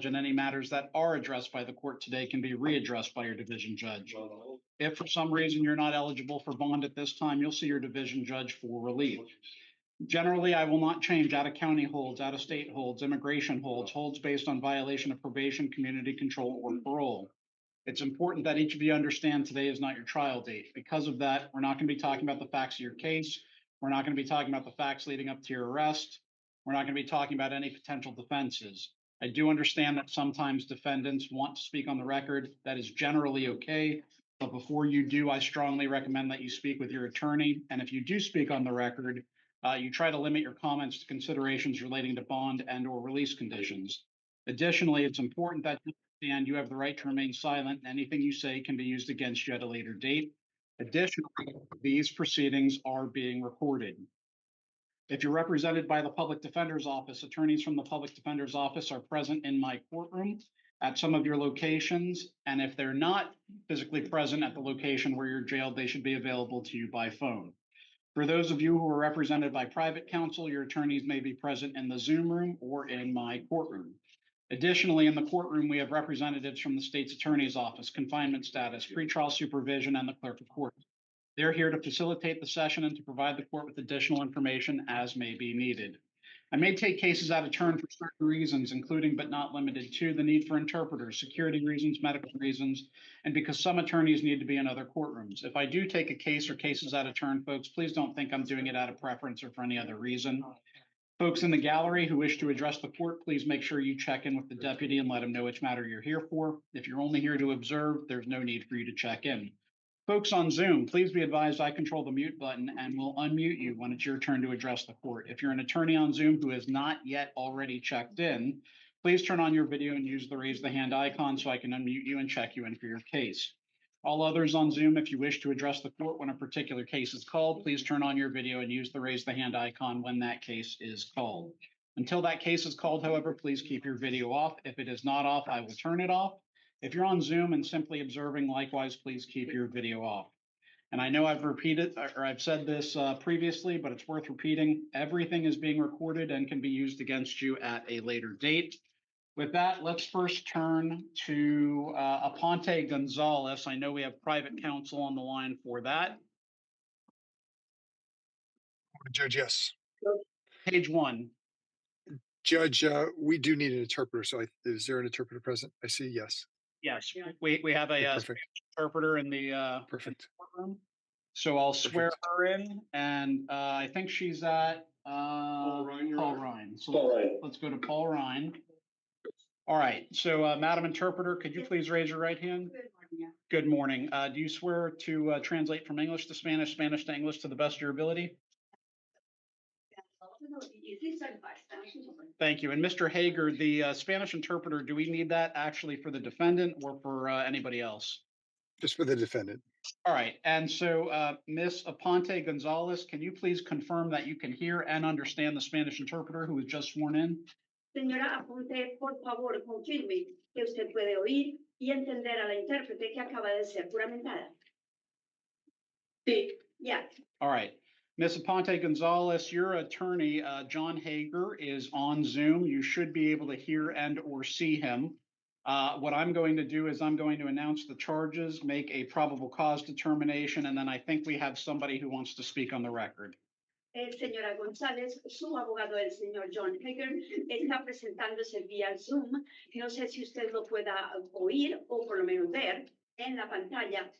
and any matters that are addressed by the court today can be readdressed by your division judge. If for some reason you're not eligible for bond at this time, you'll see your division judge for relief. Generally, I will not change out-of-county holds, out-of-state holds, immigration holds, holds based on violation of probation, community control, or parole. It's important that each of you understand today is not your trial date. Because of that, we're not going to be talking about the facts of your case. We're not going to be talking about the facts leading up to your arrest. We're not going to be talking about any potential defenses. I do understand that sometimes defendants want to speak on the record. That is generally okay. But before you do, I strongly recommend that you speak with your attorney. And if you do speak on the record, you try to limit your comments to considerations relating to bond and or release conditions. Additionally, it's important that you understand you have the right to remain silent, and anything you say can be used against you at a later date. Additionally, these proceedings are being recorded. If you're represented by the Public Defender's Office, attorneys from the Public Defender's Office are present in my courtroom at some of your locations, and if they're not physically present at the location where you're jailed, they should be available to you by phone. For those of you who are represented by private counsel, your attorneys may be present in the Zoom room or in my courtroom. Additionally, in the courtroom, we have representatives from the state's attorney's office, confinement status, pretrial supervision, and the clerk of court. They're here to facilitate the session and to provide the court with additional information as may be needed. I may take cases out of turn for certain reasons, including but not limited to the need for interpreters, security reasons, medical reasons, and because some attorneys need to be in other courtrooms. If I do take a case or cases out of turn, folks, please don't think I'm doing it out of preference or for any other reason. Folks in the gallery who wish to address the court, please make sure you check in with the deputy and let him know which matter you're here for. If you're only here to observe, there's no need for you to check in. Folks on Zoom, please be advised I control the mute button and will unmute you when it's your turn to address the court. If you're an attorney on Zoom who has not yet already checked in, please turn on your video and use the raise the hand icon so I can unmute you and check you in for your case. All others on Zoom, if you wish to address the court when a particular case is called, please turn on your video and use the raise the hand icon when that case is called. Until that case is called, however, please keep your video off. If it is not off, I will turn it off. If you're on Zoom and simply observing, likewise, please keep your video off. And I know I've repeated or I've said this previously, but it's worth repeating. Everything is being recorded and can be used against you at a later date. With that, let's first turn to Aponte Gonzalez. I know we have private counsel on the line for that. Judge, yes. Page 1. Judge, we do need an interpreter. So is there an interpreter present? I see. Yes. Yes, we have a interpreter in the perfect courtroom. So I'll swear her in, and I think she's at Paul Ryan. So let's go to Paul Ryan. All right. So, Madam Interpreter, could you please raise your right hand? Good morning. Do you swear to translate from English to Spanish, Spanish to English to the best of your ability? Thank you. And Mr. Hager, the Spanish interpreter, do we need that actually for the defendant or for anybody else? Just for the defendant. All right. And so, Ms. Aponte Gonzalez, can you please confirm that you can hear and understand the Spanish interpreter who was just sworn in? Señora Aponte, por favor, confirme que usted puede oír y entender a la intérprete que acaba de ser juramentada. Sí. Yeah. All right. Ms. Aponte Gonzalez, your attorney, John Hager, is on Zoom. You should be able to hear and or see him. What I'm going to do is I'm going to announce the charges, make a probable cause determination, and then I think we have somebody who wants to speak on the record. Señora González, su abogado, el señor John Hager, está presentándose vía Zoom. No sé si usted lo pueda oír o por lo menos ver en la pantalla.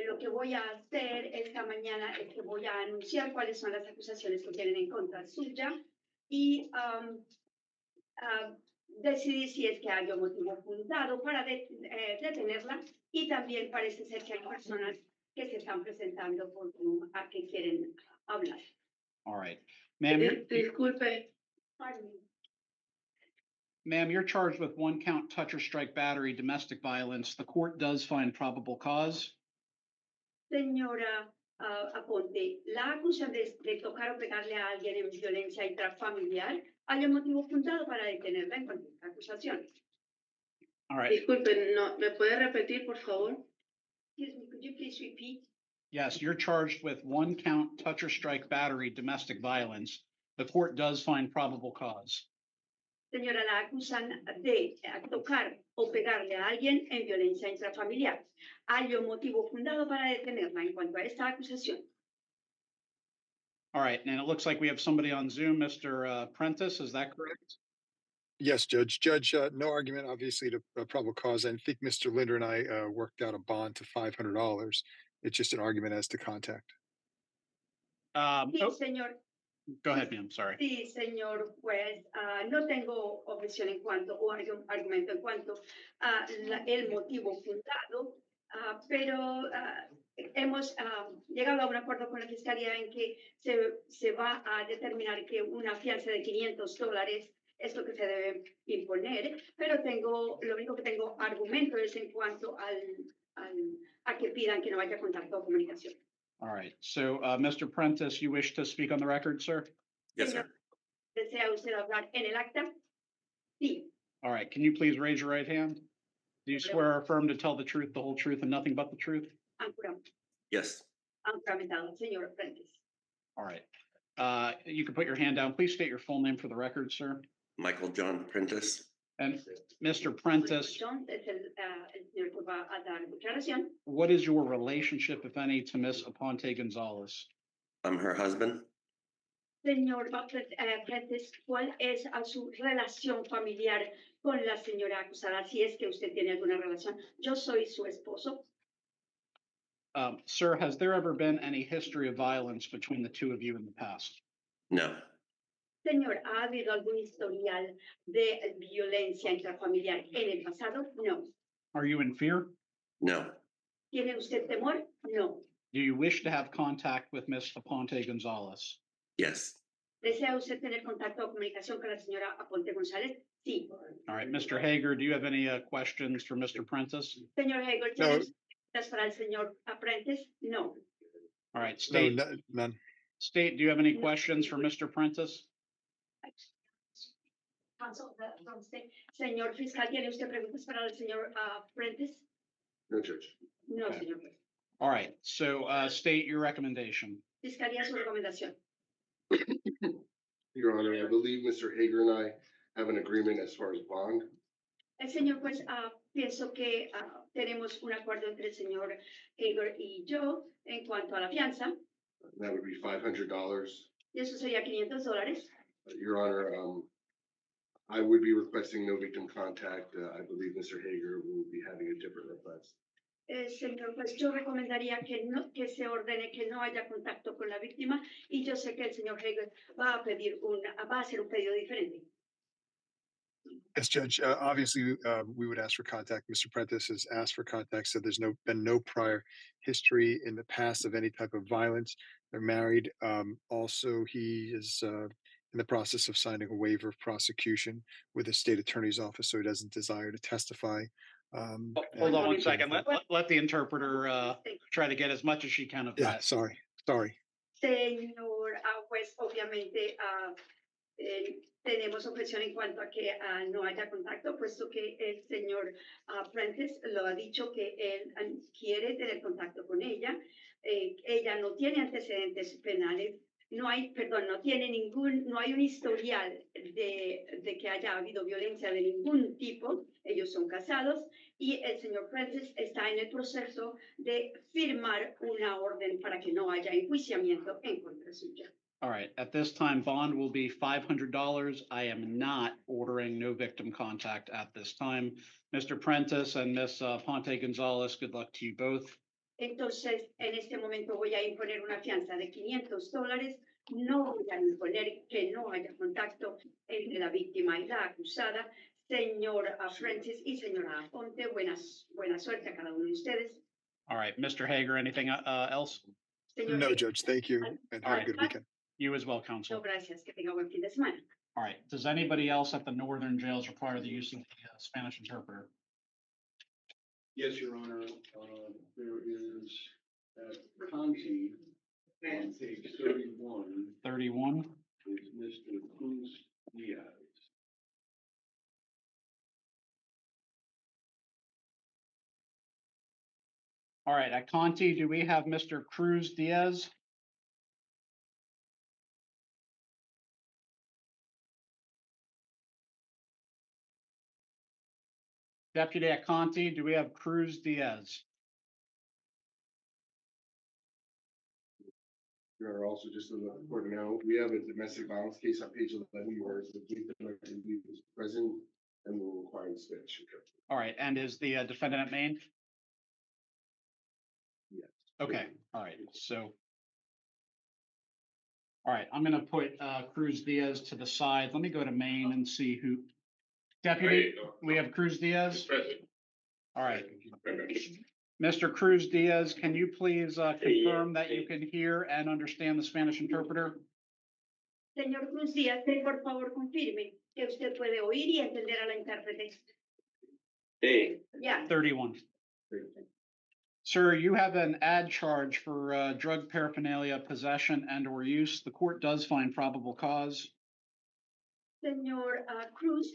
Lo que voy a hacer esta mañana es que voy a anunciar cuáles son las acusaciones que tienen en contra suya y decidir si es que hay un motivo fundado para detenerla, y también parece ser que hay personas que se están presentando por Zoom a que quieren hablar. All right. Ma'am, Disculpe. Ma'am, you're charged with 1 count touch or strike battery, domestic violence. The court does find probable cause. Señora Aponte, la acusación de tocar o pegarle a alguien en violencia intrafamiliar, hay un motivo fundado para detenerla en cuanto a acusación. All right. Disculpe, no, ¿me puede repetir, por favor? Excuse me, could you please repeat? Yes, you're charged with 1 count touch or strike battery, domestic violence. The court does find probable cause. Señora, la acusan de tocar o pegarle a alguien en violencia intrafamiliar. ¿Hay un motivo fundado para detenerla en cuanto a esta acusación? All right, and it looks like we have somebody on Zoom, Mr. Prentice, is that correct? Yes, Judge. Judge, no argument, obviously, to probable cause. I think Mr. Linder and I worked out a bond to $500. It's just an argument as to contact. Sí, Oh, señor. go ahead, ma'am, sorry. Sí, señor juez, no tengo objeción en cuanto o argumento en cuanto a el motivo fundado, pero hemos llegado a un acuerdo con la Fiscalía en que se va a determinar que una fianza de $500 es lo que se debe imponer, pero lo único que tengo argumento es en cuanto a que pidan que no haya contacto o comunicación. All right, so Mr. Prentice, you wish to speak on the record, sir? Yes, sir. ¿Desea usted hablar en el acta? Sí. All right, can you please raise your right hand? Do you swear or affirm to tell the truth, the whole truth, and nothing but the truth? Han Yes. juramentado, señor Prentice. All right. You can put your hand down. Please state your full name for the record, sir. Michael John Prentice. And Mr. Prentice, John es el señor que va a dar declaración. what is your relationship, if any, to Miss Aponte Gonzalez? I'm her husband. Señor Prentice, ¿cuál es su relación familiar con la señora acusada? Si es que usted tiene alguna relación. Yo soy su esposo. Sir, has there ever been any history of violence between the two of you in the past? No. Señor, ¿ha habido algún historial de violencia intrafamiliar en el pasado? No. Are you in fear? No. ¿Tiene usted temor? No. Do you wish to have contact with Miss Aponte Gonzalez? Yes. ¿Desea usted tener contacto o comunicación con la señora Aponte González? Sí. All right, Mr. Hager, do you have any questions for Mr. Prentice? Señor Hegel, No. ¿tiene preguntas para el señor Apprentice? No. All right, No, State, none. State, do you have any No. questions for Mr. Prentice? Señor fiscal, ¿tiene usted preguntas para el señor Apprentice? No, Judge. No, Okay. señor juez. All right, so State your recommendation. Fiscalía, su recomendación. Your Honor, I believe Mr. Hager and I have an agreement as far as bond. El señor juez, pienso que tenemos un acuerdo entre el señor Hegel y yo en cuanto a la fianza, That would be $500. y eso sería $500. Your Honor, I would be requesting no victim contact. I believe Mr. Hager will be having a different request. Señor juez, yo recomendaría que se ordene que no haya contacto con la víctima, y yo sé que el señor Hegel va a hacer un pedido diferente. Yes, Judge. Obviously, we would ask for contact. Mr. Prentice has asked for contact, so there's been no prior history in the past of any type of violence. They're married. Also, he is in the process of signing a waiver of prosecution with the state attorney's office, so he doesn't desire to testify. Hold and- on one second. Let the interpreter try to get as much as she can of Yeah, that. sorry. Señor juez, obviamente tenemos objeción en cuanto a que no haya contacto, puesto que el señor Prentice lo ha dicho que él quiere tener contacto con ella. Ella no tiene antecedentes penales, no hay un historial de que haya habido violencia de ningún tipo. Ellos son casados y el señor Prentice está en el proceso de firmar una orden para que no haya enjuiciamiento en contra suya. All right, at this time, bond will be $500. I am not ordering no victim contact at this time. Mr. Prentice and Miss Ponte Gonzalez, good luck to you both. Entonces, en este momento voy a imponer una fianza de $500. No voy a imponer que no haya contacto entre la víctima y la acusada. Señor Prentice y señora Aponte, buena suerte a cada uno de ustedes. All right, Mr. Hager, anything else? Señor No, Hegel, Judge. Thank you, and have a good weekend. You as well, no, counsel. gracias. Que tenga buen fin de semana. All right, does anybody else at the northern jails require the use of the Spanish interpreter? Yes, Your Honor, there is at Conti, on page 31, 31? is Mr. Cruz Diaz. All right, at Conti, do we have Mr. Cruz Diaz? Deputy at Conti, do we have Cruz Diaz? Your Honor, also just to let the court know, we have a domestic violence case on page 11 where the victim is present and will require the Spanish interpreter. All right, and is the defendant at Maine? Yes. Okay, all right, so. All right, I'm gonna put Cruz Diaz to the side. Let me go to Maine and see who. Deputy, we have Cruz Diaz? All right. Mr. Cruz Diaz, can you please confirm that you can hear and understand the Spanish interpreter? Señor Cruz Díaz, por favor confirme que usted puede oír y entender a la intérprete. Sí, Ya. 31. Sir, you have an ad charge for drug paraphernalia, possession and or use. The court does find probable cause. Señor Cruz,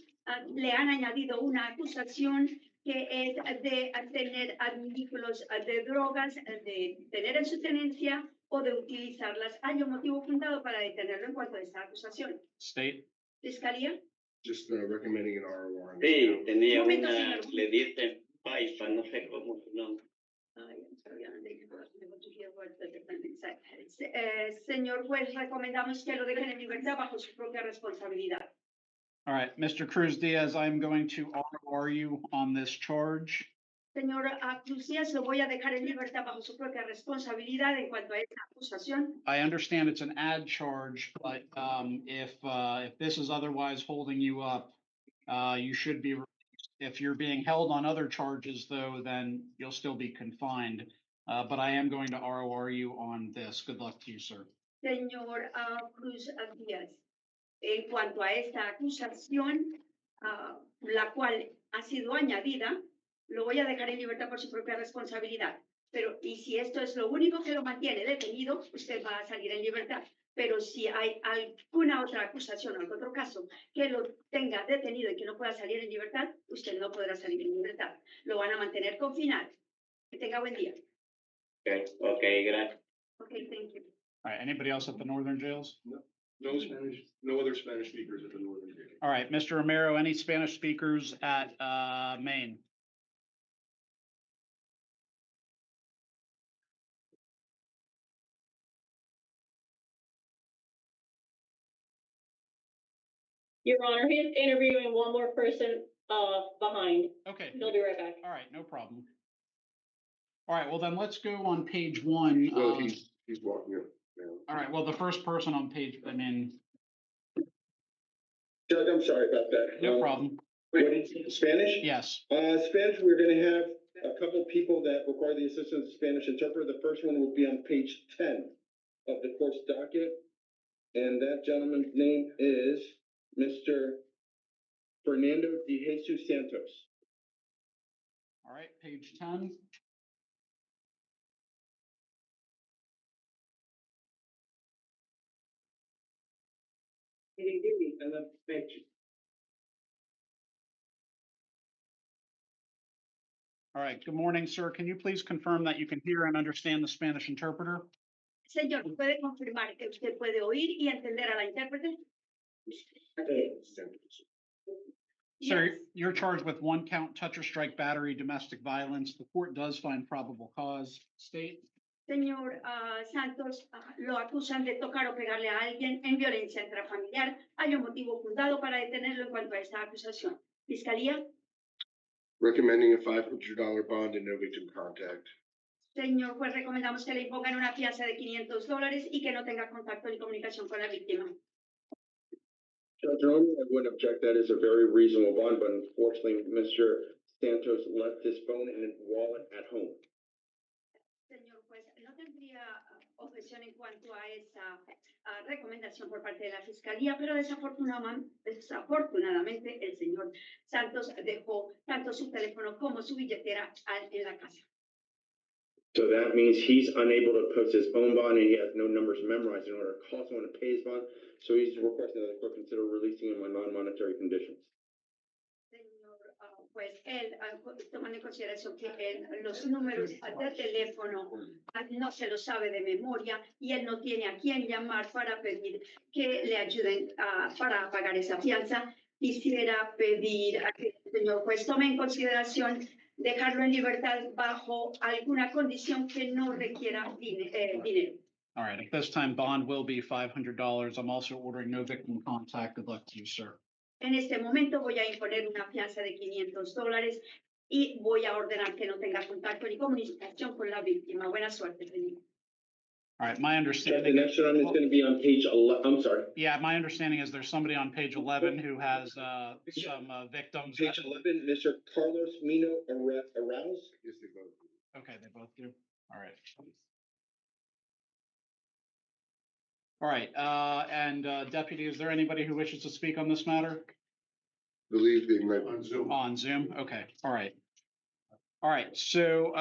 le han añadido una acusación que es de tener artículos de drogas, de tener en su tenencia o de utilizarlas. Hay un motivo fundado para detenerlo en cuanto a esta acusación. State. ¿Fiscalía? Just recommending an R warrant. sí, tenía Momento, una, señor. le dicen Paipa, no sé cómo su nombre. Señor juez, recomendamos que lo dejen en libertad bajo su propia responsabilidad. All right, Mr. Cruz Diaz, I'm going to ROR you on this charge. Señor Cruz Díaz, lo voy a dejar en libertad bajo su propia responsabilidad en cuanto a esta acusación. I understand it's an ad charge, but if this is otherwise holding you up, you should be released. If you're being held on other charges, though, then you'll still be confined. But I am going to ROR you on this. Good luck to you, sir. Señor Cruz Díaz, en cuanto a esta acusación, la cual ha sido añadida, lo voy a dejar en libertad por su propia responsabilidad. Pero, y si esto es lo único que lo mantiene detenido, usted va a salir en libertad. Pero si hay alguna otra acusación o algún otro caso que lo tenga detenido y que no pueda salir en libertad, usted no podrá salir en libertad. Lo van a mantener confinado. Que tenga buen día. Okay, gracias. Okay, thank you. All right, anybody else at the northern jails? No Spanish, no other Spanish speakers at the Northern Jail. All right, Mr. Romero, any Spanish speakers at Maine? Your Honor, he's interviewing one more person behind. Okay. He'll be right back. All right, no problem. All right, well then let's go on page one. Well, he's walking up now. All right, well, the first person on page, I mean, Judge, I'm sorry about that. no problem. Spanish? Yes. Spanish, we're gonna have a couple people that require the assistance of a Spanish interpreter. The first one will be on page 10 of the court's docket. And that gentleman's name is Mr. Fernando de Jesus Santos. All right, page 10. And then page. All right, good morning, sir. Can you please confirm that you can hear and understand the Spanish interpreter? Señor, ¿puede confirmar que usted puede oír y entender a la intérprete? Sir, Yes. you're charged with 1 count touch or strike battery, domestic violence. The court does find probable cause. State. Señor Santos, lo acusan de tocar o pegarle a alguien en violencia intrafamiliar. Hay un motivo fundado para detenerlo en cuanto a esta acusación. Fiscalía. Recommending a $500 bond and no victim contact. Señor, pues recomendamos que le impongan una fianza de $500 y que no tenga contacto ni comunicación con la víctima. Judge, normally I wouldn't object. That is a very reasonable bond, but unfortunately, Mr. Santos left his phone and his wallet at home. Señor, pues no tendría objeción en cuanto a esa recomendación por parte de la Fiscalía, pero desafortunadamente el señor Santos dejó tanto su teléfono como su billetera en la casa. So that means he's unable to post his own bond and he has no numbers memorized in order to call someone to pay his bond. So he's requesting that the court consider releasing him on non-monetary conditions. Señor, pues él, tomando en consideración que los números de teléfono no se los sabe de memoria y él no tiene a quién llamar para pedir que le ayuden para pagar esa fianza, quisiera pedir a que el señor juez tome en consideración dejarlo en libertad bajo alguna condición que no requiera dinero. All right, at this time, bond will be $500. I'm also ordering no victim contact. Good luck to you, sir. En este momento voy a imponer una fianza de $500 y voy a ordenar que no tenga contacto ni comunicación con la víctima. Buena suerte, señor. All right, my The understanding. next gentleman is gonna be on page 11, I'm sorry, Yeah, my understanding is there's somebody on page 11 who has some victims. page 11, Mr. Carlos Mino Arouse. Yes, they both. Okay, they both do. All right. All right, and Deputy, is there anybody who wishes to speak on this matter? Believe they might. On Zoom. On Zoom? Okay, all right. All right, so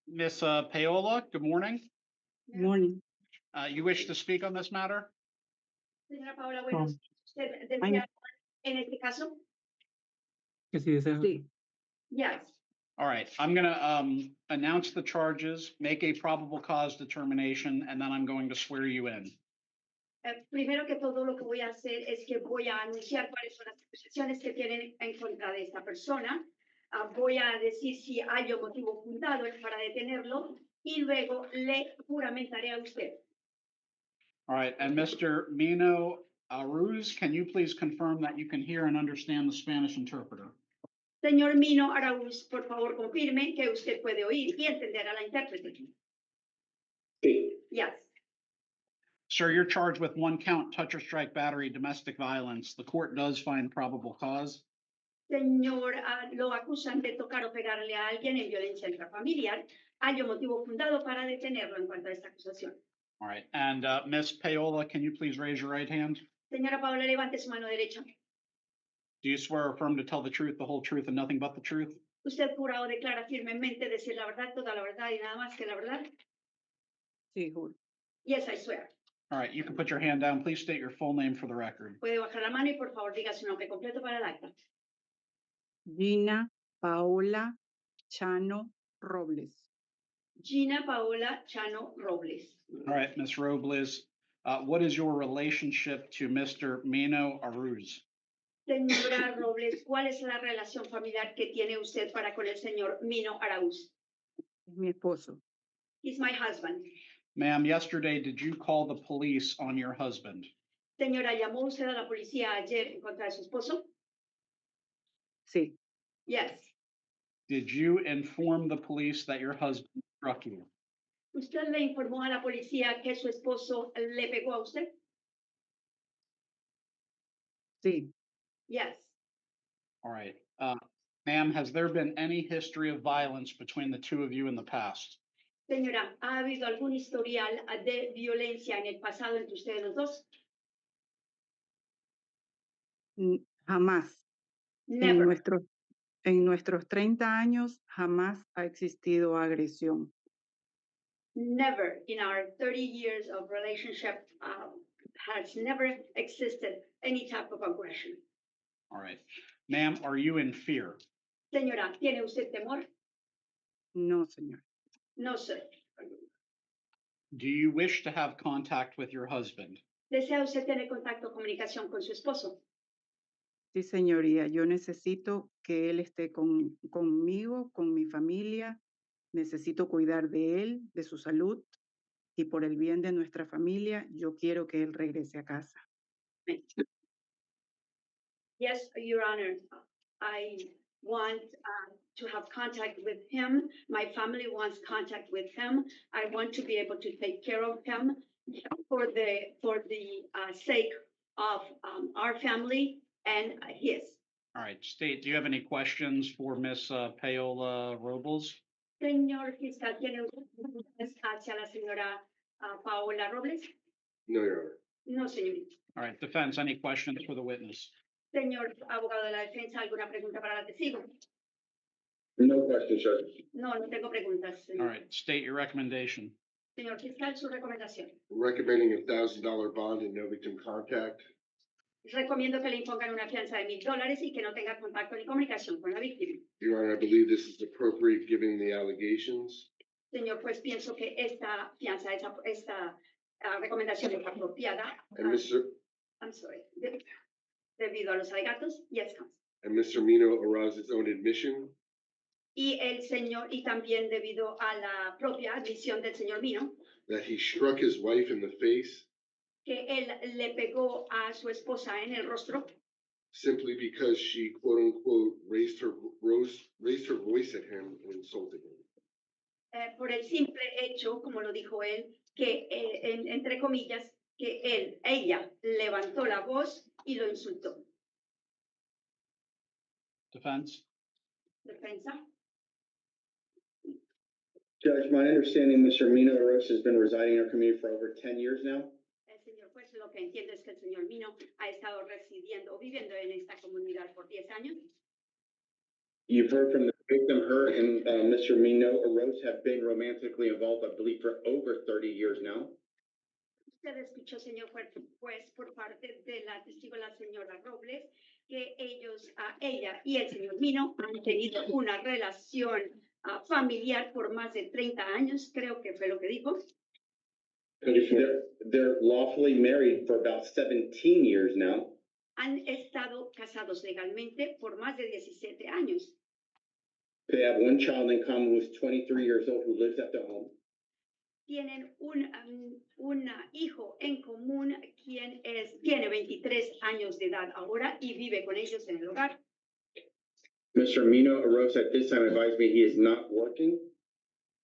Ms. Paola, good morning. Morning. You wish to speak on this matter? Señora Paola, buenos días. ¿Usted desea Ay. hablar en este caso? Sí. Yes. All right, I'm gonna announce the charges, make a probable cause determination, and then I'm going to swear you in. Primero que todo, lo que voy a hacer es que voy a anunciar cuáles son las acusaciones que tienen en contra de esta persona. Voy a decir si hay un motivo fundado para detenerlo y luego le juramentaré a usted. All right, and Mr. Mino Aruz, can you please confirm that you can hear and understand the Spanish interpreter? Señor Mino Araúz, por favor, confirme que usted puede oír y entender a la intérprete. Sí, Yes. Sir, you're charged with one count, touch or strike battery, domestic violence. The court does find probable cause. Señor, lo acusan de tocar o pegarle a alguien en violencia intrafamiliar. Hay un motivo fundado para detenerlo en cuanto a esta acusación. All right, and Ms. Paola, can you please raise your right hand? Señora Paola, levante su mano derecha. Do you swear or affirm to tell the truth, the whole truth, and nothing but the truth? ¿Usted jura o declara firmemente decir la verdad, toda la verdad y nada más que la verdad? Sí, juro. Yes, I swear. All right, you can put your hand down. Please state your full name for the record. Puede bajar la mano y por favor diga su nombre completo para el acta. Gina Paola Chano Robles. Gina Paola Chano Robles. All right, Ms. Robles, what is your relationship to Mr. Mino Aruz? Señora Robles, ¿cuál es la relación familiar que tiene usted para con el señor Mino Araúz? Es mi esposo. He's my husband. Ma'am, yesterday, did you call the police on your husband? Señora, ¿llamó usted a la policía ayer en contra de su esposo? Sí. Yes. Did you inform the police that your husband struck you? ¿Usted le informó a la policía que su esposo le pegó a usted? Sí. Yes. All right. Ma'am, has there been any history of violence between the two of you in the past? Señora, ¿ha habido algún historial de violencia en el pasado entre ustedes los dos? Jamás. Never. En nuestros 30 años jamás ha existido agresión. Never in our 30 years of relationship has never existed any type of aggression. All right. Ma'am, are you in fear? Señora, ¿tiene usted temor? No, señor. No, sir. Do you wish to have contact with your husband? ¿Desea usted tener contacto o comunicación con su esposo? Sí, señoría. Yo necesito que él esté conmigo, con mi familia. Necesito cuidar de él, de su salud. Y por el bien de nuestra familia, yo quiero que él regrese a casa. Yes, Your Honor. I want to have contact with him. My family wants contact with him. I want to be able to take care of him for the sake of our family and his. All right, State, do you have any questions for Ms. Paola Robles? Señor fiscal, ¿tiene usted preguntas hacia la señora Paola Robles? No, Your Honor. No, señorita. All right, defense, any questions for the witness? Señor abogado de la defensa, ¿alguna pregunta para la testigo? no question, Judge. No, no tengo preguntas. All right, state your recommendation. Señor fiscal, su recomendación. Recommending $1,000 bond and no victim contact. Recomiendo que le impongan una fianza de $1,000 y que no tenga contacto ni comunicación con la víctima. Your Honor, I believe this is appropriate given the allegations. Señor, pues pienso que esta fianza, esta recomendación es apropiada. And Mr. I'm sorry. debido a los alegatos y el cáncer. And Mr. Mino aroused his own admission Y el señor, y también debido a la propia admisión del señor Mino, that he struck his wife in the face que él le pegó a su esposa en el rostro simply because she quote unquote raised her voice at him and insulted him. por el simple hecho, como lo dijo él, que entre comillas, que ella levantó la voz y lo insultó. Defense? Defensa. Judge, my understanding, Mr. Mino Aros has been residing in our community for over 10 years now. El señor juez, lo que entiendo es que el señor Mino ha estado residiendo o viviendo en esta comunidad por 10 años. You've heard from the victim, her and Mr. Mino Aros have been romantically involved, I believe, for over 30 years now. Usted escuchó, señor juez, por parte de la testigo, la señora Robles, que ella y el señor Mino han tenido una relación familiar por más de 30 años, creo que fue lo que dijo. They're lawfully married for about 17 years now. Han estado casados legalmente por más de 17 años. They have one child in common who's 23 years old who lives at the home. Tienen un hijo en común quien tiene 23 años de edad ahora y vive con ellos en el hogar. Mr. Mino Aros at this time advised me he is not working.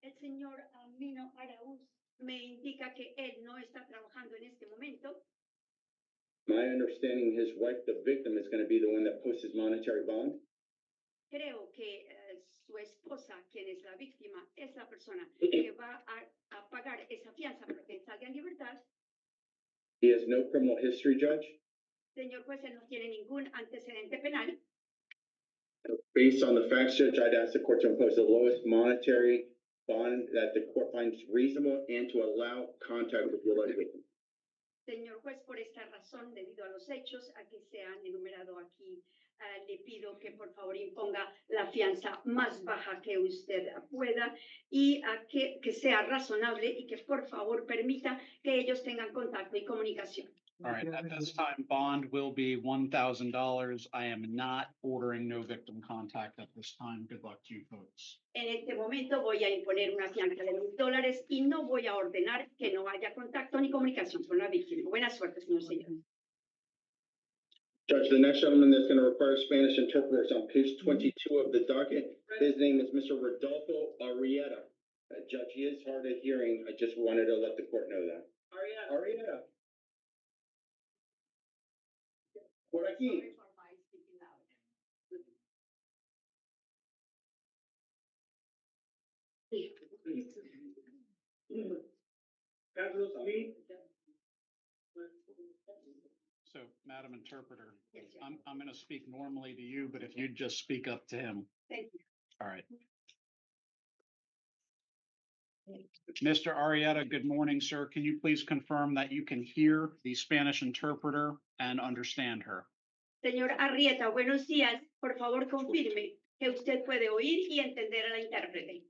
El señor Mino Araúz me indica que él no está trabajando en este momento. My understanding, his wife, the victim, is going to be the one that posts his monetary bond. Creo que su esposa, quien es la víctima, es la persona que va a pagar esa fianza para que salga en libertad. He has no criminal history, Judge. Señor juez, él no tiene ningún antecedente penal. Based on the facts, Judge, I'd ask the court to impose the lowest monetary bond that the court finds reasonable and to allow contact with the alleged victim. Señor juez, por esta razón, debido a los hechos a que se han enumerado aquí, le pido que por favor imponga la fianza más baja que usted pueda y que sea razonable y que por favor permita que ellos tengan contacto y comunicación. All right, at this time, bond will be $1,000. I am not ordering no victim contact at this time. Good luck to you folks. En este momento voy a imponer una fianza de $1,000 y no voy a ordenar que no haya contacto ni comunicación con la víctima. Buena suerte, señor. Judge, the next gentleman that's going to require Spanish interpreter is on page 22 of the docket. His name is Mr. Rodolfo Arrieta. Judge, he is hard of hearing. I just wanted to let the court know that. Arrieta. Por aquí. So, Madam Interpreter, I'm going to speak normally to you, but if you'd just speak up to him. Thank you. All right. Mr. Arrieta, good morning, sir. Can you please confirm that you can hear the Spanish interpreter and understand her? Señor Arrieta, buenos días. Por favor, confirme que usted puede oír y entender a la intérprete.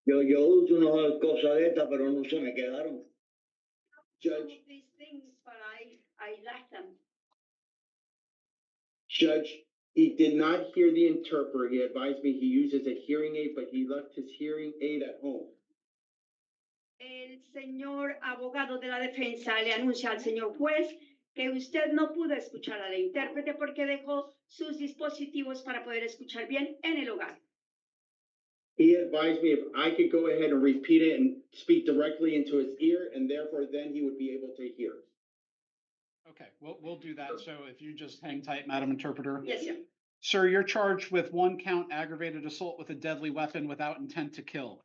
Yo uso unas cosas de estas, pero no se me quedaron. Judge, These things, but I lack them. Judge, he did not hear the interpreter. He advised me he uses a hearing aid, but he left his hearing aid at home. El señor abogado de la defensa le anuncia al señor juez que usted no pudo escuchar a la intérprete porque dejó sus dispositivos para poder escuchar bien en el hogar. He advised me if I could go ahead and repeat it and speak directly into his ear, and therefore then he would be able to hear. Okay, we'll do that. So if you just hang tight, Madam Interpreter. Yes, sir. Sir, you're charged with 1 count aggravated assault with a deadly weapon without intent to kill.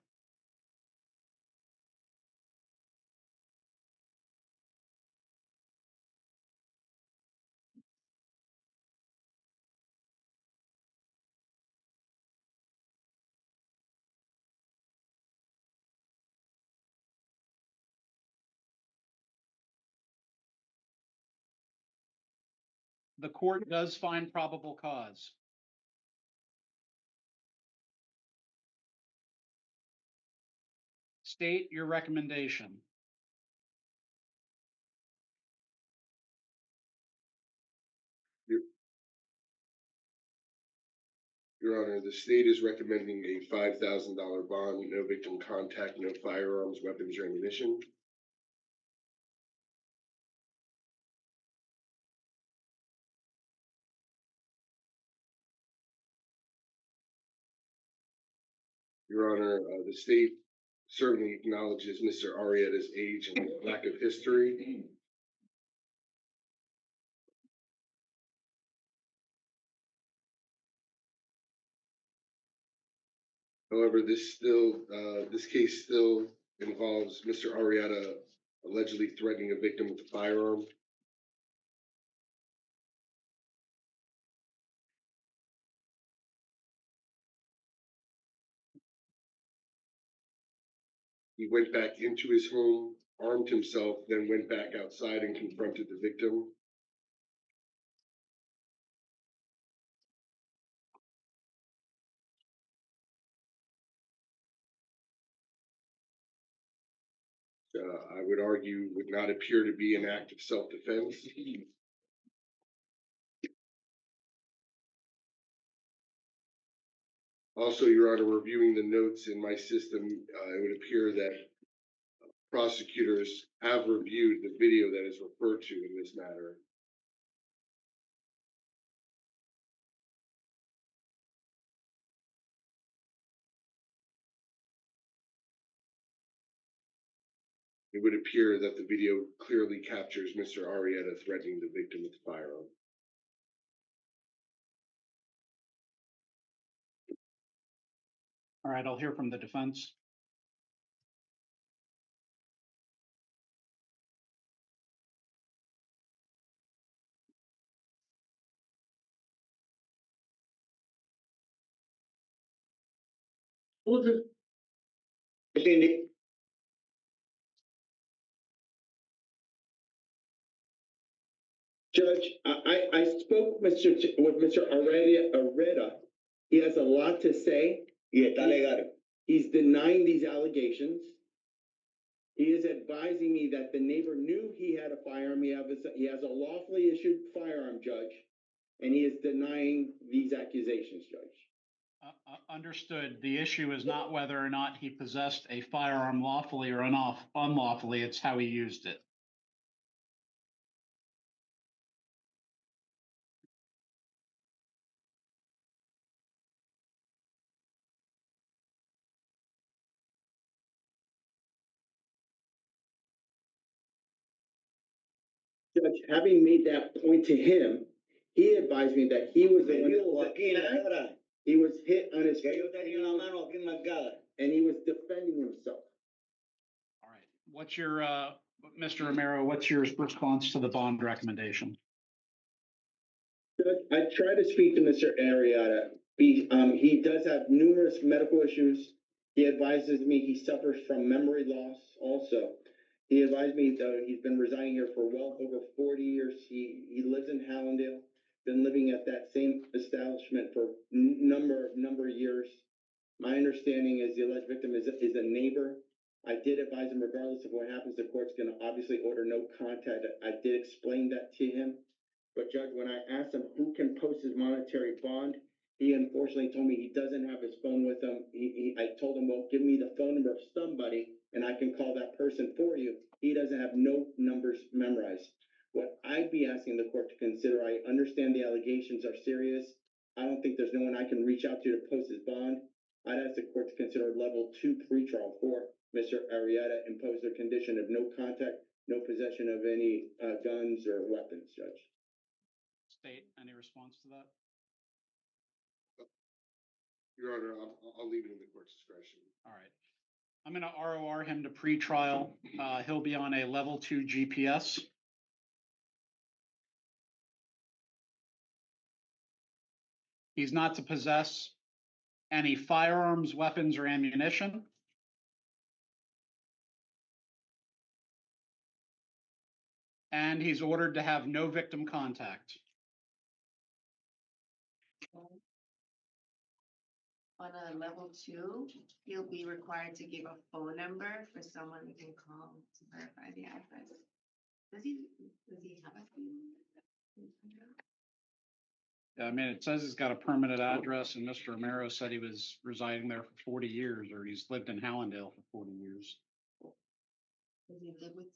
The court does find probable cause. State your recommendation. Your Honor, the state is recommending a $5,000 bond, no victim contact, no firearms, weapons, or ammunition. Your Honor, the state certainly acknowledges Mr. Arrieta's age and lack of history. However, this case still involves Mr. Arrieta allegedly threatening a victim with a firearm. He went back into his home, armed himself, then went back outside and confronted the victim. I would argue would not appear to be an act of self-defense. Also, Your Honor, reviewing the notes in my system, it would appear that prosecutors have reviewed the video that is referred to in this matter. It would appear that the video clearly captures Mr. Arrieta threatening the victim with a firearm. All right, I'll hear from the defense. Judge, I spoke with Mr. Areta. He has a lot to say. Y está legal. He's denying these allegations. He is advising me that the neighbor knew he had a firearm. He has a lawfully issued firearm, Judge, and he is denying these accusations, Judge. Understood. The issue is not whether or not he possessed a firearm lawfully or unlawfully. It's how he used it. Judge, having made that point to him, he advised me that he was the one Aquí en la cara, he was hit on his que yo tenía la mano aquí marcada. and he was defending himself. All right. What's your, Mr. Romero, what's your response to the bond recommendation? Judge, I tried to speak to Mr. Arrieta. He does have numerous medical issues. He advises me he suffers from memory loss also. He advised me that he's been residing here for well over 40 years. He lives in Hallandale, been living at that same establishment for number of years. My understanding is the alleged victim is a neighbor. I did advise him, regardless of what happens, the court's gonna obviously order no contact. I did explain that to him. But Judge, when I asked him who can post his monetary bond, he unfortunately told me he doesn't have his phone with him. I told him, well, give me the phone number of somebody and I can call that person for you. He doesn't have no numbers memorized. What I'd be asking the court to consider, I understand the allegations are serious. I don't think there's no one I can reach out to post his bond. I'd ask the court to consider level 2 pretrial for Mr. Arrieta, impose the condition of no contact, no possession of any guns or weapons, Judge. State, any response to that? Your Honor, I'll leave it in the court's discretion. All right. I'm going to ROR him to pretrial. He'll be on a level 2 GPS. He's not to possess any firearms, weapons, or ammunition. And he's ordered to have no victim contact. On a level 2, he'll be required to give a phone number for someone who can call to verify the address. Does he have a phone? I mean, it says he's got a permanent address and Mr. Romero said he was residing there for 40 years or he's lived in Hallandale for 40 years. Does he live with?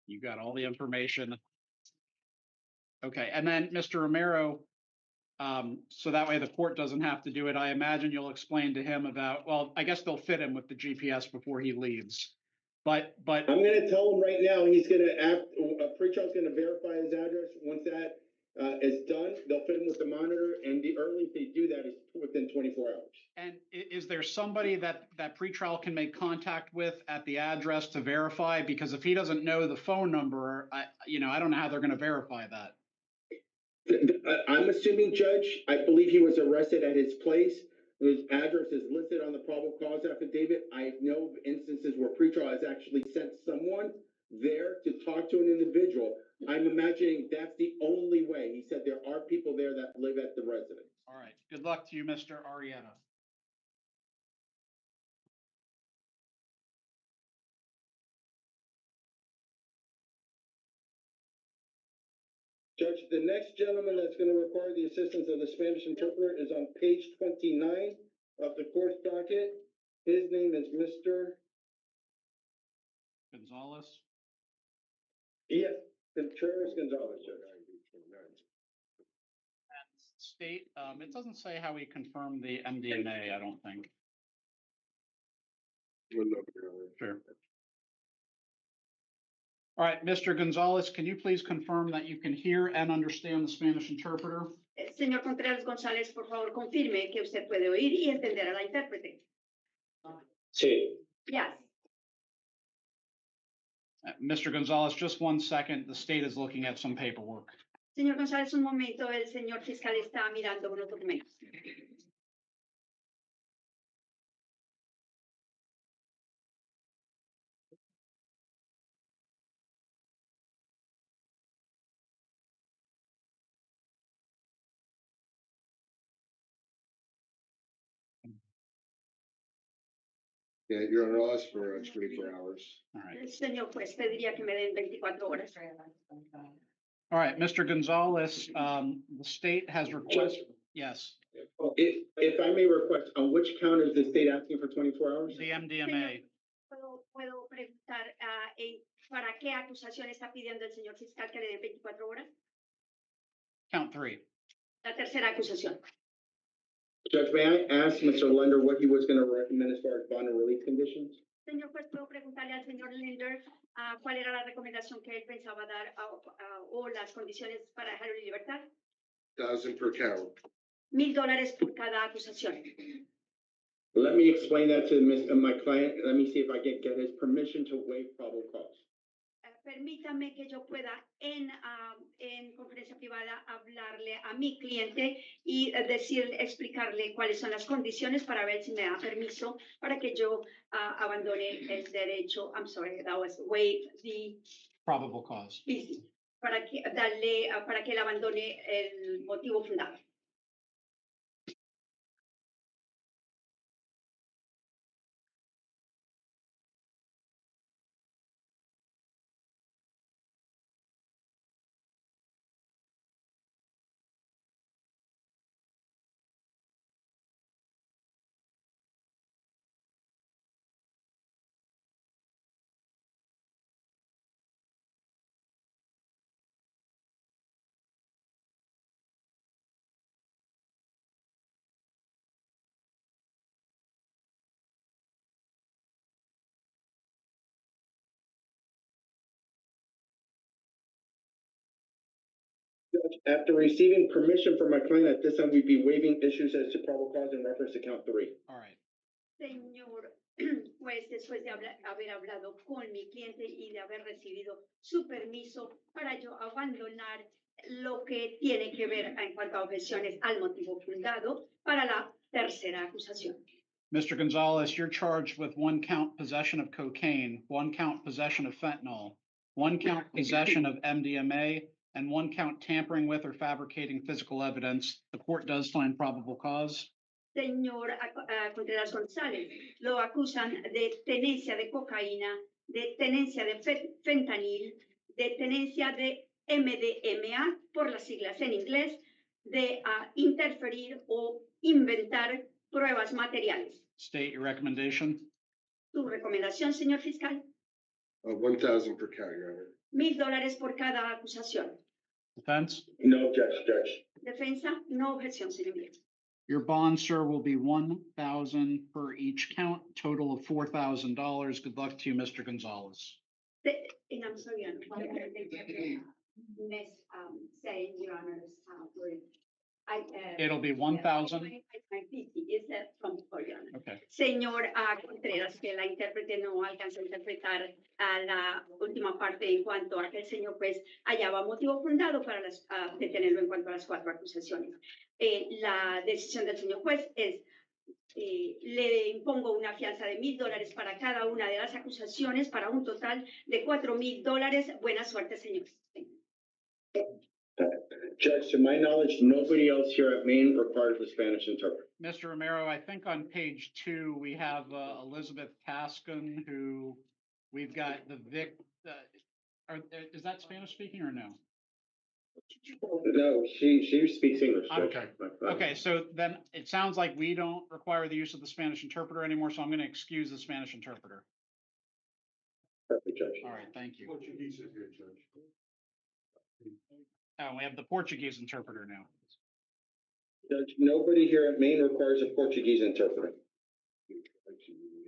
You got all the information. Okay, and then Mr. Romero, so that way the court doesn't have to do it. I imagine you'll explain to him about, well, I guess they'll fit him with the GPS before he leaves. But I'm gonna tell him right now, he's gonna pretrial's gonna verify his address. Once that is done, they'll fit him with the monitor, and the earliest they do that is within 24 hours. and is there somebody that pretrial can make contact with at the address to verify? Because if he doesn't know the phone number, I don't know how they're gonna verify that. I'm assuming, Judge, I believe he was arrested at his place. His address is listed on the probable cause affidavit. I know instances where pretrial has actually sent someone there to talk to an individual. I'm imagining that's the only way. He said there are people there that live at the residence. All right, good luck to you, Mr. Arietta. Judge, the next gentleman that's going to require the assistance of the Spanish interpreter is on page 29 of the court docket. His name is Mr. Gonzalez. Yes, Contreras Gonzalez, Judge. State, it doesn't say how he confirmed the MDMA, I don't think. Sure. All right, Mr. Gonzalez, can you please confirm that you can hear and understand the Spanish interpreter? Señor Contreras González, por favor, confirme que usted puede oír y entender a la intérprete. Sí. Yes. Mr. Gonzalez, just 1 second. The state is looking at some paperwork. Señor González, un momento, el señor fiscal está mirando unos documentos. Yeah, you're on us for 24 hours. All right. El señor juez pediría que me den 24 horas. All right, Mr. Gonzalez, the state has requested, yes, If I may request, on which count is the state asking for 24 hours? the MDMA. ¿Puedo preguntar para qué acusación está pidiendo el señor fiscal que le den 24 horas? Count 3. La tercera acusación. Judge, may I ask Mr. Lender what he was going to recommend as far as bond and release conditions? Señor juez, ¿puedo preguntarle al señor Linder cuál era la recomendación que él pensaba dar o las condiciones para dejarlo en libertad? $1,000 per count. $1,000 por cada acusación. Let me explain that to my client. Let me see if I can get his permission to waive probable cause. Permítame que yo pueda en conferencia privada hablarle a mi cliente y explicarle cuáles son las condiciones para ver si me da permiso para que yo abandone el derecho. I'm sorry, that was waive the Probable cause. para que él abandone el motivo fundado. After receiving permission from my client, at this time, we'd be waiving issues as to probable cause in reference to count 3. All right. Señor juez, después de haber hablado con mi cliente y de haber recibido su permiso para yo abandonar lo que tiene que ver en cuanto a objeciones al motivo fundado para la tercera acusación. Mr. Gonzalez, you're charged with 1 count possession of cocaine, 1 count possession of fentanyl, 1 count possession of MDMA, and one count tampering with or fabricating physical evidence, the court does find probable cause. Señor Contreras González, lo acusan de tenencia de cocaína, de tenencia de fentanil, de tenencia de MDMA, por las siglas en inglés, de interferir o inventar pruebas materiales. State your recommendation. Su recomendación, señor fiscal, 1,000 per count, Your Honor. $1,000 por cada acusación. Defense? No objection, Judge. Defensa, no objeción, señoría. Your bond, sir, will be $1,000 per each count, total of $4,000. Good luck to you, Mr. Gonzalez. And I'm sorry, Your Honor, miss saying, Your Honor's word. It'll be 1,000. My PT is that from Your Honor. Okay. Señor Contreras, que la intérprete no alcanzó a interpretar a la última parte en cuanto a que el señor juez hallaba motivo fundado para detenerlo en cuanto a las 4 acusaciones. La decisión del señor juez es, le impongo una fianza de $1,000 para cada una de las acusaciones para un total de $4,000. Buena suerte, señor. Judge, to my knowledge, nobody else here at Maine requires a Spanish interpreter. Mr. Romero, I think on page 2, we have Elizabeth Taskin, who we've got the Vic. Is that Spanish speaking or no? No, she speaks English. Judge. Okay. Okay, so then it sounds like we don't require the use of the Spanish interpreter anymore, so I'm going to excuse the Spanish interpreter. Perfect, Judge. All right, thank you. Portuguese is good, Judge. Oh, we have the Portuguese interpreter now. Judge, nobody here at Maine requires a Portuguese interpreter.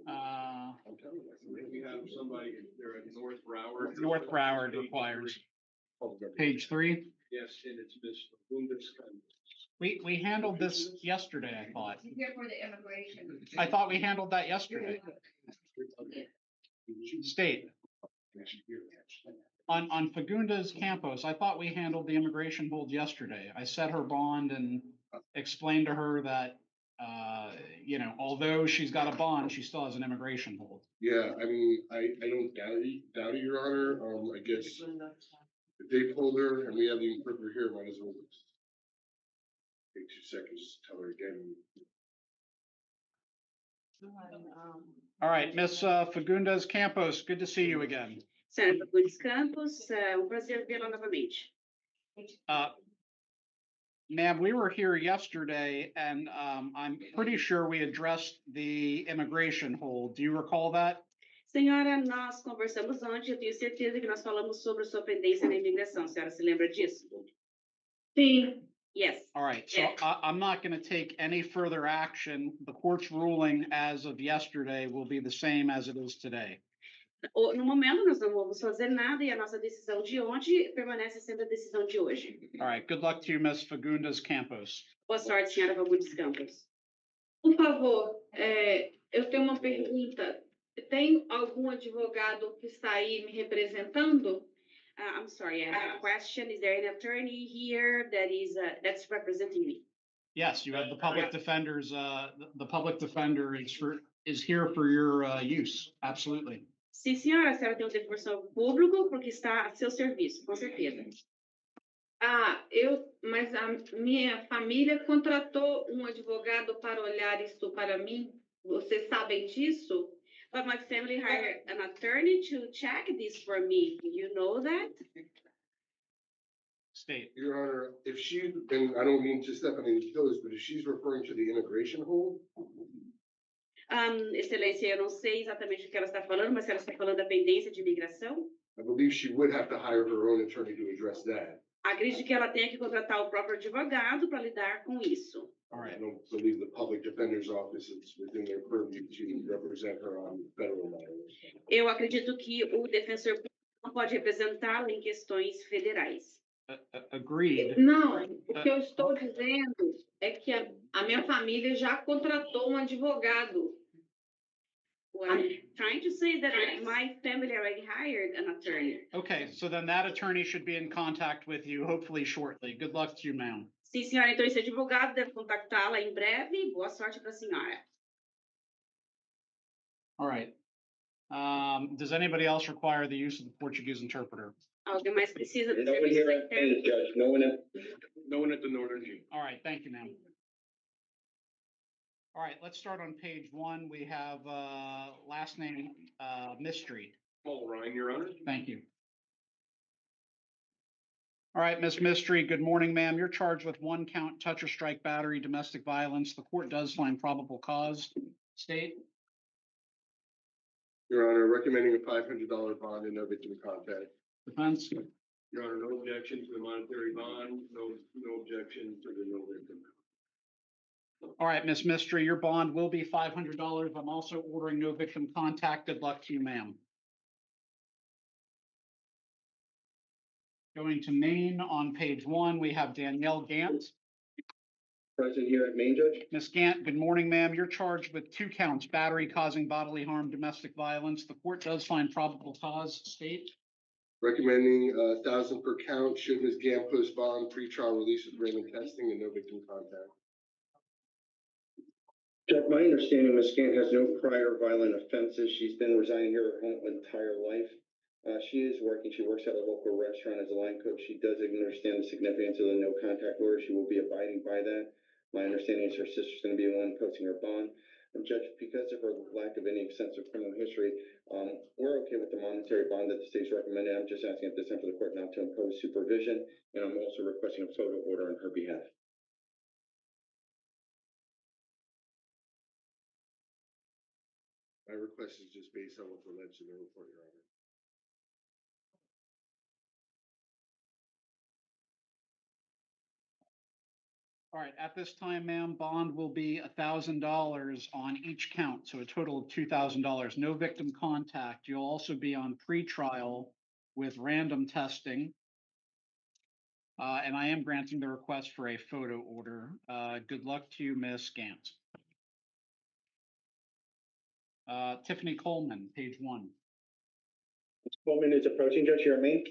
I'm telling you, we have somebody there at North Broward. North Broward requires. Page 3. Yes, and it's Miss Bundeskamp. We handled this yesterday, I thought. Here for the immigration. I thought we handled that yesterday. State. On Fagundes Campos, I thought we handled the immigration hold yesterday. I set her bond and explained to her that, although she's got a bond, she still has an immigration hold. Yeah, I mean, I don't doubt it, Your Honor. I guess if they pulled her and we have the interpreter here, might as well just take 2 seconds, tell her again. All right, Miss Fagundes Campos, good to see you again. Senador Fagundes Campos, prazer vê-la novamente. Ma'am, we were here yesterday and I'm pretty sure we addressed the immigration hold. Do you recall that? Senhora, nós conversamos antes, eu tenho certeza que nós falamos sobre a sua pendência na imigração. A senhora se lembra disso? Sim. Yes. All right, so I'm not going to take any further action. The court's ruling as of yesterday will be the same as it is today. No momento, nós não vamos fazer nada e a nossa decisão de ontem permanece sendo a decisão de hoje. All right, good luck to you, Miss Fagundes Campos. Boa sorte, senhora Fagundes Campos. Por favor, eu tenho uma pergunta. Tem algum advogado que está aí me representando? I'm sorry, I have a question. Is there an attorney here that's representing me? Yes, you have the public defenders. The public defender is here for your use. Absolutely. Sim, senhora, a senhora tem um defensor público porque está a seu serviço, com certeza. Mas a minha família contratou advogado para olhar isso para mim. Vocês sabem disso? But my family hired an attorney to check this for me. You know that? State. Your Honor, if she, and I don't mean to step on any toes, but if she's referring to the immigration hold, Excelência, eu não sei exatamente o que ela está falando, mas se ela está falando da pendência de imigração, I believe she would have to hire her own attorney to address that. acredito que ela tenha que contratar o próprio advogado para lidar com isso. All right. I don't believe the public defender's office is within their purview to represent her on federal matters. Eu acredito que o defensor público não pode representá-la em questões federais. Agreed. Não, o que eu estou dizendo é que a minha família já contratou advogado. What I'm trying to say that my family already hired an attorney. Okay, so then that attorney should be in contact with you hopefully shortly. Good luck to you, ma'am. Sim, senhora, então esse advogado deve contactá-la em breve. Boa sorte para a senhora. All right. Does anybody else require the use of the Portuguese interpreter? Alguém mais precisa do No one serviço here at secretário? Main, Judge, no one at. No one at the Northern Gate. All right, thank you, ma'am. All right, let's start on page one. We have last name Mystery. Paul Ryan, Your Honor. Thank you. All right, Miss Mystery, good morning, ma'am. You're charged with 1 count touch or strike battery, domestic violence. The court does find probable cause. State. Your Honor, recommending a $500 bond and no victim contact. Defense. Your Honor, no objection to the monetary bond, no objection to the no victim. All right, Miss Mystery, your bond will be $500. I'm also ordering no victim contact. Good luck to you, ma'am. Going to Maine on page one, we have Danielle Gant. Present here at Main, Judge. Ms. Gant, good morning, ma'am. You're charged with 2 counts, battery causing bodily harm, domestic violence. The court does find probable cause. State. Recommending 1,000 per count should Ms. Gant post bond, pretrial release with random testing and no victim contact. Judge, my understanding, Ms. Gant has no prior violent offenses. She's been residing here her whole entire life. She is working. She works at a local restaurant as a line cook. She does understand the significance of the no contact order. She will be abiding by that. My understanding is her sister's going to be the one posting her bond. And Judge, because of her lack of any extensive criminal history, we're okay with the monetary bond that the state's recommended. I'm just asking at this time for the court not to impose supervision, and I'm also requesting a photo order on her behalf. My request is just based on what's alleged in the report, Your Honor. All right, at this time, ma'am, bond will be $1,000 on each count, so a total of $2,000. No victim contact. You'll also be on pretrial with random testing. And I am granting the request for a photo order. Good luck to you, Ms. Gant. Tiffany Coleman, page one. Ms. Coleman is approaching, Judge, here at Main.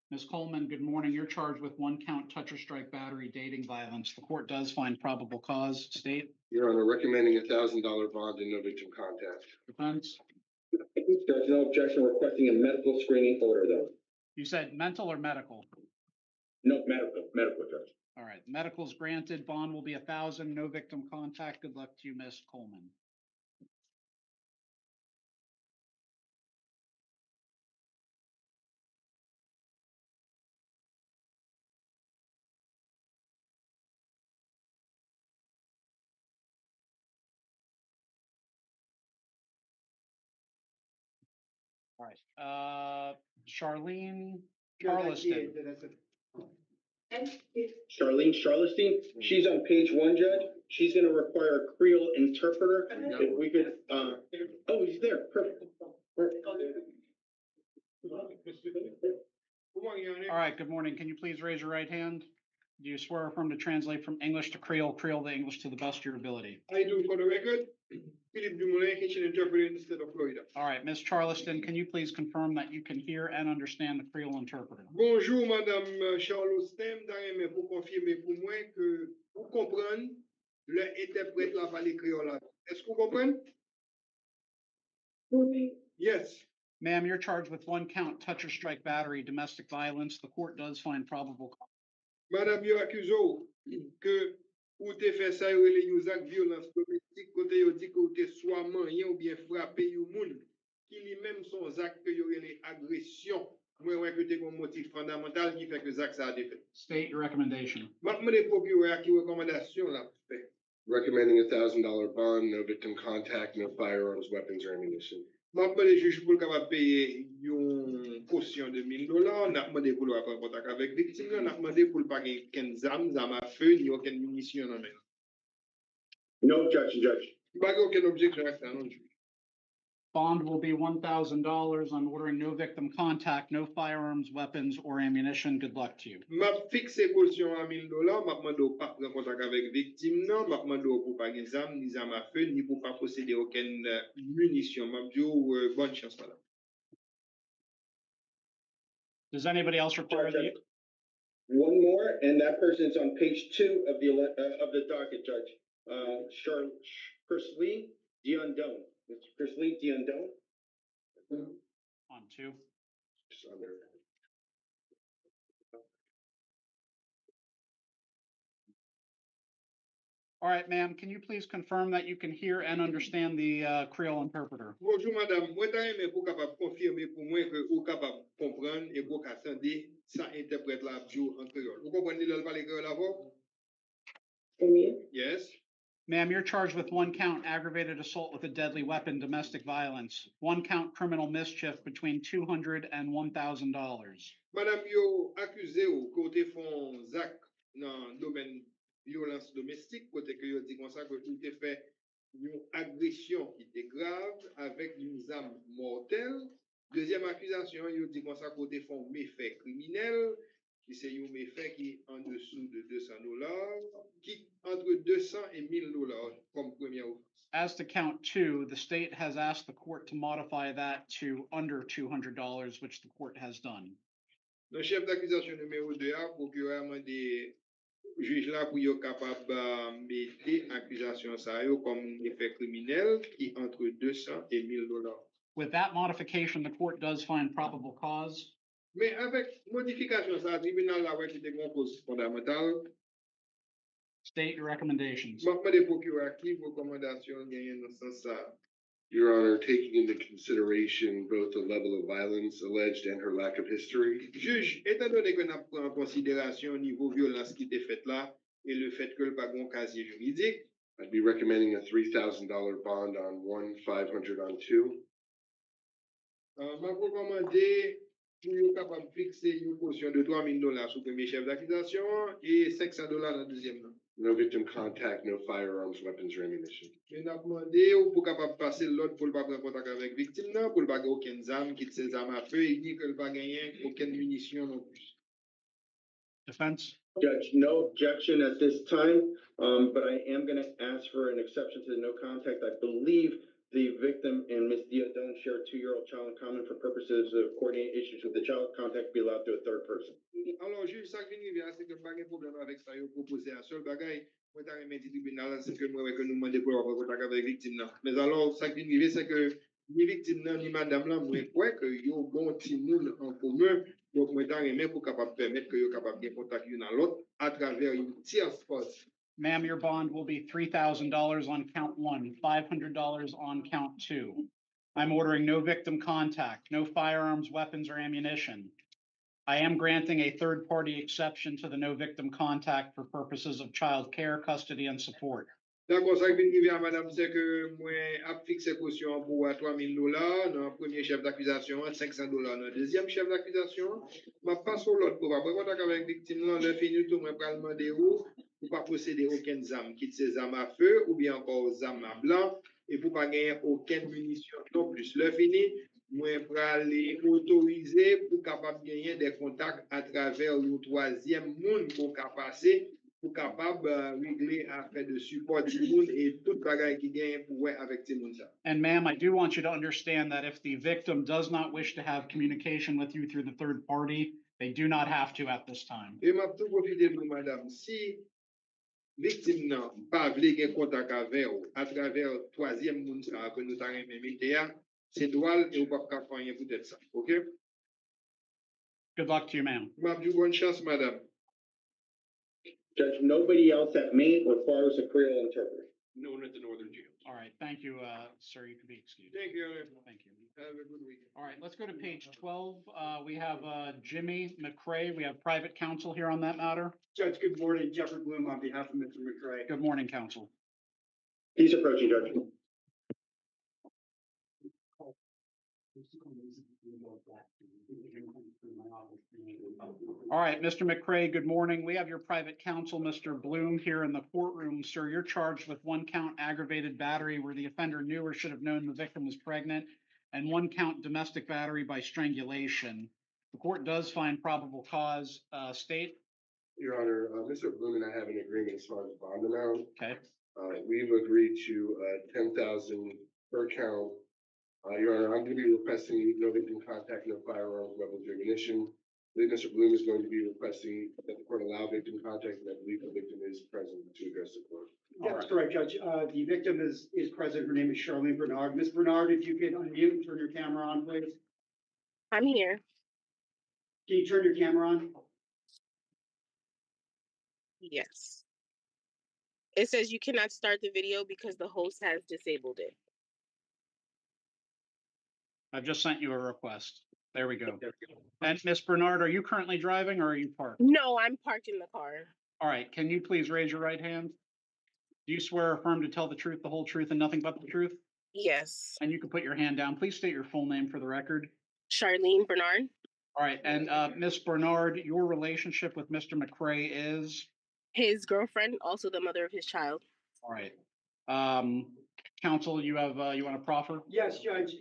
Ms. Coleman, good morning. You're charged with 1 count touch or strike battery dating violence. The court does find probable cause. State. Your Honor, recommending a $1,000 bond and no victim contact. Defense. Judge, no objection, requesting a medical screening order, though. You said mental or medical? No, medical, Judge. All right, medical's granted. Bond will be 1,000. No victim contact. Good luck to you, Ms. Coleman. All right, Charlene Charleston. Charlene Charleston, she's on page 1, Judge. She's going to require a Creole interpreter. If we could, oh, he's there. Perfect. All right, good morning. Can you please raise your right hand? Do you swear or affirm to translate from English to Creole, Creole to English to the best of your ability? I do, for the record. Philip Dumoulin, Haitian interpreter in the state of Florida. All right, Ms. Charleston, can you please confirm that you can hear and understand the Creole interpreter? Bonjour, Madame Charleston. D'aimer pour confirmer pour moi que vous comprenez l'interprète la parler créole. Est-ce que vous comprenez? Yes. Ma'am, you're charged with 1 count touch or strike battery, domestic violence. The court does find probable cause. Madame, yo accuse que ou te fait ça yo les use ak violence domestique côté yo dit que ou te soit manien ou bien frappé yo moun qui li même son acte que yo les agression. Moi ouais que te un motif fondamental qui fait que Zach ça a été fait. State your recommendation. Maintenant les procureurs qui recommandation là fait. Recommending a $1,000 bond, no victim contact, no firearms, weapons, or ammunition. Maintenant les juges pour capable payer une caution de $1,000, n'a demandé pour le avoir contact avec victime, n'a demandé pour pas qu'un zam à feu ni aucune munition non même. No objection, Judge. Pas aucune objection à ça non juge. Bond will be $1,000. I'm ordering no victim contact, no firearms, weapons, or ammunition. Good luck to you. M'a fixé caution à $1,000, m'a demandé pas prendre contact avec victime non, m'a demandé pour pas gen zam ni zam à feu ni pour pas posséder aucune munition. M'a dit bonne chance madame. Does anybody else require the? One more, and that person's on page 2 of the docket, Judge. Chris Lee Diondone. Mr. Chris Lee Diondone. On 2. Just under. All right, ma'am, can you please confirm that you can hear and understand the Creole interpreter? Bonjour madame, moi ta aimé pour capable confirmer pour moi que ou capable comprendre et pour attendre ça interprète la bio en créole. Vous comprenez le parler créole avant? Yes. Ma'am, you're charged with 1 count aggravated assault with a deadly weapon, domestic violence, 1 count criminal mischief between $200 and $1,000. Madame yo accusé ou côté font zak dans domaine violence domestique côté que yo dit comme ça que tout est fait une agression qui était grave avec une arme mortelle. Deuxième accusation, yo dit comme ça côté font méfait criminel qui c'est un méfait qui est en dessous de $200 qui entre 200 et $1,000 comme première offense. As to count 2, the state has asked the court to modify that to under $200, which the court has done. Le chef d'accusation numéro 2 a procureur a demandé juge là pour être capable de mettre accusation ça yo comme effet criminel qui entre 200 et $1,000. With that modification, the court does find probable cause. Mais avec modification ça tribunal la ouais qui était une cause fondamentale. State your recommendations. M'a demandé procureur qui recommandation gagne dans ce sens ça. Your Honor, taking into consideration both the level of violence alleged and her lack of history, Juge, étant donné que nous prenons en considération le niveau de violence qui était faite là et le fait que le pas un casier juridique, I'd be recommending a $3,000 bond on 1, 500 on 2. m'a recommandé pour être capable de fixer une caution de $3,000 sur le premier chef d'accusation et $500 dans le deuxième. No victim contact, no firearms, weapons, or ammunition. Je n'a demandé ou pour capable passer l'autre pour ne pas prendre contact avec victime là, pour ne pas gagner aucune arme, quitte ses armes à feu et ni que ne pas gagner aucune munition non plus. Defense? Judge, no objection at this time, but I am going to ask for an exception to the no contact. I believe the victim and Ms. Diaz-Don share a 2-year-old child in common for purposes of coordinating issues with the child. Contact be allowed to a third person. Alors, juge, ça qui vient, c'est que pas de problème avec ça, il proposé un seul bagage. Moi, t'as remis tribunal, c'est que moi, que nous demandons pour avoir contact avec victime là. Mais alors, ça qui vient, c'est que ni victime là, ni madame là, moi, quoi que yo bon petit monde en commun. Donc, moi, t'as remis pour capable permettre que yo capable de contact l'un à l'autre à travers une tierce force. Ma'am, your bond will be $3,000 on count 1, $500 on count 2. I'm ordering no victim contact, no firearms, weapons, or ammunition. I am granting a third-party exception to the no victim contact for purposes of child care, custody, and support. D'accord, ça qui vient, madame, c'est que moi, a fixé caution pour $3,000 dans le premier chef d'accusation, $500 dans le deuxième chef d'accusation. Ma passe au l'autre pour pas prendre contact avec victime là, le fini tout, moi, pour demander où, pour pas posséder aucune arme, quitte ses armes à feu ou bien encore aux armes à blanc, et pour pas gagner aucune munition non plus. Le fini, moi, pour aller autoriser pour capable gagner des contacts à travers le troisième monde pour passer. Pour capable régler affaire de support du monde et tout bagage qui gagne pour avec tout monde ça. And ma'am, I do want you to understand that if the victim does not wish to have communication with you through the third party, they do not have to at this time. Et m'a tout profiter de madame, si victime n'a pas voulu gagner contact avec vous à travers troisième monde ça que nous t'avons mis c'est droit et on peut pas faire rien pour être ça. OK? Good luck to you, ma'am. M'a dit bonne chance madame. Judge, nobody else at Maine requires a Creole interpreter. No one at the northern jail. All right, thank you, sir. You can be excused. Thank you. Thank you. Have a good weekend. All right, let's go to page 12. We have Jimmy McCrae. We have private counsel here on that matter. Judge, good morning. Jeffrey Bloom on behalf of Mr. McCrae. Good morning, counsel. He's approaching, Judge. All right, Mr. McCrae, good morning. We have your private counsel, Mr. Bloom, here in the courtroom. Sir, you're charged with 1 count aggravated battery where the offender knew or should have known the victim was pregnant, and 1 count domestic battery by strangulation. The court does find probable cause. State? Your Honor, Mr. Bloom and I have an agreement as far as bond amount. Okay. We've agreed to $10,000 per count. Your Honor, I'm going to be requesting no victim contact, no firearms, weapons, or ammunition. I believe Mr. Bloom is going to be requesting that the court allow victim contact, and I believe the victim is present to address the court. That's correct, Judge. The victim is present. Her name is Charlene Bernard. Ms. Bernard, if you could unmute and turn your camera on, please. I'm here. Can you turn your camera on? Yes. It says you cannot start the video because the host has disabled it. I've just sent you a request. There we go. And Miss Bernard, are you currently driving or are you parked? No, I'm parked in the car. All right, can you please raise your right hand? Do you swear or affirm to tell the truth, the whole truth, and nothing but the truth? Yes. And you can put your hand down. Please state your full name for the record. Charlene Bernard. All right, and Miss Bernard, your relationship with Mr. McCray is? His girlfriend, also the mother of his child. All right. Counsel, you want to proffer? Yes, Judge.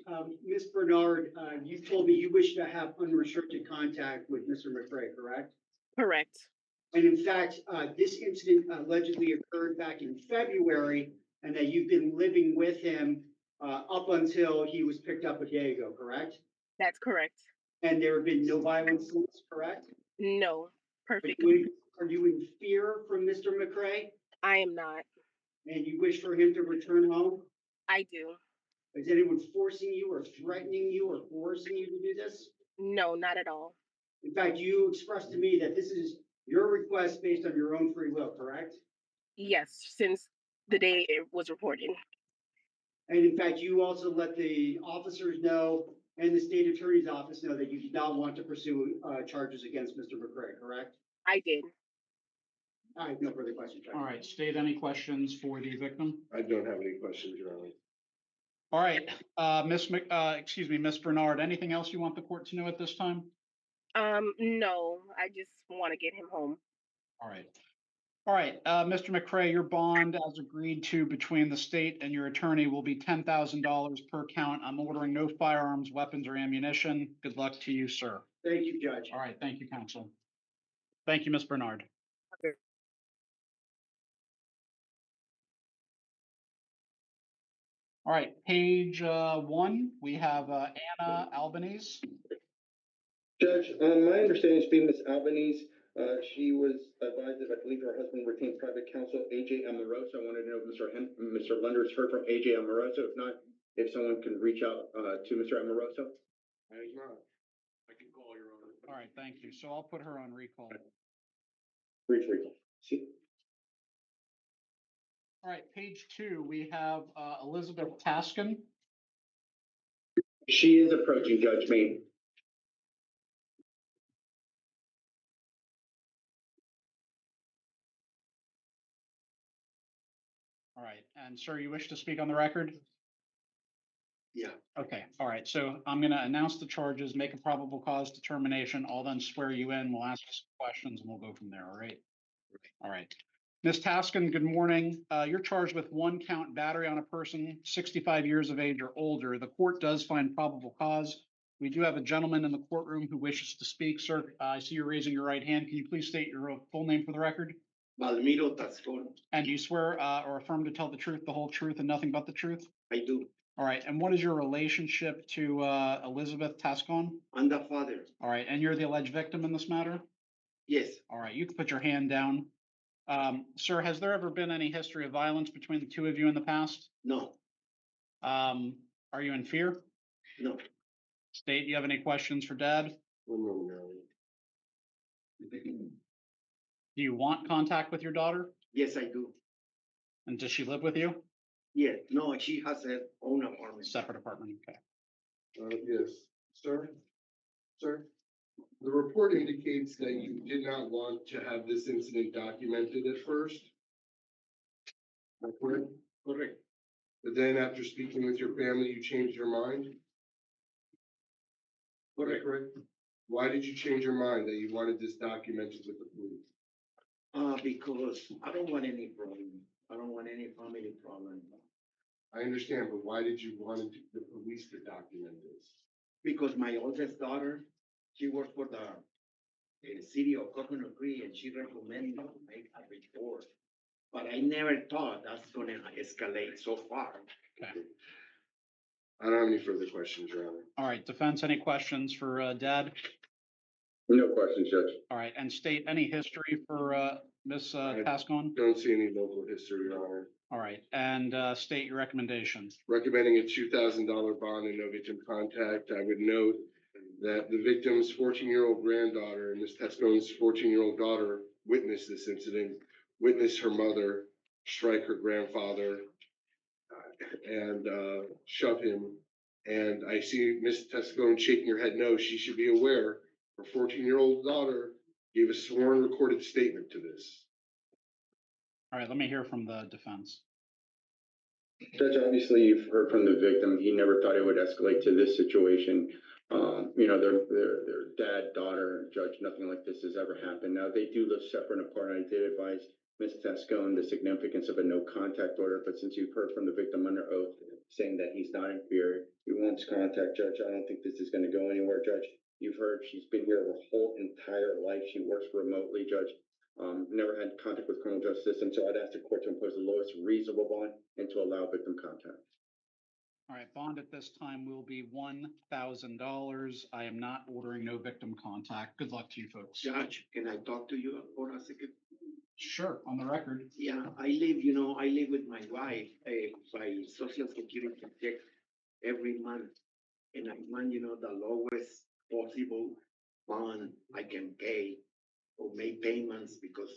Ms. Bernard, you told me you wish to have unrestricted contact with Mr. McCray, correct? Correct. And in fact, this incident allegedly occurred back in February, and that you've been living with him up until he was picked up a day ago, correct? That's correct. And there have been no violence since, correct? No. Perfect. Are you in fear from Mr. McCray? I am not. And you wish for him to return home? I do. Is anyone forcing you or threatening you or coercing you to do this? No, not at all. In fact, you expressed to me that this is your request based on your own free will, correct? Yes, since the day it was reported. And in fact, you also let the officers know and the state attorney's office know that you did not want to pursue charges against Mr. McCray, correct? I did. I have no further questions. Judge. All right, state any questions for the victim? I don't have any questions, Your Honor. All right, Miss Bernard, anything else you want the court to know at this time? No, I just want to get him home. All right. All right, Mr. McCray, your bond as agreed to between the state and your attorney will be $10,000 per count. I'm ordering no firearms, weapons, or ammunition. Good luck to you, sir. Thank you, Judge. All right, thank you, counsel. Thank you, Miss Bernard. Okay. All right, page 1, we have Anna Albanese. Judge, my understanding is being Ms. Albanese, she was advised that I believe her husband retained private counsel, AJ Amoroso. I wanted to know if Mr. Lenders heard from AJ Amoroso. If not, if someone can reach out to Mr. Amoroso. I have not. I can call, Your Honor. All right, thank you. So I'll put her on recall. Brief recall. See? All right, page 2, we have Elizabeth Taskin. She is approaching, Judge Maine. All right, and sir, you wish to speak on the record? Yeah. Okay, all right, so I'm going to announce the charges, make a probable cause determination. I'll then swear you in. We'll ask you some questions and we'll go from there, all right? All right. Ms. Taskin, good morning. You're charged with 1 count battery on a person 65 years of age or older. The court does find probable cause. We do have a gentleman in the courtroom who wishes to speak. Sir, I see you're raising your right hand. Can you please state your full name for the record? Valmiro Tascon. And do you swear or affirm to tell the truth, the whole truth, and nothing but the truth? I do. All right. And what is your relationship to Elizabeth Tascon? I'm the father. All right. And you're the alleged victim in this matter? Yes. All right. You can put your hand down. Sir, has there ever been any history of violence between the two of you in the past? No. Are you in fear? No. State, you have any questions for Dad? No. Do you want contact with your daughter? Yes, I do. And does she live with you? Yeah. No, she has her own apartment. Separate apartment, okay. Yes, sir. Sir, the report indicates that you did not want to have this incident documented at first. Am I correct? Correct. But then after speaking with your family, you changed your mind? Correct. Why did you change your mind that you wanted this documented with the police? Because I don't want any problem. I don't want any family problem. I understand, but why did you want the police to document this? Because my oldest daughter, she works for the city of Coconut Creek, and she recommended me to make a report. But I never thought that's gonna escalate so far. Okay. I don't have any further questions, Your Honor. All right, defense, any questions for Dad? No questions, Judge. All right, and state any history for Ms. Tascon? Don't see any local history, Your Honor. All right, and state your recommendation. Recommending a $2,000 bond and no victim contact. I would note that the victim's 14-year-old granddaughter and Ms. Tescone's 14-year-old daughter witnessed this incident, witnessed her mother strike her grandfather and shove him. And I see Ms. Tescone shaking her head no. She should be aware her 14-year-old daughter gave a sworn recorded statement to this. All right, let me hear from the defense. Judge, obviously you've heard from the victim. He never thought it would escalate to this situation. You know, their dad, daughter, judge, nothing like this has ever happened. Now they do live separate and apart. I did advise Ms. Tescone the significance of a no contact order, but since you've heard from the victim under oath saying that he's not in fear, he wants contact, Judge. I don't think this is going to go anywhere, Judge. You've heard she's been here her whole entire life. She works remotely, Judge. Never had contact with criminal justice system, so I'd ask the court to impose the lowest reasonable bond and to allow victim contact. All right, bond at this time will be $1,000. I am not ordering no victim contact. Good luck to you folks. Judge, can I talk to you for a second? Sure, on the record. Yeah, I live with my wife, by Social Security check every month. And I want, the lowest possible bond I can pay or make payments because,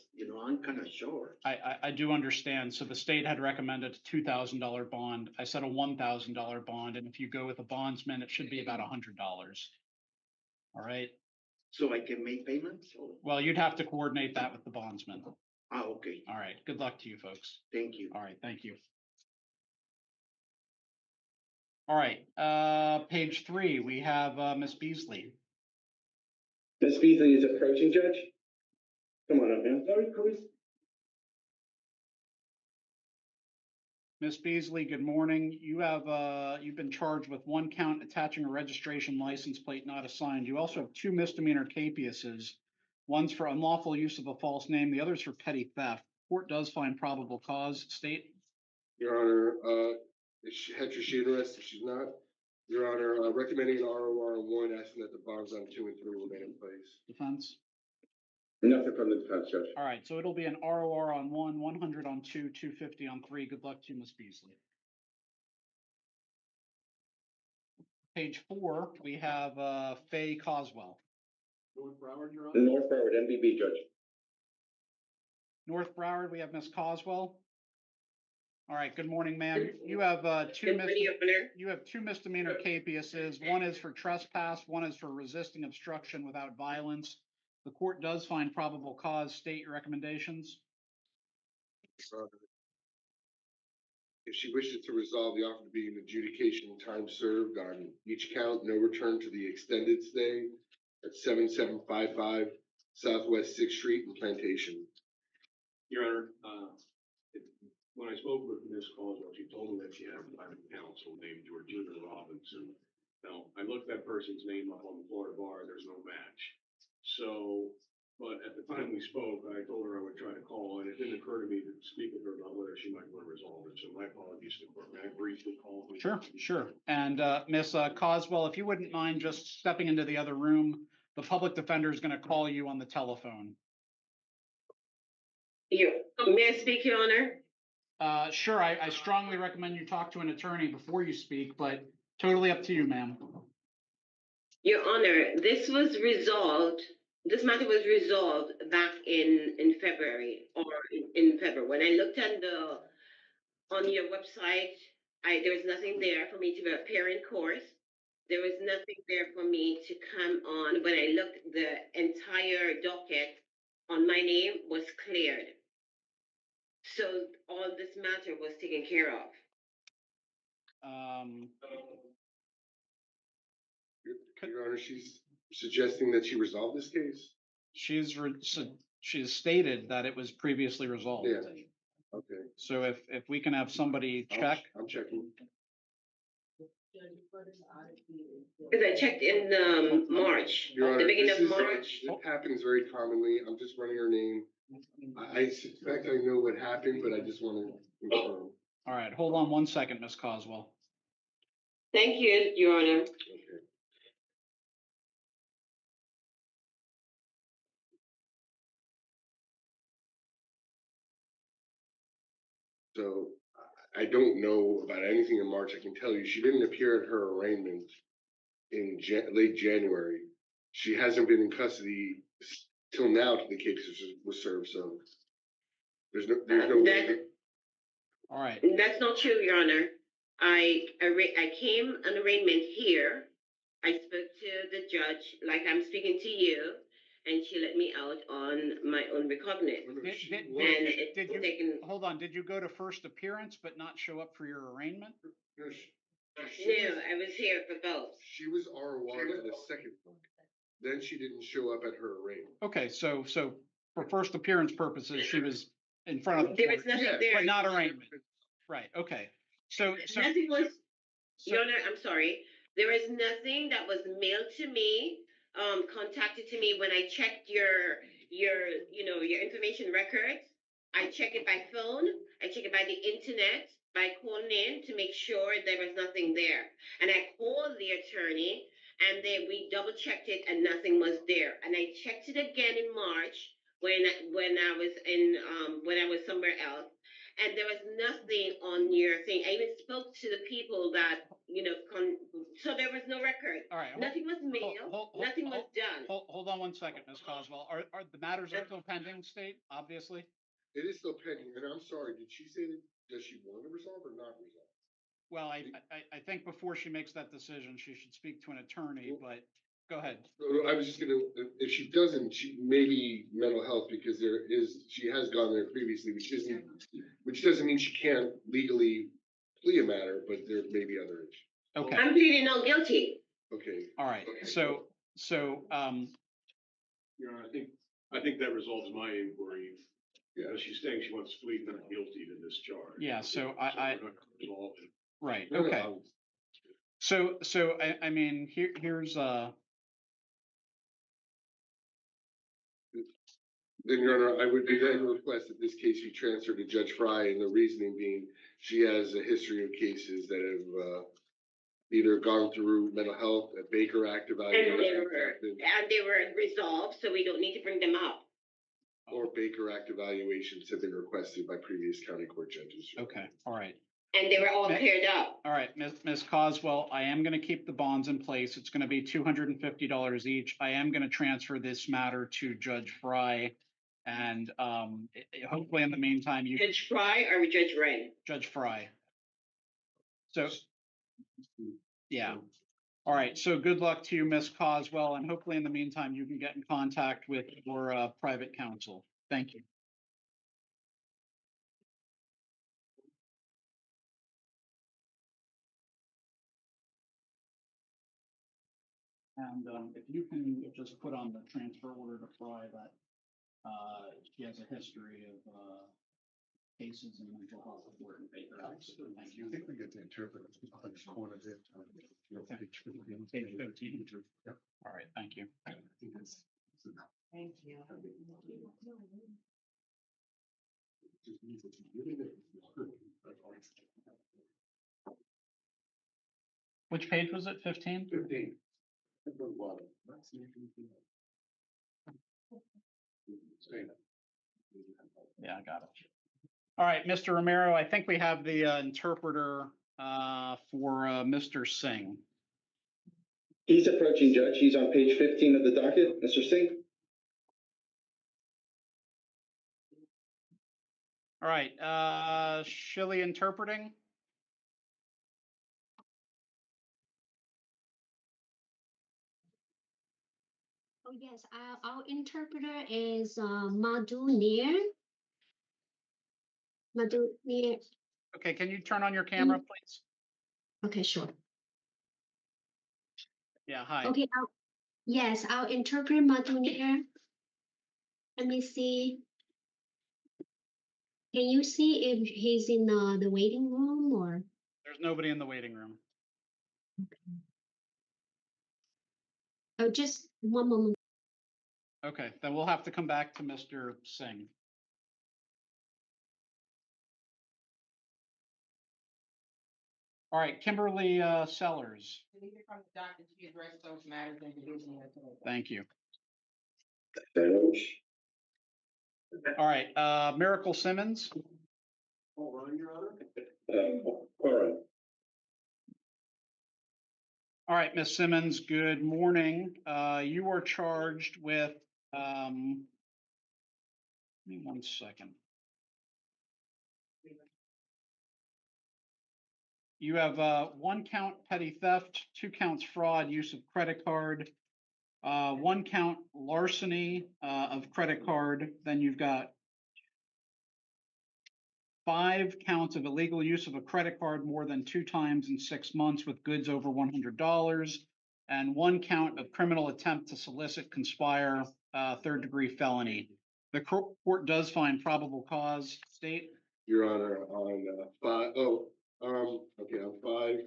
I'm kind of short. I do understand. So the state had recommended a $2,000 bond. I said a $1,000 bond, and if you go with a bondsman, it should be about $100. All right. So I can make payments? Or? Well, you'd have to coordinate that with the bondsman. Ah, okay. All right. Good luck to you folks. Thank you. All right. Thank you. All right. Page 3, we have Miss Beasley. Ms. Beasley is approaching, Judge. Come on up, man. Sorry, Chris. Ms. Beasley, good morning. You have you've been charged with 1 count attaching a registration license plate not assigned. You also have 2 misdemeanor capiases. One's for unlawful use of a false name. The other's for petty theft. Court does find probable cause. State. Your Honor, had she arrested? She's not. Your Honor, recommending an ROR on 1, asking that the bonds on 2 and 3 remain in place. Defense. Nothing from the defense, Judge. All right, so it'll be an ROR on 1, 100 on 2, 250 on 3. Good luck to you, Ms. Beasley. Page 4, we have Faye Coswell. North Broward, Your Honor? North Broward, NBB, Judge. North Broward, we have Ms. Coswell. All right, good morning, ma'am. You have two misdemeanor capiases. One is for trespass, one is for resisting obstruction without violence. The court does find probable cause. State your recommendations. If she wishes to resolve the offer to be an adjudication time served on each count, no return to the extended stay at 7755 Southwest 6th Street in Plantation. Your Honor, when I spoke with Ms. Caldwell, she told me that she had a private counsel named Georgina Robinson. Now, I looked that person's name up on the Florida bar, there's no match. So, but at the time we spoke, I told her I would try to call, and it didn't occur to me to speak with her about whether she might want to resolve it. So my apologies to the court. May I briefly call? Sure. And Ms. Coswell, if you wouldn't mind just stepping into the other room, the public defender is going to call you on the telephone. May I speak, Your Honor? Sure, I strongly recommend you talk to an attorney before you speak, but totally up to you, ma'am. Your Honor, this matter was resolved back in February or in February. When I looked on your website, there was nothing there for me to appear in court. There was nothing there for me to come on. When I looked, the entire docket on my name was cleared. So all this matter was taken care of. Your Honor, she's suggesting that she resolve this case? She's stated that it was previously resolved. Yeah. Okay. So if we can have somebody check. I'm checking. Because I checked in March, Your Honor, the beginning of March. It happens very commonly. I'm just running her name. I suspect I know what happened, but I just want to confirm. All right, hold on 1 second, Ms. Coswell. Thank you, Your Honor. Okay. So I don't know about anything in March. I can tell you she didn't appear at her arraignment in late January. She hasn't been in custody till now till the case was served, so there's no way that. All right. That's not true, Your Honor. I came an arraignment here. I spoke to the judge like I'm speaking to you, and she let me out on my own recognizance. Hold on, did you go to first appearance but not show up for your arraignment? No, I was here for both. She was R1 at the second one. Then she didn't show up at her arraignment. Okay, so for first appearance purposes, she was in front of the There court, was nothing there. but not arraignment. Right, okay. So nothing was, Your Honor, I'm sorry. There is nothing that was mailed to me, contacted to me when I checked your information records. I check it by phone. I check it by the internet, by calling in to make sure there was nothing there. And I called the attorney, and we double checked it, and nothing was there. And I checked it again in March when I was somewhere else. And there was nothing on your thing. I even spoke to the people that, so there was no record. All right. Nothing was mailed. Nothing was done. Hold on one second, Ms. Coswell. Are the matters still pending, State, obviously? It is still pending, and I'm sorry, did she say that, does she want to resolve or not resolve? Well, I think before she makes that decision, she should speak to an attorney, but go ahead. I was just gonna, if she doesn't, she may be mental health because she has gone there previously, which doesn't mean she can't legally plea a matter, but there may be other issues. Okay. I'm pleading not guilty. Okay. All right. So, Your Honor, I think that resolves my inquiry. Yeah, she's saying she wants to plead not guilty to this charge. Yeah, so we're not gonna resolve it. Right, No, no, okay. So I mean, here's Then, Your Honor, I would then request that this case be transferred to Judge Fry, and the reasoning being she has a history of cases that have either gone through mental health, a Baker Act evaluation. And they were resolved, so we don't need to bring them up. Or Baker Act evaluations have been requested by previous county court judges. okay, all right. And they were all cleared up. All right, Ms. Coswell, I am going to keep the bonds in place. It's going to be $250 each. I am going to transfer this matter to Judge Fry. And hopefully in the meantime, Judge Fry or Judge Ray? Judge Fry. So, yeah. All right, so good luck to you, Ms. Coswell, and hopefully in the meantime, you can get in contact with your private counsel. Thank you. And if you can just put on the transfer order to Fry that she has a history of cases in mental health court and Baker Act. Thank you. I think we get the interpreter on the corner there. Page 15. Yep. All right, thank you. Thank you. Which page was it? 15? 15. Yeah, I got it. All right, Mr. Romero, I think we have the interpreter for Mr. Singh. He's approaching, Judge. He's on page 15 of the docket. Mr. Singh? All right, Shilly interpreting. Oh, yes, our interpreter is Madhu Neer. Madhu Neer. Okay, can you turn on your camera, please? Okay, sure. Yeah, hi. Okay, yes, I'll interpret Madhu Neer. Let me see. Can you see if he's in the waiting room or? There's nobody in the waiting room. Okay. Oh, just one moment. Okay, then we'll have to come back to Mr. Singh. All right, Kimberly Sellers. Thank you. All right, Miracle Simmons. All right. All right, Ms. Simmons, good morning. You are charged with, give me 1 second. You have 1 count petty theft, 2 counts fraud, use of credit card, 1 count larceny of credit card. Then you've got 5 counts of illegal use of a credit card more than 2 times in 6 months with goods over $100, and 1 count of criminal attempt to solicit, conspire, 3rd-degree felony. The court does find probable cause. State. Your Honor, on 5,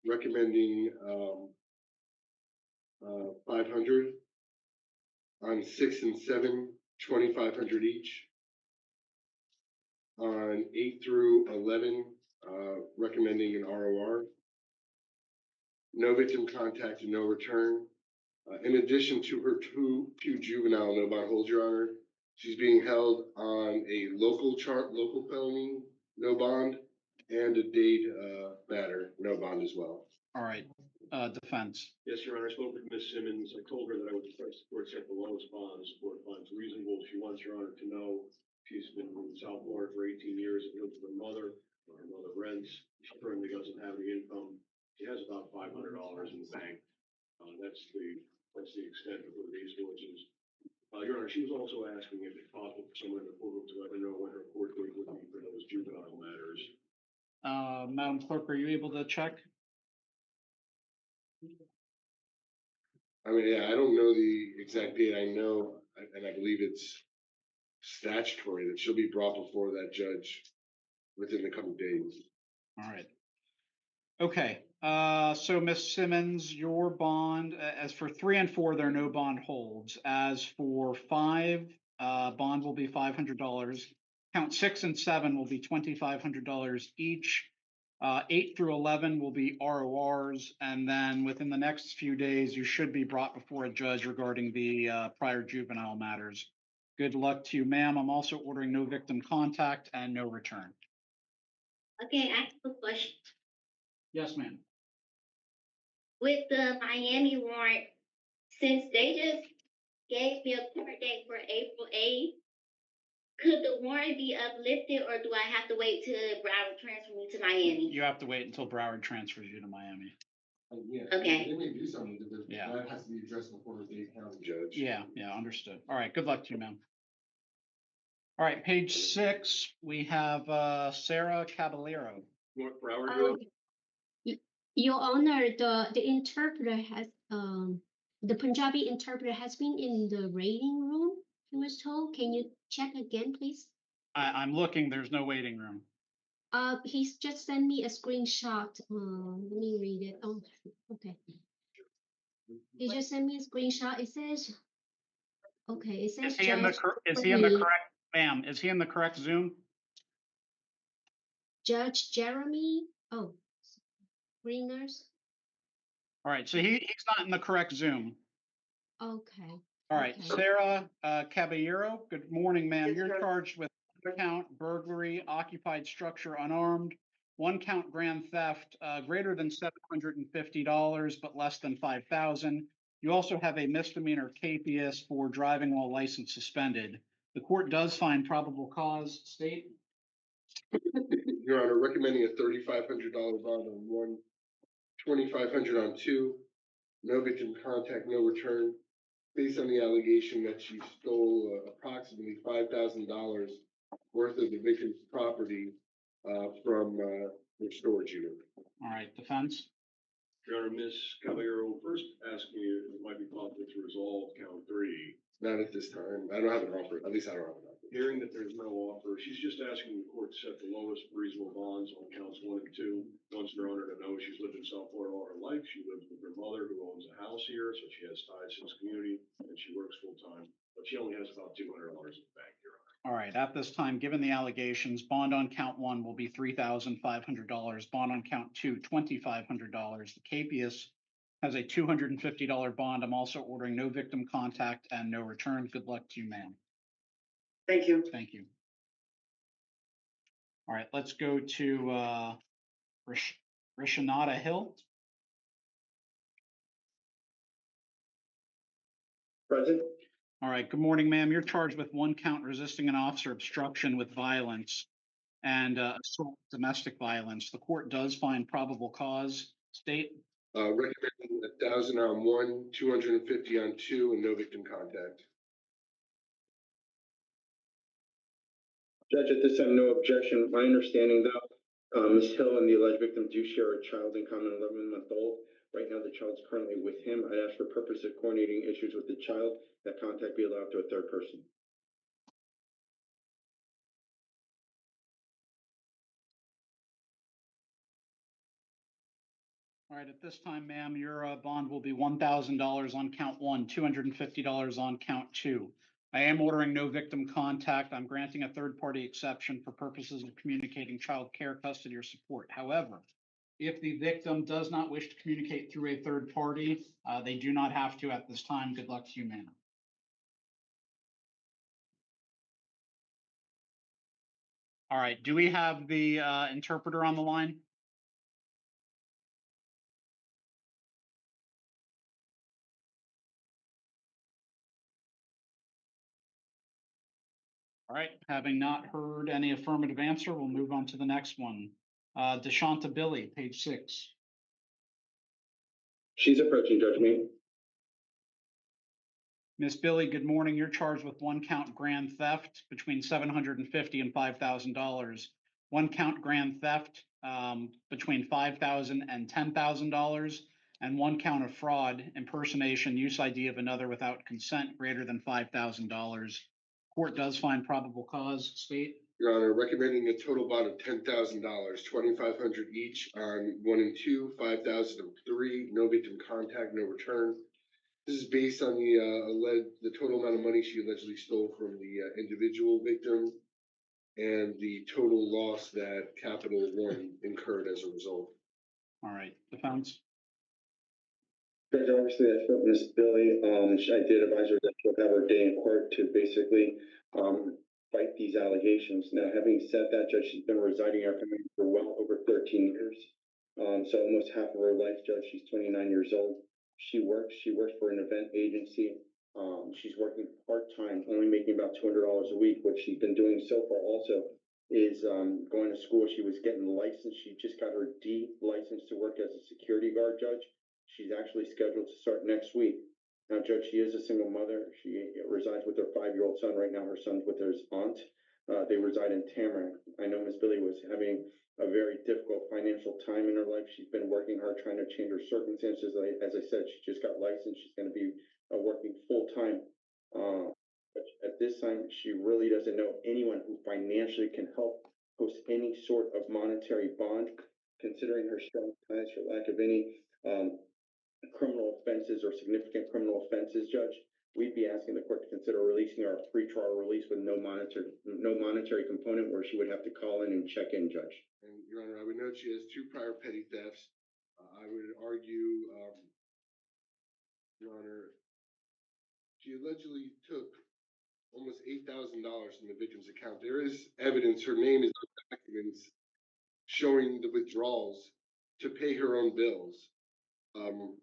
recommending 500. On 6 and 7, 2,500 each. On 8 through 11, recommending an ROR. No victim contact and no return. In addition to her two juvenile no bond holds, Your Honor, she's being held on a local felony, no bond, and a date matter, no bond as well. All right, defense. Yes, Your Honor, I spoke with Ms. Simmons. I told her that I would request the court set the lowest bond the court finds reasonable. She wants Your Honor to know she's been in South Florida for 18 years and lives with her mother. Her mother rents. She currently doesn't have any income. She has about $500 in the bank. That's the extent of her resources. Your Honor, she was also asking if it's possible for someone in the courtroom to let her know when her court date would be for those juvenile matters. Madam Clerk, are you able to check? I mean, yeah, I don't know the exact date. I know, and I believe it's statutory that she'll be brought before that judge within the coming days. All right. Okay, so Ms. Simmons, your bond, as for 3 and 4, there are no bond holds. As for 5, bond will be $500. Count 6 and 7 will be $2,500 each. 8 through 11 will be RORs, and then within the next few days, you should be brought before a judge regarding the prior juvenile matters. Good luck to you, ma'am. I'm also ordering no victim contact and no return. Okay, I have a question. Yes, ma'am. With the Miami warrant, since they just gave me a court date for April 8th, could the warrant be uplifted or do I have to wait till Broward transfer me to Miami? You have to wait until Broward transfers you to Miami. Yeah, Okay. They may do something to this. Yeah. That has to be addressed before the Dade County judge. Yeah, understood. All right, good luck to you, ma'am. All right, page 6, we have Sarah Caballero. North Broward, Your Honor? Your Honor, the interpreter has the Punjabi interpreter has been in the reading room, he was told. Can you check again, please? I'm looking, there's no waiting room. He's just sent me a screenshot. Let me read it. Oh, okay. He just sent me a screenshot. It says, okay, it says Is he in the correct, ma'am, is he in the correct Zoom? Judge Jeremy. Oh, Greeners. All right, so he's not in the correct Zoom. Okay. All right, okay. Sarah Caballero, good morning, ma'am. Yes, You're sir. charged with 1 count burglary, occupied structure unarmed, 1 count grand theft, greater than $750, but less than $5,000. You also have a misdemeanor capias for driving while license suspended. The court does find probable cause. State. Your Honor, recommending a $3,500 bond on 1, 2,500 on 2, no victim contact, no return, based on the allegation that she stole approximately $5,000 worth of the victim's property from her storage unit. All right, defense. Your Honor, Ms. Caballero, first asking you if it might be possible to resolve count 3. Not at this time. I don't have an offer. At least I don't have an offer. Hearing that there's no offer, she's just asking the court to set the lowest reasonable bonds on counts 1 and 2. Wants Your Honor to know she's lived in South Florida all her life. She lives with her mother who owns a house here, so she has ties to this community, and she works full time. But she only has about $200 in the bank, Your Honor. All right, at this time, given the allegations, bond on count 1 will be $3,500. Bond on count 2, $2,500. The capias has a $250 bond. I'm also ordering no victim contact and no return. Good luck to you, ma'am. Thank you. Thank you. All right, let's go to Rishanada Hill. Present. All right, good morning, ma'am. You're charged with 1 count resisting an officer obstruction with violence and assault, domestic violence. The court does find probable cause. State. Recommending 1,000 on 1, 250 on 2, and no victim contact. Judge, at this time, no objection. My understanding though, Ms. Hill and the alleged victim do share a child in common, 11-month-old. Right now, the child's currently with him. I'd ask for purpose of coordinating issues with the child, that contact be allowed to a third person. All right, at this time, ma'am, your bond will be $1,000 on count 1, $250 on count 2. I am ordering no victim contact. I'm granting a third-party exception for purposes of communicating child care, custody, or support. However, if the victim does not wish to communicate through a third party, they do not have to at this time. Good luck to you, ma'am. All right, do we have the interpreter on the line? All right, having not heard any affirmative answer, we'll move on to the next one. Deshanta Billy, page 6. She's approaching, Judge Me. Miss Billy, good morning. You're charged with 1 count grand theft between $750 and $5,000. 1 count grand theft between $5,000 and $10,000, and 1 count of fraud, impersonation, use ID of another without consent greater than $5,000. Court does find probable cause. State. Your Honor, recommending a total bond of $10,000, $2,500 each on 1 and 2, 5,000 on 3, no victim contact, no return. This is based on the total amount of money she allegedly stole from the individual victim and the total loss that Capital One incurred as a result. All right, defense. Judge, obviously, I spoke to Ms. Billy. I did advise her that she'll have her day in court to basically fight these allegations. Now, having said that, Judge, she's been residing in our community for well over 13 years. So almost half of her life, Judge. She's 29 years old. She works for an event agency. She's working part-time, only making about $200 a week. What she's been doing so far also is going to school. She was getting licensed. She just got her D license to work as a security guard, Judge. She's actually scheduled to start next week. Now, Judge, she is a single mother. She resides with her 5-year-old son right now. Her son's with his aunt. They reside in Tamarack. I know Miss Billy was having a very difficult financial time in her life. She's been working hard trying to change her circumstances. As I said, she just got licensed. She's going to be working full-time. But at this time, she really doesn't know anyone who financially can help post any sort of monetary bond, considering her strong ties, her lack of any criminal offenses or significant criminal offenses, Judge. We'd be asking the court to consider releasing her pre-trial release with no monetary component, where she would have to call in and check in, Judge. And Your Honor, I would note she has 2 prior petty thefts. I would argue, Your Honor, she allegedly took almost $8,000 from the victim's account. There is evidence, her name is on documents showing the withdrawals to pay her own bills.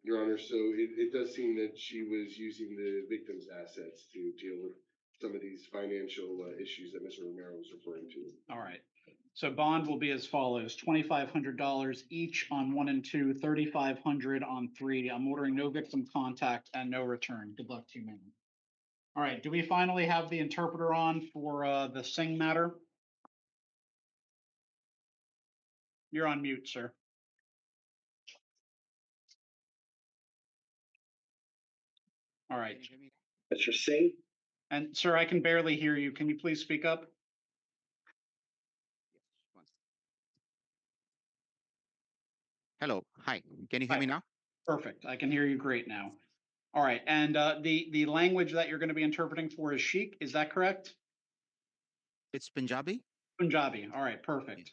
Your Honor, so it does seem that she was using the victim's assets to deal with some of these financial issues that Mr. Romero was referring to. All right. So bond will be as follows: $2,500 each on 1 and 2, $3,500 on 3. I'm ordering no victim contact and no return. Good luck to you, ma'am. All right. Do we finally have the interpreter on for the Singh matter? You're on mute, sir. All right. Mr. Singh? And sir, I can barely hear you. Can you please speak up? Hello. Hi. Can you hear me now? Perfect. I can hear you great now. All right. And the language that you're going to be interpreting for is Sikh. Is that correct? It's Punjabi. Punjabi. All right. Perfect.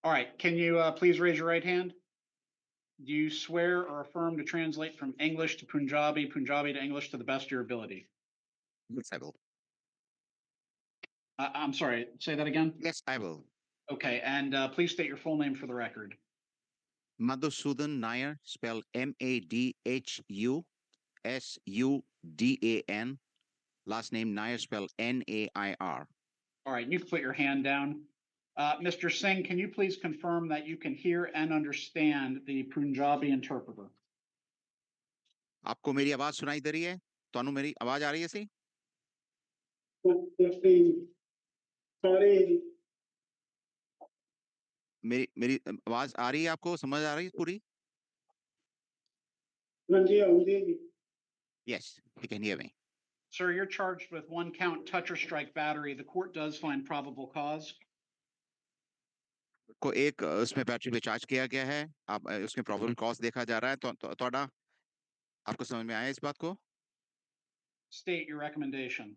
All right. Can you please raise your right hand? Do you swear or affirm to translate from English to Punjabi, Punjabi to English to the best of your ability? Yes, I will. I'm sorry. Say that again. Yes, I will. Okay. And please state your full name for the record. Madhusudan Nair, spelled Madhusudan Sudan, last name Nair, spelled Nair. All right, you can put your hand down. Mr. Singh, can you please confirm that you can hear and understand the Punjabi interpreter? आपको मेरी आवाज सुनाई दे रही है? ਤੁਹਾਨੂੰ ਮੇਰੀ आवाज आ रही है सी? मेरी आवाज आ रही है आपको? समझ आ रही है पूरी? Yes, you can hear me. Sir, you're charged with 1 count touch or strike battery. The court does find probable cause. को एक उसमें बैटरी पे चार्ज किया गया है, आप उसमें प्रॉब्लम कॉज देखा जा रहा है, तो थोड़ा आपको समझ में आया इस बात को? State your recommendation.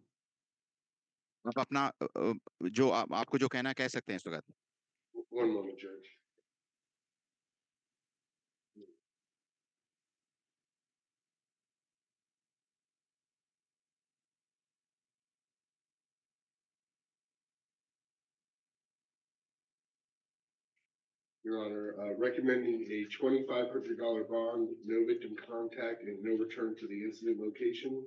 आप अपना जो आपको जो कहना है कह सकते हैं इस वक्त. One moment, Judge. Your Honor, recommending a $2,500 bond, no victim contact, and no return to the incident location.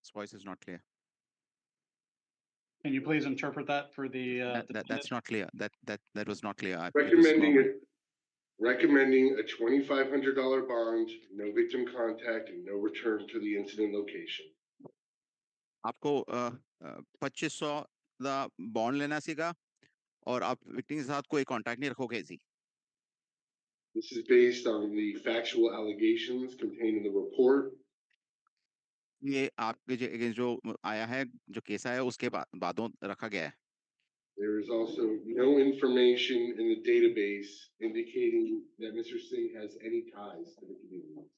This voice is not clear. Can you please interpret that for the that's not clear. That was not clear. Recommending a $2,500 bond, no victim contact, and no return to the incident location. आपको 2500 का bond लेना सीगा और आप victim के साथ कोई contact नहीं रखोगे जी. This is based on the factual allegations contained in the report. ये आपके जो आया है, जो केस आया उसके बादों रखा गया है. There is also no information in the database indicating that Mr. Singh has any ties to the community.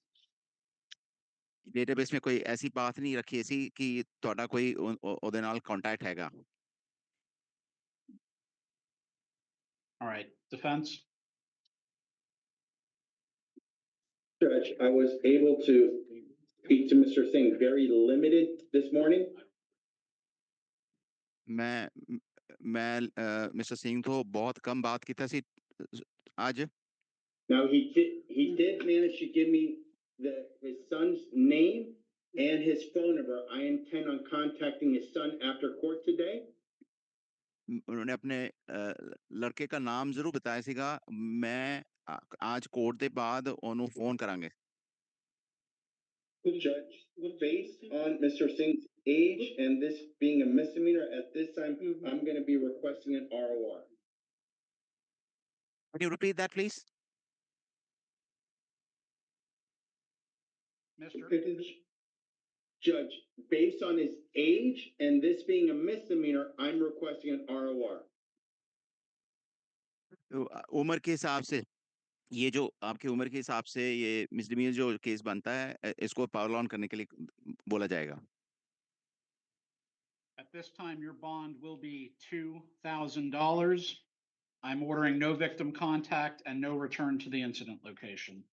Database में कोई ऐसी बात नहीं रखी ऐसी कि ਤੁਹਾਡਾ ਕੋਈ ਉਹਦੇ ਨਾਲ कांटेक्ट हैगा. All right, defense. Judge, I was able to speak to Mr. Singh very limited this morning. मैं मिस्टर सिंह तो बहुत कम बात की थी आज. Now he did manage to give me his son's name and his phone number. I intend on contacting his son after court today. उन्होंने अपने लड़के का नाम जरूर बताया सीगा. मैं आज कोर्ट के बाद उन्होंने फोन करांगे. Judge, based on Mr. Singh's age and this being a misdemeanor at this time, I'm going to be requesting an ROR. Can you repeat that, please? Mr. Judge, based on his age and this being a misdemeanor, I'm requesting an ROR. उम्र के हिसाब से ये जो आपकी उम्र के हिसाब से ये मिसडिमीनर जो केस बनता है इसको पावर ऑन करने के लिए बोला जाएगा. At this time, your bond will be $2,000. I'm ordering no victim contact and no return to the incident location.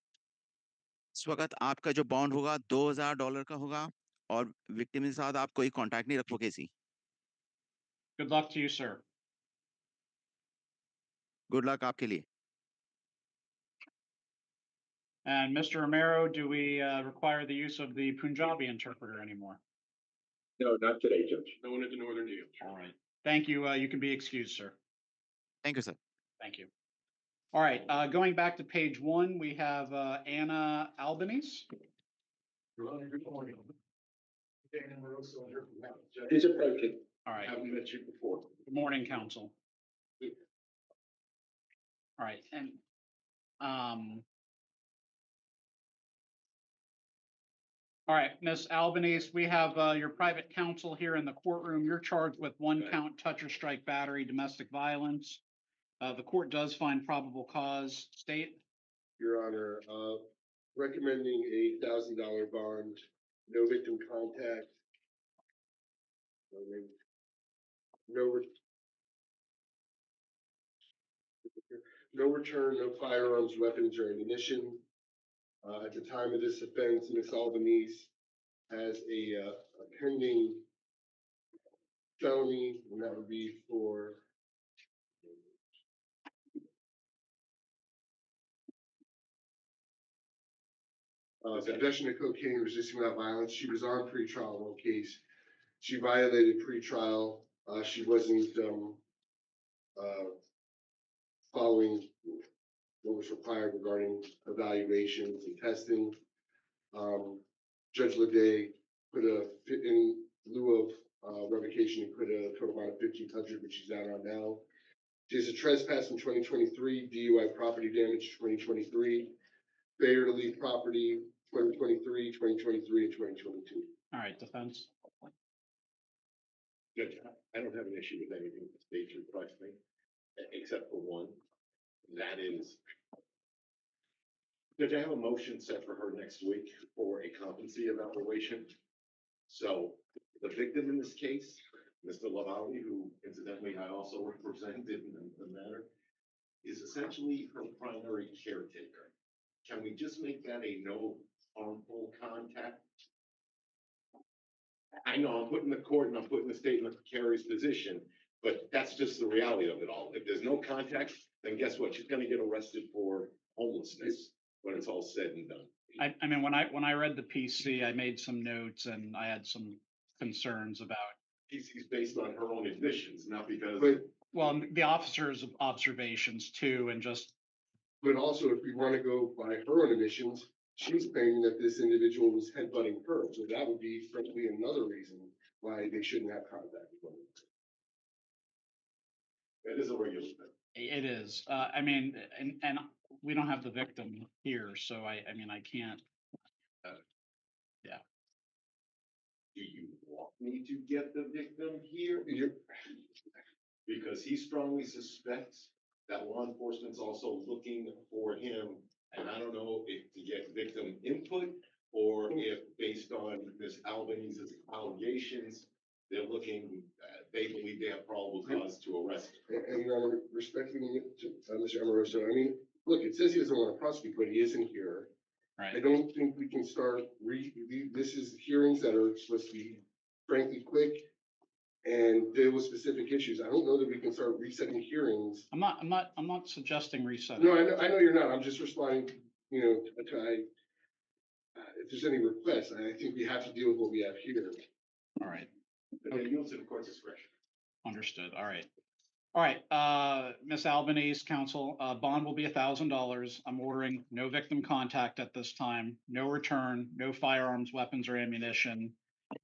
इस वक्त आपका जो बॉन्ड होगा $2,000 का होगा और विक्टिम के साथ आप कोई कांटेक्ट नहीं रखोगे सी. Good luck to you, sir. Good luck आपके लिए. And Mr. Romero, do we require the use of the Punjabi interpreter anymore? No, not today, Judge. No one at the Northern New Hampshire. All right. Thank you. You can be excused, sir. Thank you, sir. Thank you. All right. Going back to page 1, we have Anna Albanese. Good morning. He's approaching. All right. Haven't met you before. Good morning, counsel. All right. And all right, Ms. Albanese, we have your private counsel here in the courtroom. You're charged with 1 count touch or strike battery, domestic violence. The court does find probable cause. State. Your Honor, recommending a $1,000 bond, no victim contact. No return, no firearms, weapons, or ammunition. At the time of this offense, Ms. Albanese has a pending felony, and that would be for Possession of cocaine, resisting without violence. She was on pretrial in one case. She violated pretrial. She wasn't, following what was required regarding evaluations and testing. Judge Leday put in lieu of revocation, he put a total amount of $1,500, which she's out on now. She has a trespass in 2023, DUI property damage 2023, failure to leave property 2023, 2023, and 2022. All right, defense. Judge, I don't have an issue with anything the state's requesting, except for one. That is, Judge, I have a motion set for her next week for a competency evaluation. So the victim in this case, Mr. Lavalley, who incidentally I also represented in the matter, is essentially her primary caretaker. Can we just make that a no harmful contact? I know I'm putting the court and I'm putting the state in a precarious position, but that's just the reality of it all. If there's no contact, then guess what? She's gonna get arrested for homelessness when it's all said and done. I mean, when I read the PC, I made some notes and I had some concerns about. He's based on her own admissions, not because. Well, the officer's observations too, and just. But also, if we want to go by her own admissions, she's claiming that this individual was headbutting her. So that would be frankly another reason why they shouldn't have contact with one another. That is a regular thing. It is. I mean, and we don't have the victim here, so I mean, I can't. Yeah. Do you want me to get the victim here? Because he strongly suspects that law enforcement's also looking for him. And I don't know if to get victim input or if based on Ms. Albanese's allegations, they're looking, they believe they have probable cause to arrest him. And Your Honor, respectfully to Mr. Amoroso, I mean, look, it says he doesn't want to prosecute, but he isn't here. Right. I don't think we can start this is hearings that are supposed to be frankly quick and deal with specific issues. I don't know that we can start resetting hearings. I'm not suggesting resetting. No, I know you're not. I'm just responding, to if there's any requests, I think we have to deal with what we have here. All right. But they yield to the court's discretion. Understood. All right. All right, Ms. Albanese, counsel, bond will be $1,000. I'm ordering no victim contact at this time, no return, no firearms, weapons, or ammunition,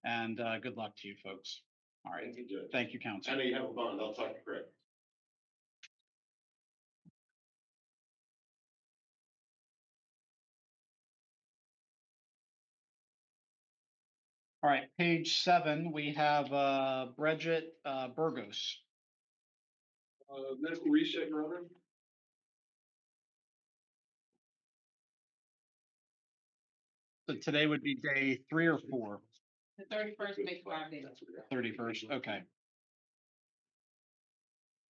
and good luck to you folks. All right. Thank you, Judge. Thank you, counsel. I know you have a bond. I'll talk to Craig. All right, page 7, we have Bridget Burgos. Medical reset, Your Honor. So today would be day 3 or 4? The 31st makes 5 days. 31st, okay.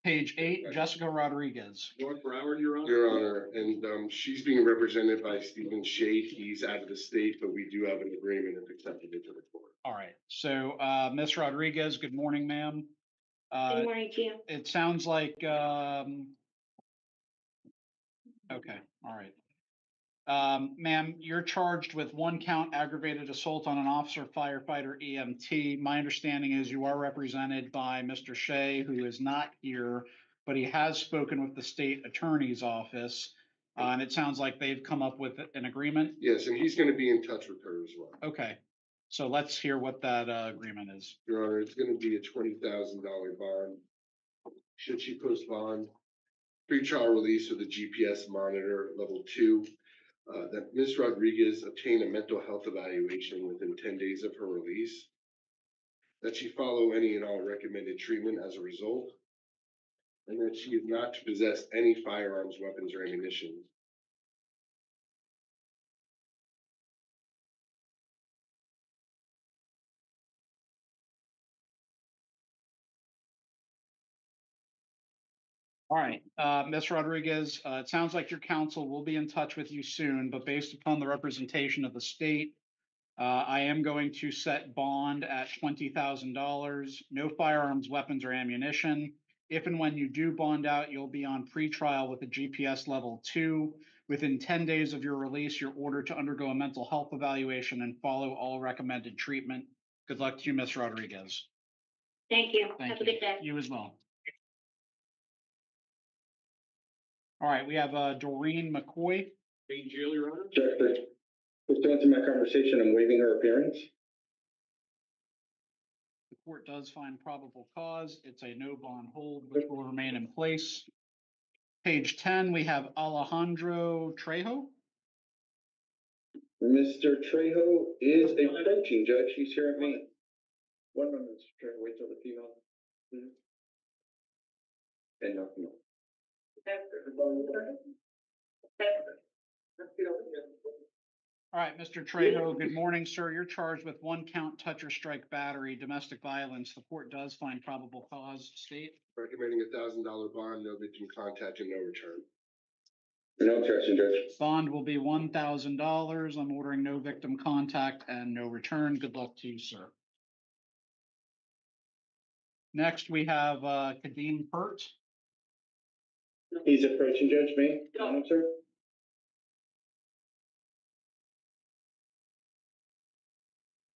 Page 8, Jessica Rodriguez. North Broward, Your Honor. Your Honor, and she's being represented by Stephen Shade. He's out of the state, but we do have an agreement and accepted it to the court. All right, so Ms. Rodriguez, good morning, ma'am. Good morning to you. It sounds like, okay, all right. Ma'am, you're charged with 1 count aggravated assault on an officer, firefighter, EMT. My understanding is you are represented by Mr. Shea, who is not here, but he has spoken with the state attorney's office. And it sounds like they've come up with an agreement. Yes, and he's going to be in touch with her as well. Okay, so let's hear what that agreement is. Your Honor, it's going to be a $20,000 bond. Should she post bond, pre-trial release of the GPS monitor level 2, that Ms. Rodriguez obtain a mental health evaluation within 10 days of her release, that she follow any and all recommended treatment as a result, and that she is not to possess any firearms, weapons, or ammunition. All right, Ms. Rodriguez, it sounds like your counsel will be in touch with you soon, but based upon the representation of the state, I am going to set bond at $20,000, no firearms, weapons, or ammunition. If and when you do bond out, you'll be on pretrial with a GPS level 2, Within 10 days of your release, you're ordered to undergo a mental health evaluation and follow all recommended treatment. Good luck to you, Ms. Rodriguez. Thank you. Thank Have a you. good day. You as well. All right, we have Doreen McCoy. Jane Jail, Your Honor. Judge, pursuant to my conversation, I'm waiving her appearance. The court does find probable cause. It's a no bond hold, which will remain in place. Page 10, we have Alejandro Trejo. Mr. Trejo is approaching, Judge. He's here at me. One moment, Mr. Trejo. Wait till the female. And nothing else. All right, Mr. Trejo, good morning, sir. You're charged with 1 count touch or strike battery, domestic violence. The court does find probable cause. State. Recommending $1,000 bond, no victim contact, and no return. No objection, Judge. Bond will be $1,000. I'm ordering no victim contact and no return. Good luck to you, sir. Next, we have Kadeem Pert. He's approaching, Judge. Me? No, sir.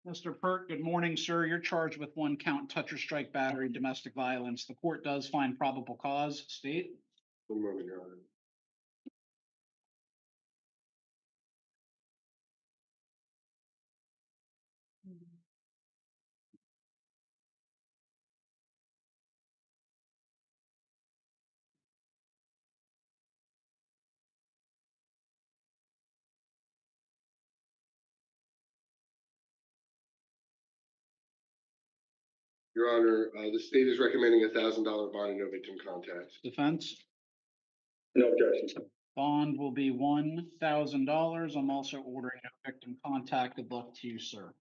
Mr. Pert, good morning, sir. You're charged with 1 count touch or strike battery, domestic violence. The court does find probable cause. State. One moment, Your Honor. Your Honor, the state is recommending $1,000 bond and no victim contact. Defense. No objection. Bond will be $1,000. I'm also ordering no victim contact. Good luck to you, sir.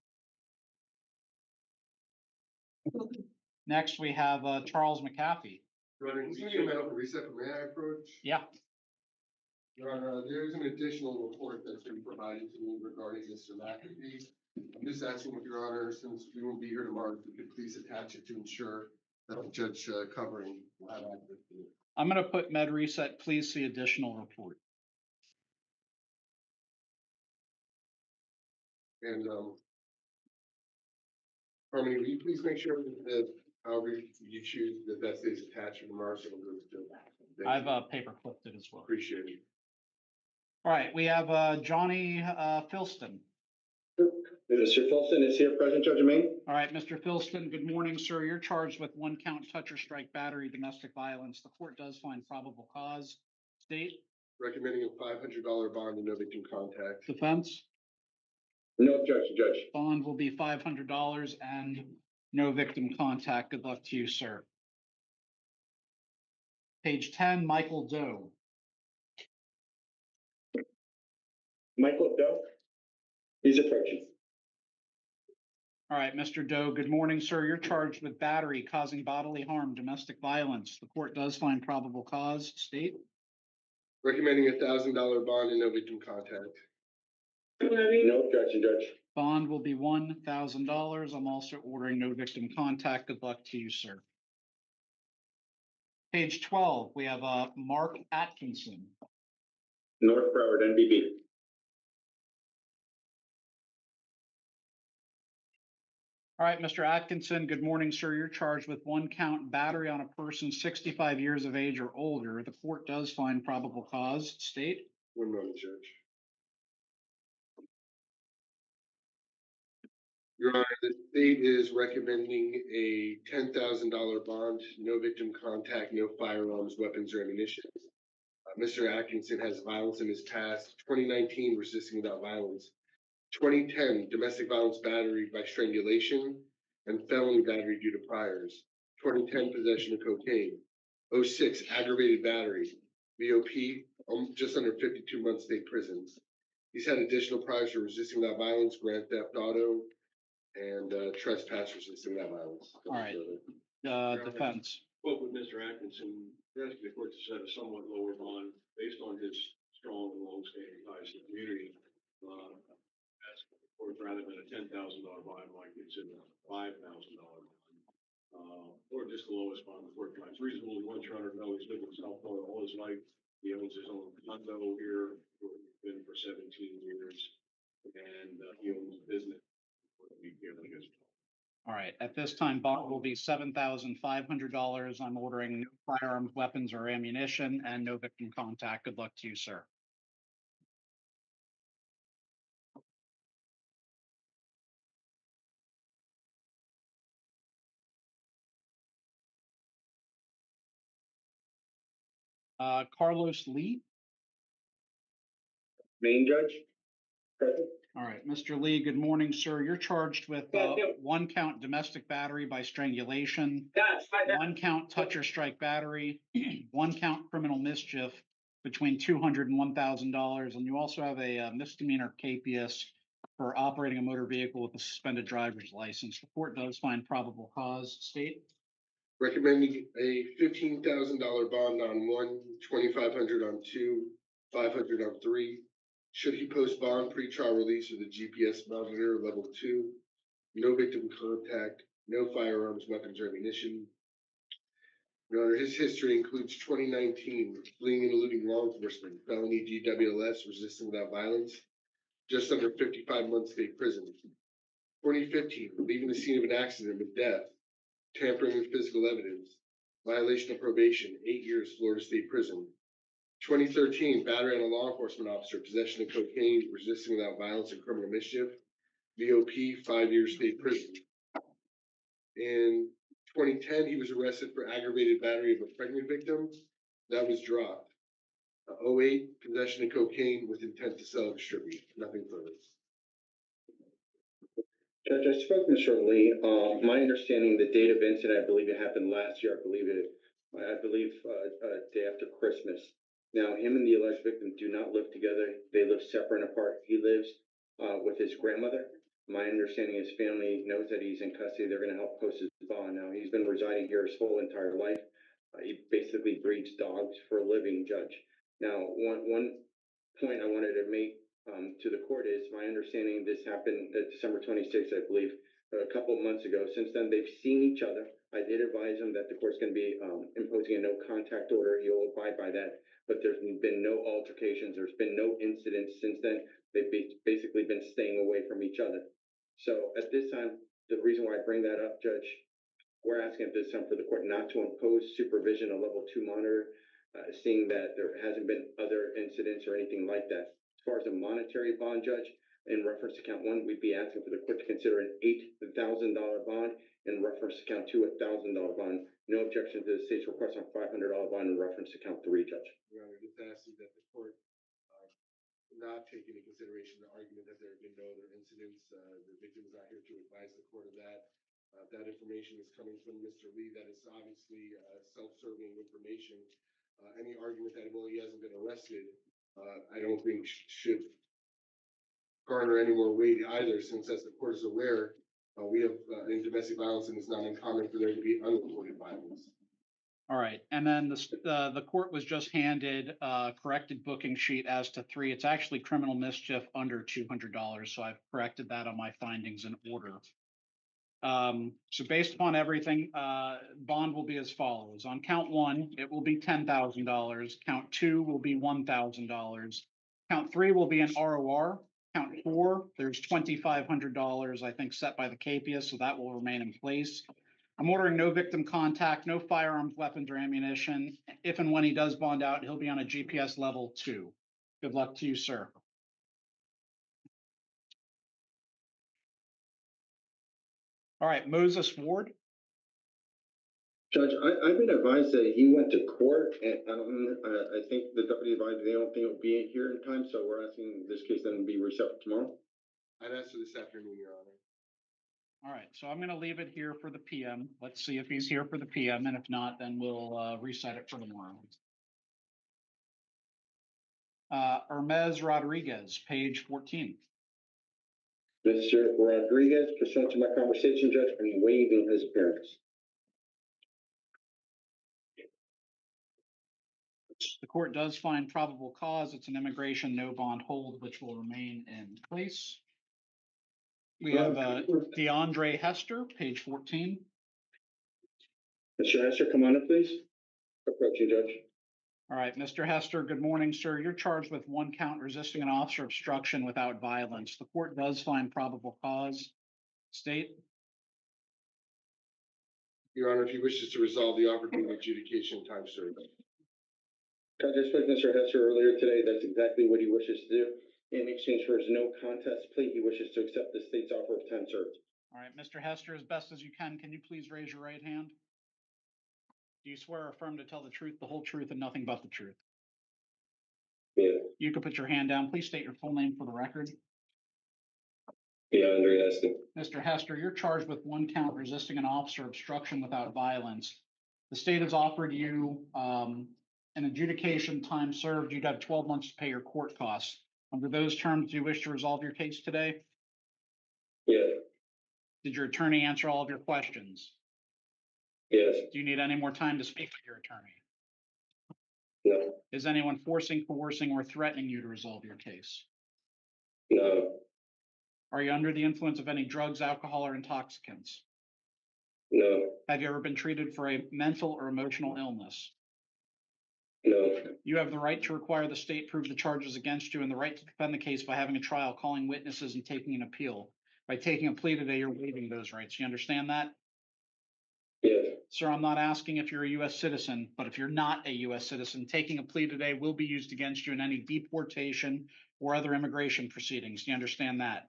Next, we have Charles McAfee. Your Honor, can you come out of recess? May I approach? Yeah. Your Honor, there's an additional report that's been provided to me regarding Mr. McAfee. I'm just asking with Your Honor, since we won't be here tomorrow, if you could please attach it to ensure that the judge covering will have access to it. I'm going to put med reset. Please see additional report. And Harmony, will you please make sure that however you choose that stays attached to the marshal? I've paper clipped it as well. Appreciate it. All right, we have Johnny Filston. Mr. Filston is here present, Judge Maine. All right, Mr. Filston, good morning, sir. You're charged with 1 count touch or strike battery, domestic violence. The court does find probable cause. State. Recommending a $500 bond and no victim contact. Defense. No objection, Judge. Bond will be $500 and no victim contact. Good luck to you, sir. Page 10, Michael Doe. Michael Doe. He's approaching. All right, Mr. Doe, good morning, sir. You're charged with battery causing bodily harm, domestic violence. The court does find probable cause. State. Recommending a $1,000 bond and no victim contact. No objection, Judge. Bond will be $1,000. I'm also ordering no victim contact. Good luck to you, sir. Page 12, we have Mark Atkinson. North Broward, NBB. All right, Mr. Atkinson, good morning, sir. You're charged with 1 count battery on a person 65 years of age or older. The court does find probable cause. State. One moment, Judge. Your Honor, the state is recommending a $10,000 bond, no victim contact, no firearms, weapons, or ammunition. Mr. Atkinson has violence in his past. 2019, resisting without violence. 2010, domestic violence battery by strangulation and felony battery due to priors. 2010, possession of cocaine. 06, aggravated battery. VOP, just under 52 months state prisons. He's had additional priors for resisting without violence, grand theft auto, and trespass resisting without violence. All right. Defense. Spoke with Mr. Atkinson, asking the court to set a somewhat lower bond based on his strong and long-standing ties to the community. Asking the court rather than a $10,000 bond, might consider a $5,000 bond, or just the lowest bond the court finds reasonable. He wants Your Honor to know he's lived in South Florida all his life. He owns his own condo here, where he's been for 17 years, and he owns a business. As well. All right, at this time, bond will be $7,500. I'm ordering no firearms, weapons, or ammunition, and no victim contact. Good luck to you, sir. Carlos Lee. Main judge, present. All right, Mr. Lee, good morning, sir. You're charged with one count domestic battery by strangulation, one count touch or strike battery, one count criminal mischief between $200 and $1,000, and you also have a misdemeanor capias for operating a motor vehicle with a suspended driver's license. The court does find probable cause. State. Recommending a $15,000 bond on one, 2,500 on two, 500 on three. Should he post bond pretrial release with a GPS monitor level 2, no victim contact, no firearms, weapons, or ammunition. Your Honor, his history includes 2019 fleeing and eluding law enforcement, felony GWLS, resisting without violence, just under 55 months state prison. 2015, leaving the scene of an accident with death, tampering with physical evidence, violation of probation, 8 years, Florida State Prison. 2013, battery on a law enforcement officer, possession of cocaine, resisting without violence, and criminal mischief, VOP, 5 years state prison. In 2010, he was arrested for aggravated battery of a pregnant victim. That was dropped. 08, possession of cocaine with intent to sell or distribute. Nothing further. Judge, I spoke to Mr. Lee. My understanding, the date of incident, I believe it happened last year. I believe day after Christmas. Now, him and the alleged victim do not live together. They live separate and apart. He lives with his grandmother. My understanding, his family knows that he's in custody. They're going to help post his bond. Now, he's been residing here his whole entire life. He basically breeds dogs for a living, Judge. Now, one point I wanted to make to the court is my understanding this happened December 26th, I believe, a couple of months ago. Since then, they've seen each other. I did advise him that the court's going to be imposing a no contact order. He'll abide by that. But there's been no altercations. There's been no incidents since then. They've basically been staying away from each other. So at this time, the reason why I bring that up, Judge, we're asking at this time for the court not to impose supervision, a level 2 monitor, seeing that there hasn't been other incidents or anything like that. As far as a monetary bond, Judge, in reference to count 1, we'd be asking for the court to consider an $8,000 bond. In reference to count 2, $1,000 bond. No objection to the state's request on $500 bond in reference to count 3, Judge. Your Honor, just asking that the court not take into consideration the argument that there have been no other incidents. The victim is not here to advise the court of that. That information is coming from Mr. Lee. That is obviously self-serving information. Any argument that, well, he hasn't been arrested, I don't think should garner any more weight either, since as the court is aware, we have in domestic violence, and it's not uncommon for there to be unreported violence. All right, and then the court was just handed a corrected booking sheet as to 3. It's actually criminal mischief under $200, so I've corrected that on my findings in order. So based upon everything, bond will be as follows. On count 1, it will be $10,000. Count 2 will be $1,000. Count 3 will be an ROR. Count 4, there's $2,500, I think, set by the capias, so that will remain in place. I'm ordering no victim contact, no firearms, weapons, or ammunition. If and when he does bond out, he'll be on a GPS level 2. Good luck to you, sir. All right, Moses Ward. Judge, I've been advised that he went to court, and I think the deputy advised they don't think he'll be here in time, so we're asking this case then to be reset for tomorrow. I'd ask for this afternoon, Your Honor. All right, so I'm going to leave it here for the PM. Let's see if he's here for the PM, and if not, then we'll reset it for tomorrow. Hermes Rodriguez, page 14. Mr. Rodriguez, pursuant to my conversation, Judge, I'm waiving his appearance. The court does find probable cause. It's an immigration no bond hold, which will remain in place. We have DeAndre Hester, page 14. Mr. Hester, come on up, please. Approach you, Judge. All right, Mr. Hester, good morning, sir. You're charged with one count resisting an officer obstruction without violence. The court does find probable cause. State. Your Honor, if he wishes to resolve the offer being adjudication time served. Judge, I spoke to Mr. Hester earlier today. That's exactly what he wishes to do. In exchange for his no contest plea, he wishes to accept the state's offer of time served. All right, Mr. Hester, as best as you can you please raise your right hand? Do you swear or affirm to tell the truth, the whole truth, and nothing but the truth? Yeah. You can put your hand down. Please state your full name for the record. Yeah, Andre Hester. Mr. Hester, you're charged with one count resisting an officer obstruction without violence. The state has offered you an adjudication time served. You'd have 12 months to pay your court costs. Under those terms, do you wish to resolve your case today? Yeah. Did your attorney answer all of your questions? Yes. Do you need any more time to speak with your attorney? No. Is anyone forcing, coercing, or threatening you to resolve your case? No. Are you under the influence of any drugs, alcohol, or intoxicants? No. Have you ever been treated for a mental or emotional illness? No. You have the right to require the state prove the charges against you and the right to defend the case by having a trial, calling witnesses, and taking an appeal. By taking a plea today, you're waiving those rights. You understand that? Yes. Sir, I'm not asking if you're a U.S. citizen, but if you're not a U.S. citizen, taking a plea today will be used against you in any deportation or other immigration proceedings. Do you understand that?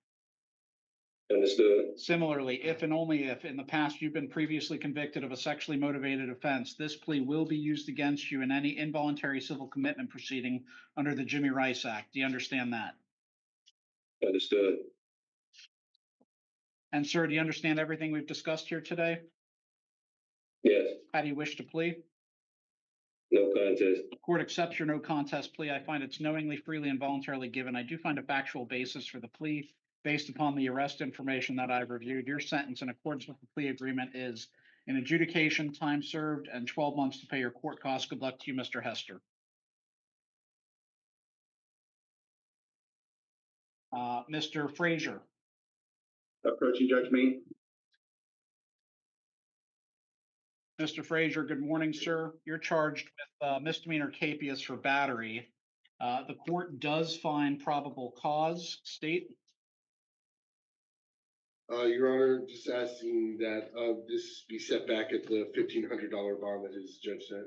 Understood. Similarly, if and only if in the past you've been previously convicted of a sexually motivated offense, this plea will be used against you in any involuntary civil commitment proceeding under the Jimmy Rice Act. Do you understand that? Understood. And sir, do you understand everything we've discussed here today? Yes. How do you wish to plead? No contest. The court accepts your no contest plea. I find it's knowingly, freely, and voluntarily given. I do find a factual basis for the plea based upon the arrest information that I've reviewed. Your sentence in accordance with the plea agreement is an adjudication, time served, and 12 months to pay your court costs. Good luck to you, Mr. Hester. Mr. Frazier. Approaching Judge Main. Mr. Frazier, good morning, sir. You're charged with misdemeanor capias for battery. The court does find probable cause. State. Your Honor, just asking that this be set back at the $1,500 bond that his judge set.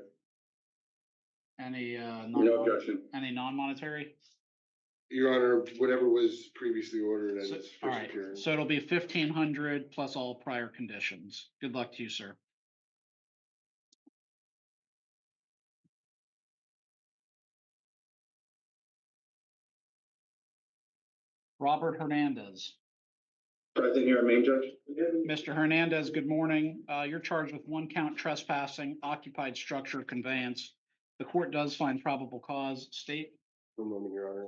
Any No objection. any non-monetary? Your Honor, whatever was previously ordered at So, its all first right, appearance. so it'll be 1,500 plus all prior conditions. Good luck to you, sir. Robert Hernandez. Present here, Main Judge. Mr. Hernandez, good morning. You're charged with one count trespassing, occupied structure, conveyance. The court does find probable cause. State. One moment, Your Honor.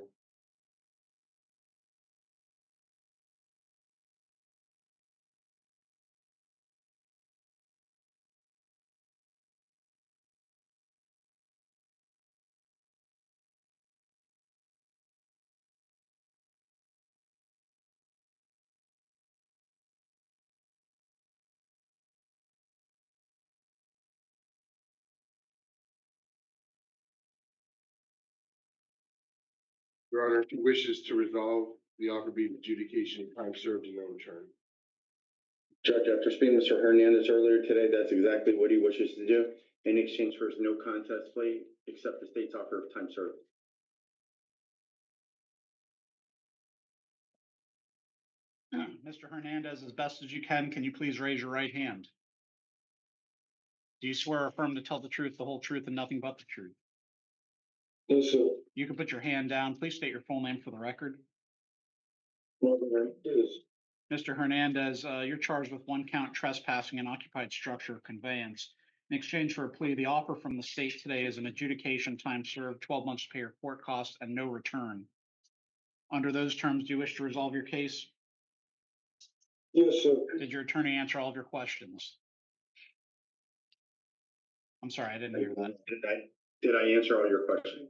Your Honor, if he wishes to resolve the offer being adjudication, time served and no return. Judge, after speaking to Mr. Hernandez earlier today, that's exactly what he wishes to do. In exchange for his no contest plea, accept the state's offer of time served. Mr. Hernandez, as best as you can you please raise your right hand? Do you swear or affirm to tell the truth, the whole truth, and nothing but the truth? Yes, sir. You can put your hand down. Please state your full name for the record. Yes. Mr. Hernandez, you're charged with one count trespassing an occupied structure conveyance. In exchange for a plea, the offer from the state today is an adjudication, time served, 12 months to pay your court costs, and no return. Under those terms, do you wish to resolve your case? Yes, sir. Did your attorney answer all of your questions? I'm sorry, I didn't hear that. Did I answer all your questions?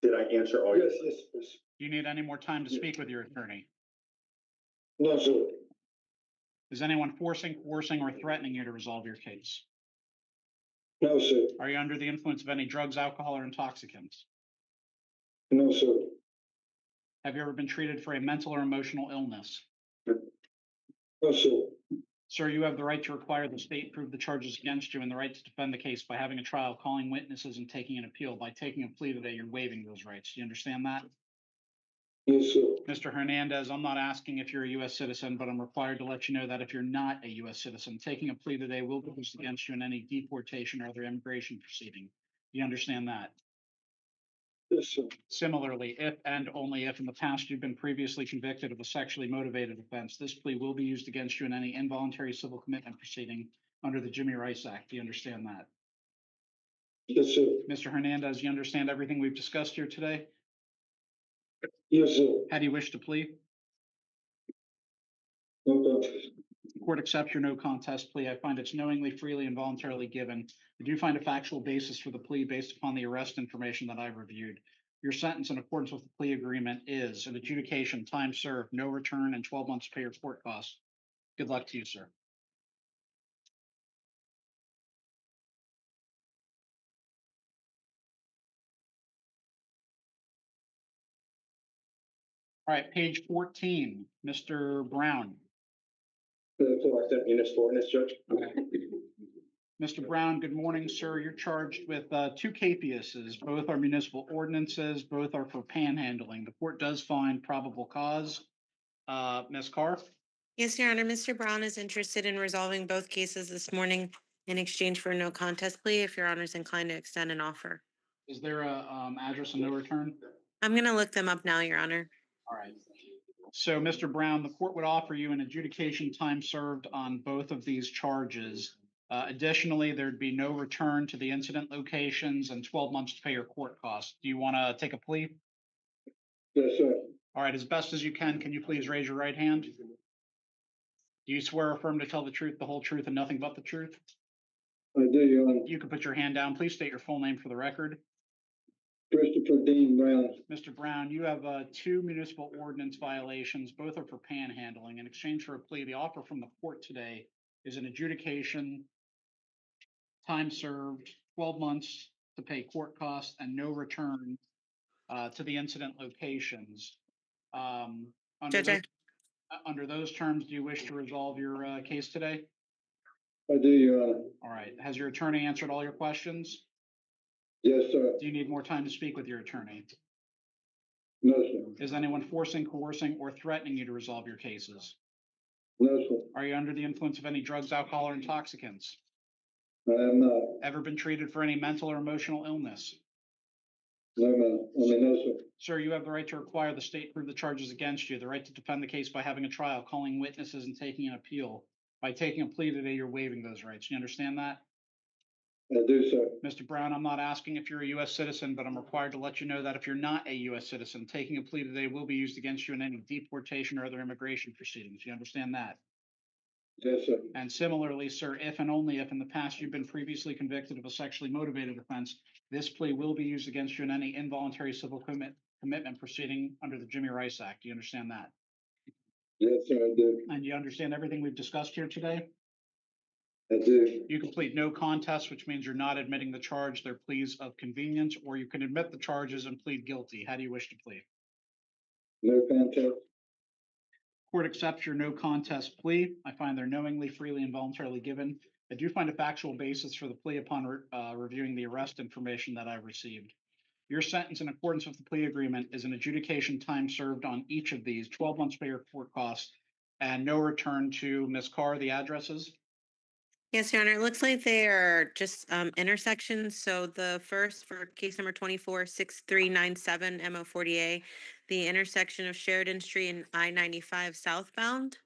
Did I answer all your Yes, questions? yes, yes. Do you need any more time to speak with your attorney? No, sir. Is anyone forcing, coercing, or threatening you to resolve your case? No, sir. Are you under the influence of any drugs, alcohol, or intoxicants? No, sir. Have you ever been treated for a mental or emotional illness? No, sir. Sir, you have the right to require the state prove the charges against you and the right to defend the case by having a trial, calling witnesses, and taking an appeal. By taking a plea today, you're waiving those rights. Do you understand that? Yes, sir. Mr. Hernandez, I'm not asking if you're a U.S. citizen, but I'm required to let you know that if you're not a U.S. citizen, taking a plea today will be used against you in any deportation or other immigration proceeding. Do you understand that? Yes, sir. Similarly, if and only if in the past you've been previously convicted of a sexually motivated offense, this plea will be used against you in any involuntary civil commitment proceeding under the Jimmy Rice Act. Do you understand that? Yes, sir. Mr. Hernandez, you understand everything we've discussed here today? Yes, sir. How do you wish to plead? No contest. The court accepts your no contest plea. I find it's knowingly, freely, and voluntarily given. I do find a factual basis for the plea based upon the arrest information that I've reviewed. Your sentence in accordance with the plea agreement is an adjudication, time served, no return, and 12 months to pay your court costs. Good luck to you, sir. All right, page 14, Mr. Brown. To accept municipal ordinance, Judge. Mr. Brown, good morning, sir. You're charged with two capiases. Both are municipal ordinances. Both are for panhandling. The court does find probable cause. Ms. Carr? Yes, Your Honor. Mr. Brown is interested in resolving both cases this morning in exchange for a no contest plea, if Your Honor is inclined to extend an offer. Is there a address and no return? I'm going to look them up now, Your Honor. All right. So, Mr. Brown, the court would offer you an adjudication time served on both of these charges. Additionally, there'd be no return to the incident locations and 12 months to pay your court costs. Do you want to take a plea? Yes, sir. All right, as best as you can you please raise your right hand? Do you swear or affirm to tell the truth, the whole truth, and nothing but the truth? I do, Your Honor. You can put your hand down. Please state your full name for the record. Christopher Dean Brown. Mr. Brown, you have two municipal ordinance violations. Both are for panhandling. In exchange for a plea, the offer from the court today is an adjudication, time served, 12 months to pay court costs, and no return to the incident locations. Under those terms, do you wish to resolve your case today? I do, Your Honor. All right. Has your attorney answered all your questions? Yes, sir. Do you need more time to speak with your attorney? No, sir. Is anyone forcing, coercing, or threatening you to resolve your cases? No, sir. Are you under the influence of any drugs, alcohol, or intoxicants? I am not. Ever been treated for any mental or emotional illness? No, ma'am. No, sir. Sir, you have the right to require the state prove the charges against you, the right to defend the case by having a trial, calling witnesses, and taking an appeal. By taking a plea today, you're waiving those rights. You understand that? I do, sir. Mr. Brown, I'm not asking if you're a U.S. citizen, but I'm required to let you know that if you're not a U.S. citizen, taking a plea today will be used against you in any deportation or other immigration proceedings. You understand that? Yes, sir. And similarly, sir, if and only if in the past you've been previously convicted of a sexually motivated offense, this plea will be used against you in any involuntary civil commitment proceeding under the Jimmy Rice Act. Do you understand that? Yes, sir, I do. And you understand everything we've discussed here today? I do. You can plead no contest, which means you're not admitting the charge. They're pleas of convenience, or you can admit the charges and plead guilty. How do you wish to plead? No contest. Court accepts your no contest plea. I find they're knowingly, freely, and voluntarily given. I do find a factual basis for the plea upon reviewing the arrest information that I've received. Your sentence in accordance with the plea agreement is an adjudication time served on each of these, 12 months pay your court costs, and no return to Ms. Carr, the addresses. Yes, Your Honor. It looks like they are just intersections. So the first for case number 246397 MO40A, the intersection of Sheridan Street and I-95 southbound.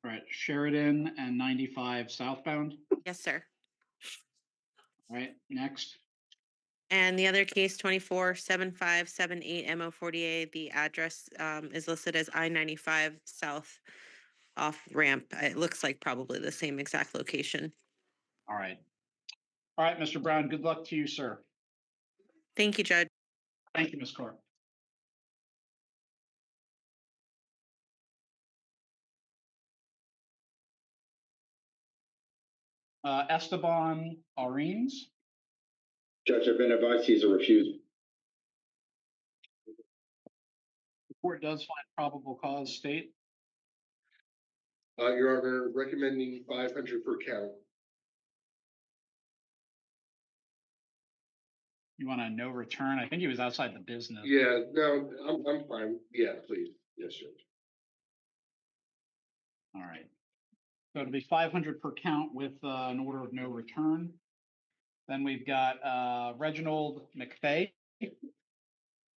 All right, Sheridan and 95 southbound. Yes, sir. All right, next. And the other case 247578 MO40A, the address is listed as I-95 south off ramp. It looks like probably the same exact location. All right. All right, Mr. Brown, good luck to you, sir. Thank you, Judge. Thank you, Ms. Carr. Esteban Arins. Judge, I've been advised he's a refusal. The court does find probable cause. State. Your Honor, recommending 500 per count. You want a no return? I think he was outside the business. Yeah, no, I'm fine. Yeah, please. Yes, Judge. All right. So it'll be 500 per count with an order of no return. Then we've got Reginald McFay.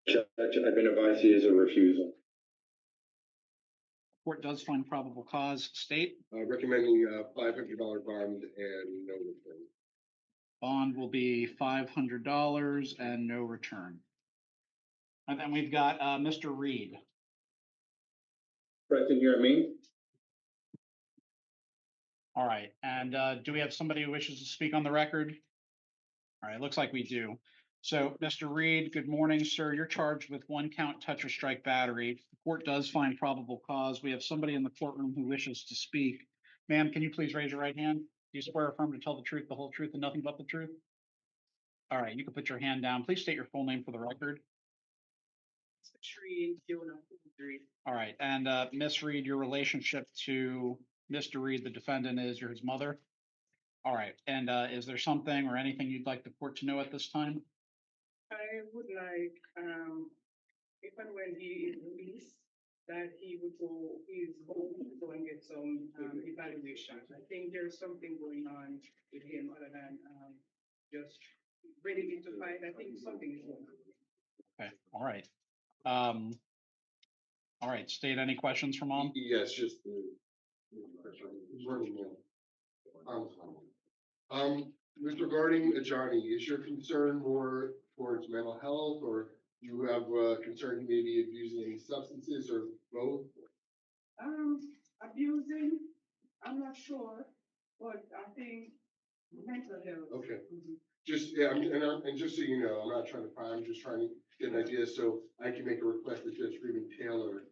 Judge, I've been advised he is a refusal. Court does find probable cause. State. Recommending $500 bond and no return. Bond will be $500 and no return. And then we've got Mr. Reed. Present here, me. All right. And do we have somebody who wishes to speak on the record? All right. Looks like we do. So, Mr. Reed, good morning, sir. You're charged with 1 count touch or strike battery. The court does find probable cause. We have somebody in the courtroom who wishes to speak. Ma'am, can you please raise your right hand? Do you swear or affirm to tell the truth, the whole truth, and nothing but the truth? All right. You can put your hand down. Please state your full name for the record. All right. And Miss Reed, your relationship to Mr. Reed, the defendant, is you're his mother? All right. And is there something or anything you'd like the court to know at this time? I would like, if and when he is released, that he would go, he's home to go and get some evaluation. I think there's something going on with him other than just ready to fight. I think something is going on. Okay. All right. All right. State, any questions for mom? Yes, just with regarding Johnny, is your concern more towards mental health, or do you have concern he may be abusing any substances, or both? Abusing, I'm not sure, but I think mental health. Okay. Just, yeah, and just so you know, I'm not trying to pry, I'm just trying to get an idea so I can make a request to Judge Freeman Taylor,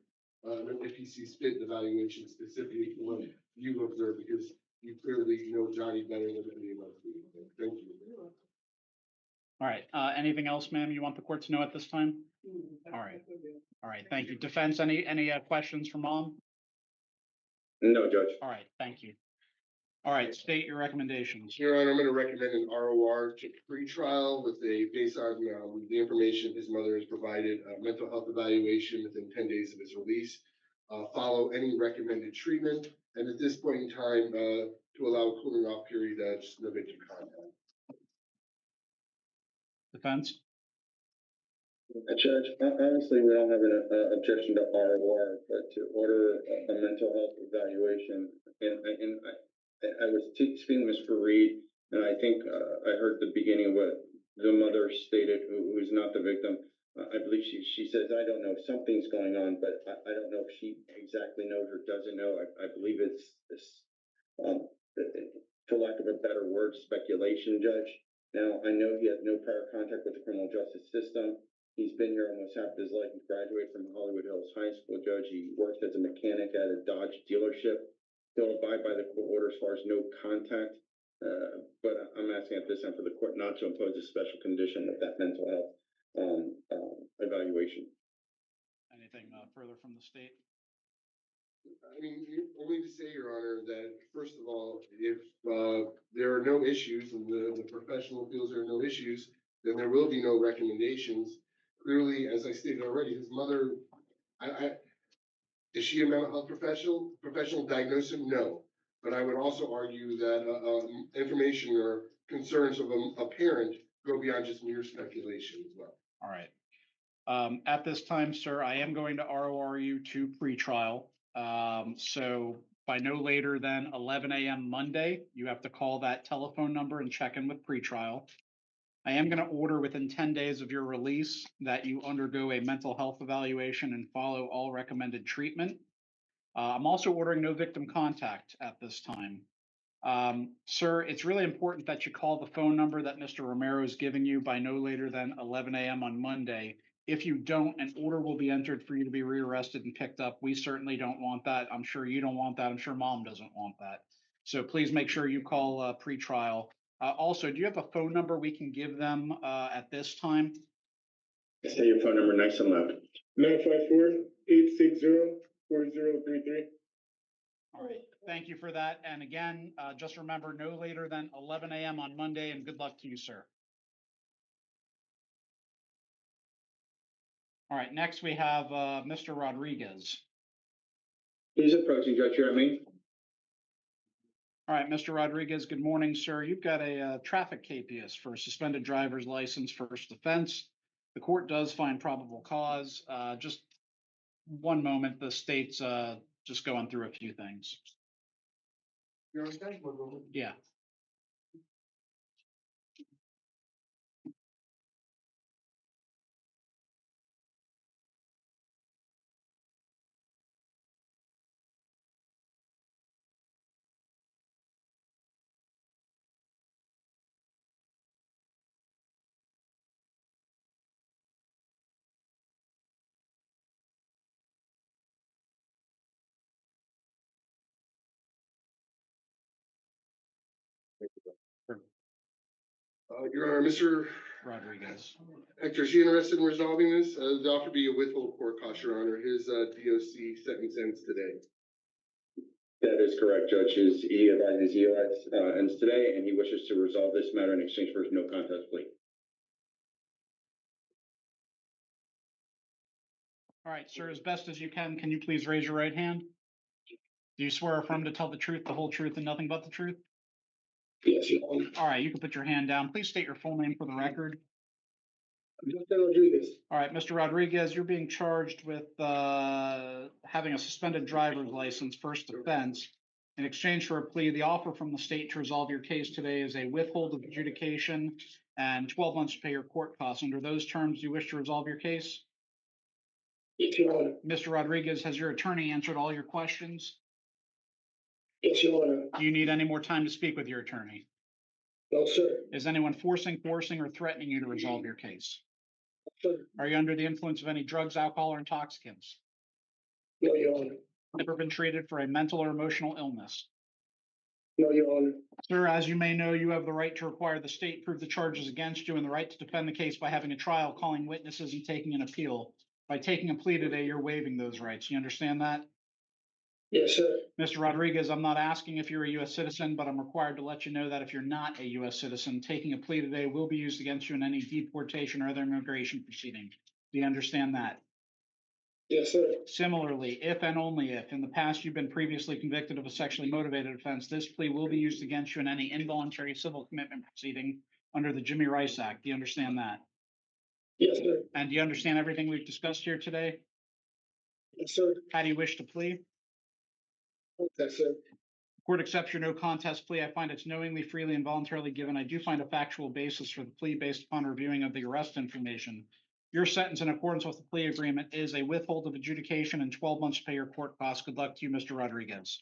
if he sees fit evaluation specifically for what you've observed, because you clearly know Johnny better than any of us do. Thank you. All right. Anything else, ma'am, you want the court to know at this time? All right. All right. Thank you. Defense, any questions for mom? No, Judge. All right. Thank you. All right. State your recommendations. Your Honor, I'm going to recommend an ROR to pretrial with based on the information his mother has provided, mental health evaluation within 10 days of his release, follow any recommended treatment, and at this point in time, to allow a cooling off period, just no victim contact. Defense? Judge, honestly, we don't have an objection to ROR, but to order a mental health evaluation, and I was speaking to Mr. Reed, and I think I heard the beginning of what the mother stated, who is not the victim. I believe she says, I don't know, something's going on, but I don't know if she exactly knows or doesn't know. I believe it's this, for lack of a better word, speculation, Judge. Now, I know he has no prior contact with the criminal justice system. He's been here almost half his life. He graduated from Hollywood Hills High School, Judge. He worked as a mechanic at a Dodge dealership. He'll abide by the court order as far as no contact. But I'm asking at this time for the court not to impose a special condition of that mental health evaluation. Anything further from the state? I mean, only to say, Your Honor, that first of all, if there are no issues and the professional feels there are no issues, then there will be no recommendations. Clearly, as I stated already, his mother, is she a mental health professional? Professional diagnosis? No. But I would also argue that information or concerns of a parent go beyond just mere speculation as well. All right. At this time, sir, I am going to ROR you to pretrial. So by no later than 11 a.m. Monday, you have to call that telephone number and check in with pretrial. I am going to order within 10 days of your release that you undergo a mental health evaluation and follow all recommended treatment. I'm also ordering no victim contact at this time. Sir, it's really important that you call the phone number that Mr. Romero is giving you by no later than 11 a.m. on Monday. If you don't, an order will be entered for you to be rearrested and picked up. We certainly don't want that. I'm sure you don't want that. I'm sure mom doesn't want that. So please make sure you call pretrial. Also, do you have a phone number we can give them at this time? Say your phone number nice and loud. 954-860-4033. All right, thank you for that. And again, just remember, no later than 11 a.m. on Monday, and good luck to you, sir. All right, next we have Mr. Rodriguez. He's approaching, Judge. You're me. All right, Mr. Rodriguez, good morning, sir. You've got a traffic capias for a suspended driver's license, first offense. The court does find probable cause. Just one moment, the state's just going through a few things. Yeah. Your Honor, Mr. Rodriguez. Hector, is he interested in resolving this? The offer be a withhold court cost, Your Honor. His DOC sentence ends today. That is correct, Judge. His EOS ends today, and he wishes to resolve this matter in exchange for his no contest plea. All right, sir, as best as you can you please raise your right hand? Do you swear or affirm to tell the truth, the whole truth, and nothing but the truth? Yes, Your Honor. All right, you can put your hand down. Please state your full name for the record. Rodriguez. All right, Mr. Rodriguez, you're being charged with having a suspended driver's license, first offense. In exchange for a plea, the offer from the state to resolve your case today is a withhold of adjudication and 12 months to pay your court costs. Under those terms, do you wish to resolve your case? Yes, Your Honor. Mr. Rodriguez, has your attorney answered all your questions? Yes, Your Honor. Do you need any more time to speak with your attorney? No, sir. Is anyone forcing, coercing, or threatening you to resolve your case? Sir. Are you under the influence of any drugs, alcohol, or intoxicants? No, Your Honor. Ever been treated for a mental or emotional illness? No, Your Honor. Sir, as you may know, you have the right to require the state prove the charges against you and the right to defend the case by having a trial, calling witnesses, and taking an appeal. By taking a plea today, you're waiving those rights. You understand that? Yes, sir. Mr. Rodriguez, I'm not asking if you're a U.S. citizen, but I'm required to let you know that if you're not a U.S. citizen, taking a plea today will be used against you in any deportation or other immigration proceeding. Do you understand that? Yes, sir. Similarly, if and only if in the past you've been previously convicted of a sexually motivated offense, this plea will be used against you in any involuntary civil commitment proceeding under the Jimmy Rice Act. Do you understand that? Yes, sir. And do you understand everything we've discussed here today? Yes, sir. How do you wish to plead? Yes, sir. Court accepts your no contest plea. I find it's knowingly, freely, and voluntarily given. I do find a factual basis for the plea based upon reviewing of the arrest information. Your sentence in accordance with the plea agreement is a withhold of adjudication and 12 months to pay your court costs. Good luck to you, Mr. Rodriguez.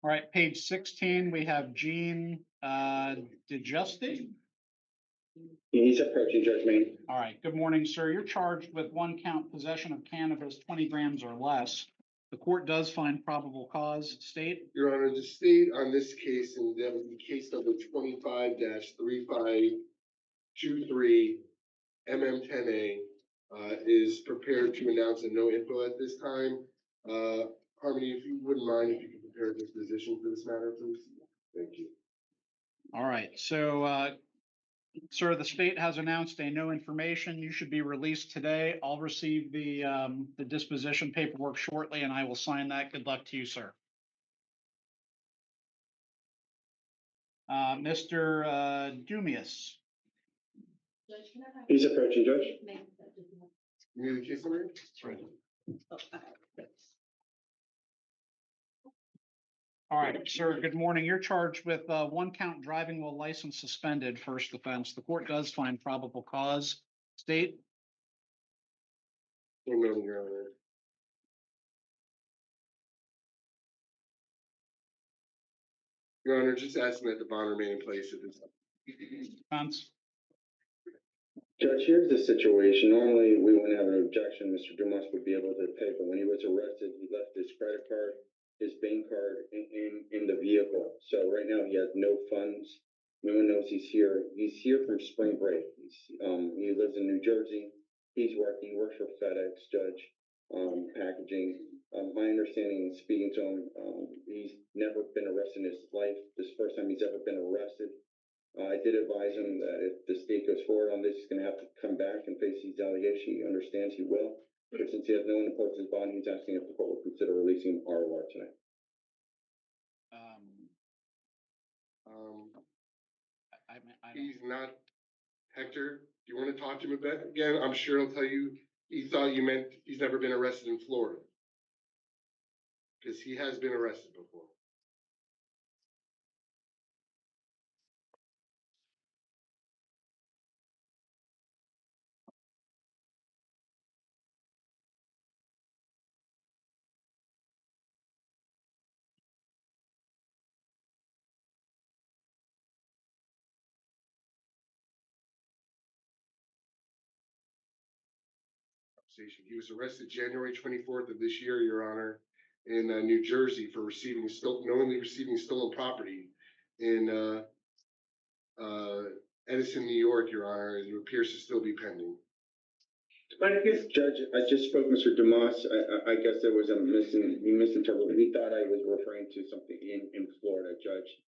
All right, page 16, we have Gene DeJuste. He's approaching, Judge Main. All right, good morning, sir. You're charged with one count possession of cannabis, 20 grams or less. The court does find probable cause. State? Your Honor, the state on this case, and that would be case number 25-3523 MM10A, is prepared to announce a no info at this time. Harmony, if you wouldn't mind, if you could prepare a disposition for this matter, please. Thank you. All right, so, sir, the state has announced a no information. You should be released today. I'll receive the disposition paperwork shortly, and I will sign that. Good luck to you, sir. Mr. Dumius. He's approaching, Judge. You need the case number? All right, sir, good morning. You're charged with one count driving while license suspended, first offense. The court does find probable cause. State? One moment, Your Honor. Your Honor, just asking that the bond remain in place at this time. Defense? Judge, here's the situation. Normally, we wouldn't have an objection. Mr. Dumas would be able to pay, but when he was arrested, he left his credit card, his bank card in the vehicle. So right now, he has no funds. No one knows he's here. He's here from spring break. He lives in New Jersey. He works for FedEx, Judge, packaging. My understanding, speaking to him, he's never been arrested in his life. This is the first time he's ever been arrested. I did advise him that if the state goes forward on this, he's gonna have to come back and face these allegations. He understands he will. But since he has no one to post his bond, he's asking if the court will consider releasing ROR tonight. He's not, Hector, do you want to talk to him about it again? I'm sure he'll tell you, he thought you meant he's never been arrested in Florida. Because he has been arrested before. He was arrested January 24th of this year, Your Honor, in New Jersey for knowingly receiving stolen property in Edison, New York, Your Honor. It appears to still be pending. Judge, I just spoke to Mr. Dumas. I guess there was he misinterpreted. He thought I was referring to something in Florida, Judge.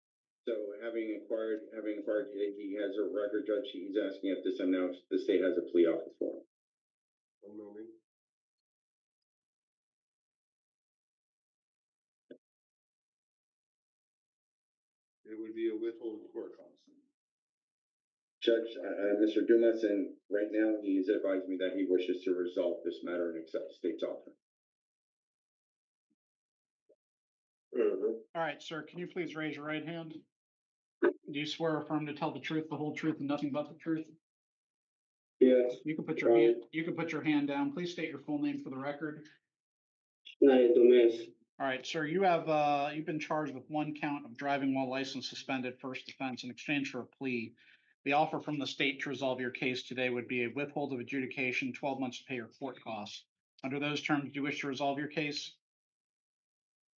So having inquired, he has a record, Judge. He's asking if this time now the state has a plea offer for him. 1 moment. It would be a withholding court cost. Judge, Mr. Dumas, and right now he's advised me that he wishes to resolve this matter and accept the state's offer. All right, sir, can you please raise your right hand? Do you swear or affirm to tell the truth, the whole truth, and nothing but the truth? Yes. You can put your hand, hand down. Please state your full name for the record. All right, sir, you've been charged with 1 count of driving while license suspended, first offense, in exchange for a plea. The offer from the state to resolve your case today would be a withhold of adjudication, 12 months to pay your court costs. Under those terms, do you wish to resolve your case?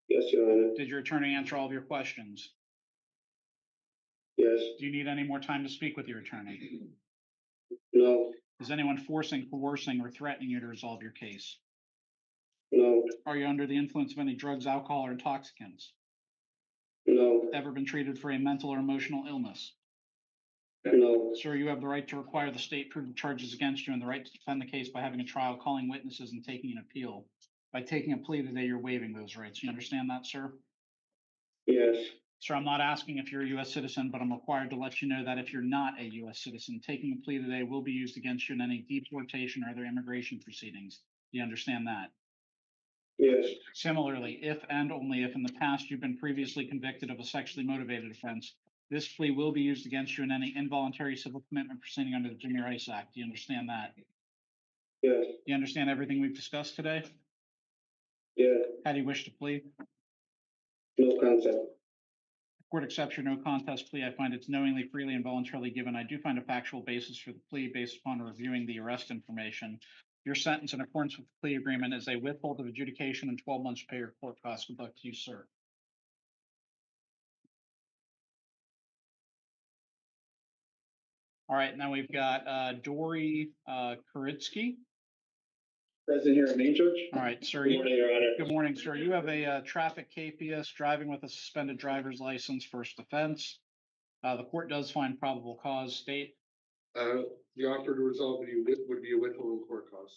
Yes, Your Honor. Did your attorney answer all of your questions? Yes. Do you need any more time to speak with your attorney? No. Is anyone forcing, coercing, or threatening you to resolve your case? No. Are you under the influence of any drugs, alcohol, or intoxicants? No. Ever been treated for a mental or emotional illness? No. Sir, you have the right to require the state prove the charges against you and the right to defend the case by having a trial, calling witnesses, and taking an appeal. By taking a plea today, you're waiving those rights. You understand that, sir? Yes. Sir, I'm not asking if you're a U.S. citizen, but I'm required to let you know that if you're not a U.S. citizen, taking a plea today will be used against you in any deportation or other immigration proceedings. Do you understand that? Yes. Similarly, if and only if in the past you've been previously convicted of a sexually motivated offense, this plea will be used against you in any involuntary civil commitment proceeding under the Jimmy Rice Act. Do you understand that? Yes. Do you understand everything we've discussed today? Yes. How do you wish to plead? No contest. Court accepts your no contest plea. I find it's knowingly, freely, and voluntarily given. I do find a factual basis for the plea based upon reviewing the arrest information. Your sentence in accordance with the plea agreement is a withhold of adjudication and 12 months to pay your court costs. Good luck to you, sir. All right, now we've got Dory Kuritsky. Present here at main church. All right, sir. Good morning, Your Honor. Good morning, sir. You have a traffic KPS, driving with a suspended driver's license, first offense. The court does find probable cause. State. The offer to resolve would be a withholding court cost.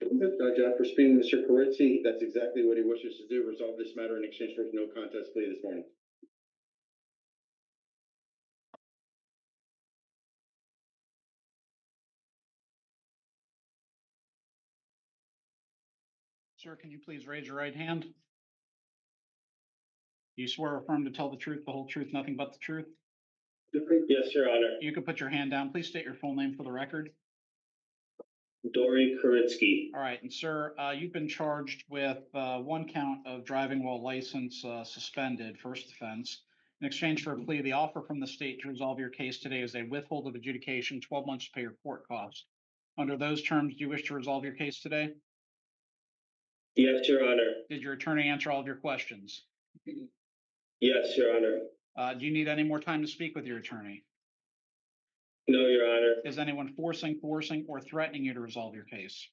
Judge, after speaking to Mr. Karitzi, that's exactly what he wishes to do, resolve this matter in exchange for his no contest plea this morning. Sir, can you please raise your right hand? Do you swear or affirm to tell the truth, the whole truth, nothing but the truth? Yes, Your Honor. You can put your hand down. Please state your full name for the record. Dory Kuritsky. All right, and sir, you've been charged with 1 count of driving while license suspended, first offense, In exchange for a plea, the offer from the state to resolve your case today is a withhold of adjudication, 12 months to pay your court costs. Under those terms, do you wish to resolve your case today? Yes, Your Honor. Did your attorney answer all of your questions? Yes, Your Honor. Do you need any more time to speak with your attorney? No, Your Honor. Is anyone forcing, or threatening you to resolve your case?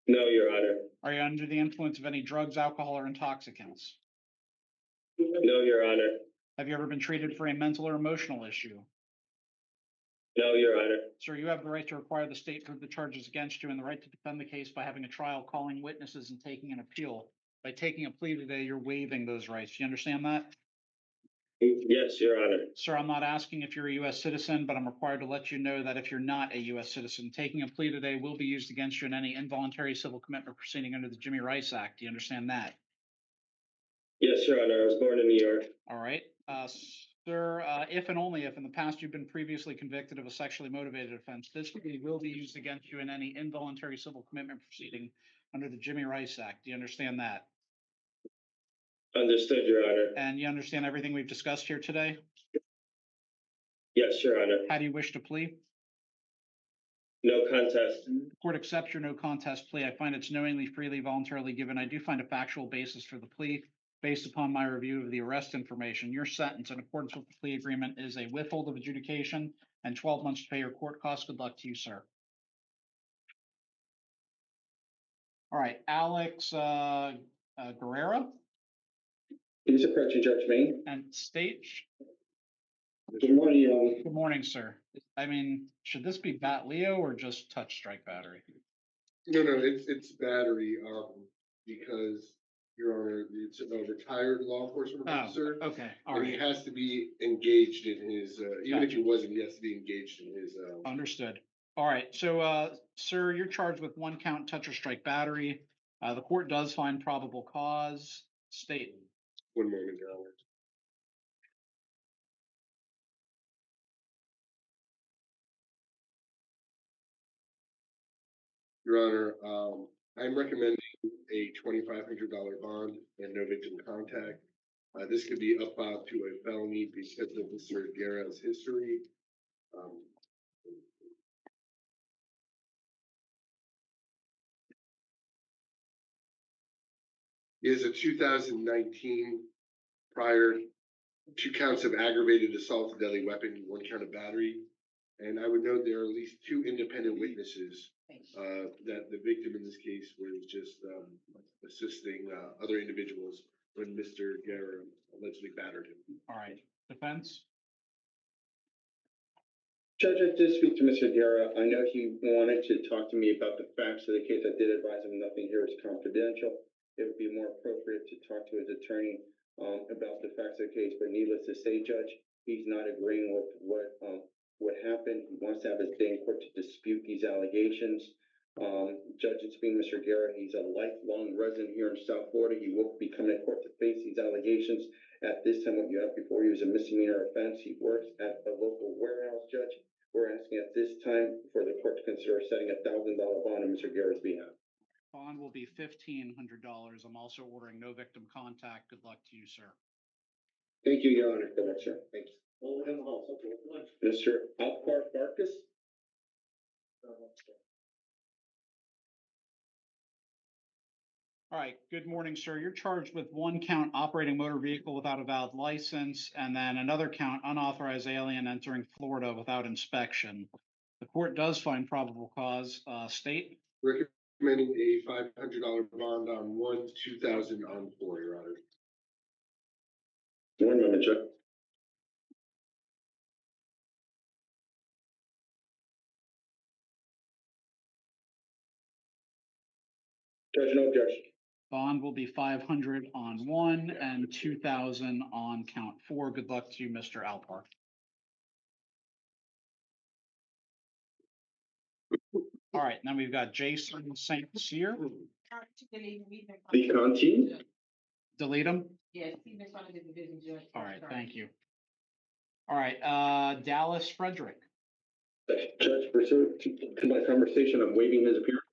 No, Your Honor. Are you under the influence of any drugs, alcohol, or intoxicants? No, Your Honor. Have you ever been treated for a mental or emotional issue? No, Your Honor. Sir, you have the right to require the state prove the charges against you and the right to defend the case by having a trial, calling witnesses, and taking an appeal. By taking a plea today, you're waiving those rights. Do you understand that? Yes, Your Honor. Sir, I'm not asking if you're a U.S. citizen, but I'm required to let you know that if you're not a U.S. citizen, taking a plea today will be used against you in any involuntary civil commitment proceeding under the Jimmy Rice Act. Do you understand that? Yes, Your Honor. I was born in New York. All right. Sir, if and only if in the past you've been previously convicted of a sexually motivated offense, this plea will be used against you in any involuntary civil commitment proceeding under the Jimmy Rice Act. Do you understand that? Understood, Your Honor. And you understand everything we've discussed here today? Yes, Your Honor. How do you wish to plead? No contest. The court accepts your no contest plea. I find it's knowingly, freely, voluntarily given. I do find a factual basis for the plea. Based upon my review of the arrest information, your sentence in accordance with the plea agreement is a withhold of adjudication and 12 months to pay your court costs. Good luck to you, sir. All right, Alex Guerrero. He's approaching Judge Main. And stage. Good morning, Your Honor. Good morning, sir. I mean, should this be bat Leo or just touch strike battery? No, it's battery, because, Your Honor, it's a retired law enforcement officer. Okay, all And right. he has to be engaged in his, even if he wasn't, he has to be engaged in his, Understood. All right, so, sir, you're charged with 1 count touch or strike battery. The court does find probable cause. State. one moment, Your Honor. Your Honor, I'm recommending a $2,500 bond and no victim contact. This could be up to a felony because of Mr. Guerra's history. He has a 2019 prior 2 counts of aggravated assault with deadly weapon, 1 count of battery. And I would note there are at least 2 independent witnesses that the victim in this case was just assisting other individuals when Mr. Guerra allegedly battered him. All right, defense. Judge, I did speak to Mr. Guerra. I know he wanted to talk to me about the facts of the case. I did advise him nothing here is confidential. It would be more appropriate to talk to his attorney about the facts of the case. But needless to say, Judge, he's not agreeing with what happened. He wants to have his day in court to dispute these allegations. Judge, it's being Mr. Guerra. He's a lifelong resident here in South Florida. He will be coming to court to face these allegations. At this time, what you have before you is a misdemeanor offense. He works at a local warehouse, Judge. We're asking at this time for the court to consider setting a $1,000 bond on Mr. Guerra's behalf. Bond will be $1,500. I'm also ordering no victim contact. Good luck to you, sir. Thank you, Your Honor. Good luck, sir. Thank you. Mr. Alpar Farkas? All right, good morning, sir. You're charged with 1 count operating motor vehicle without a valid license, and then another count unauthorized alien entering Florida without inspection. The court does find probable cause. State. Recommending a $500 bond on 1, 2,000 on 4, Your Honor. One moment, Judge. Judge, no objection. Bond will be 500 on 1 and 2,000 on count 4. Good luck to you, Mr. Alpar. All right, now we've got Jason St. Cyr. The Conti? Delete him? Yes, he's in front of the division judge. All right, thank you. All right, Dallas Frederick. Judge, pursuant to my conversation, I'm waiving his appearance.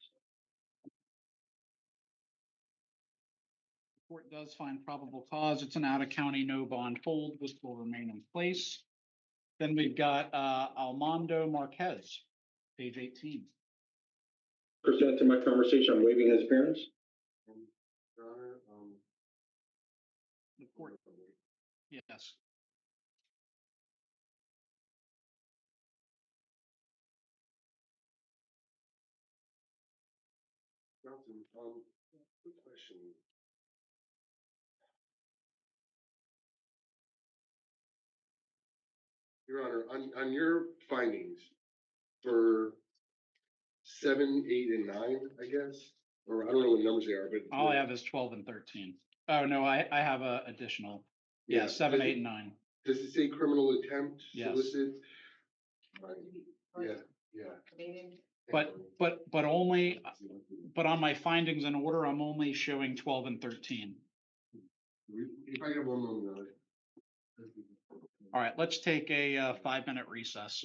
court does find probable cause, it's an out-of-county no bond hold, which will remain in place. Then we've got Almondo Marquez, page 18. Pursuant to my conversation, I'm waiving his appearance. Your Honor, The court, yes. Johnson, quick question. Your Honor, on your findings for 7, 8, and 9, I guess, or I don't know what numbers they are, but. All I have is 12 and 13. Oh, no, I have a additional. Yeah, 7, 8, and 9. Does it say criminal attempt, Yes. solicit? Yeah. But only, but on my findings in order, I'm only showing 12 and 13. If I have one moment. All right, let's take a 5-minute recess.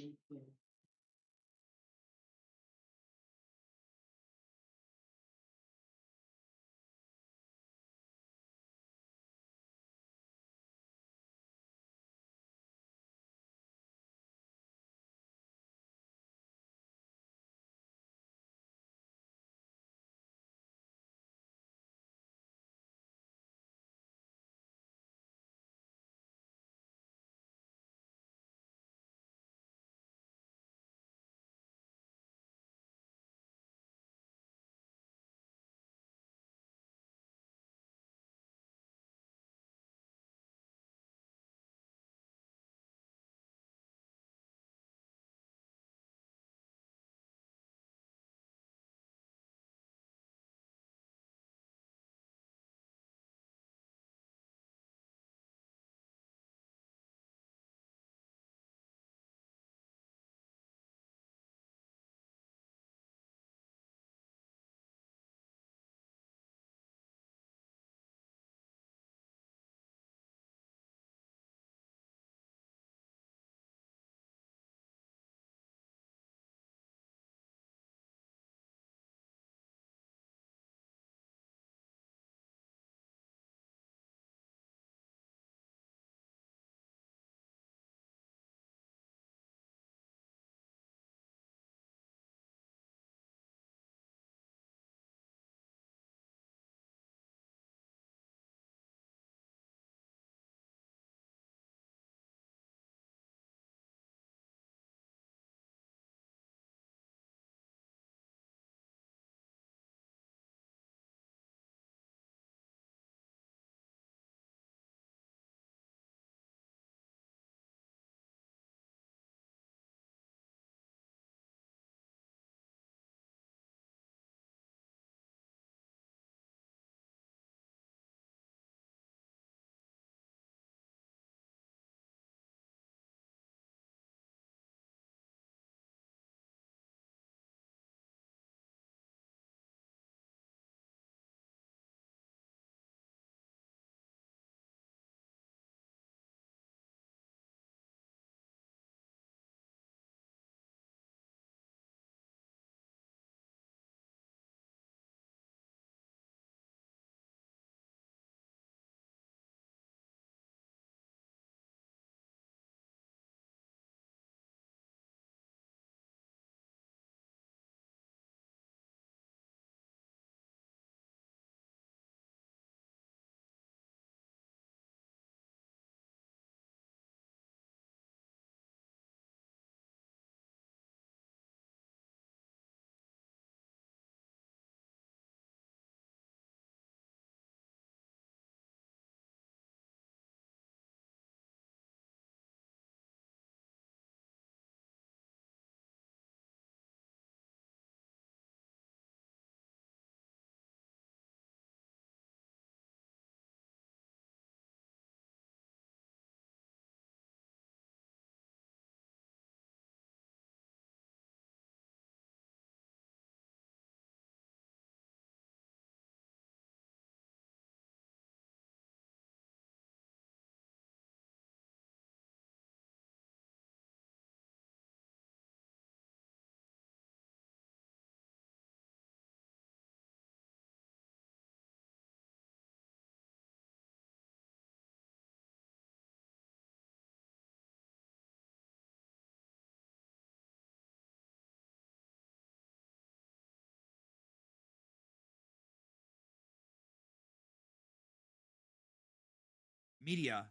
media,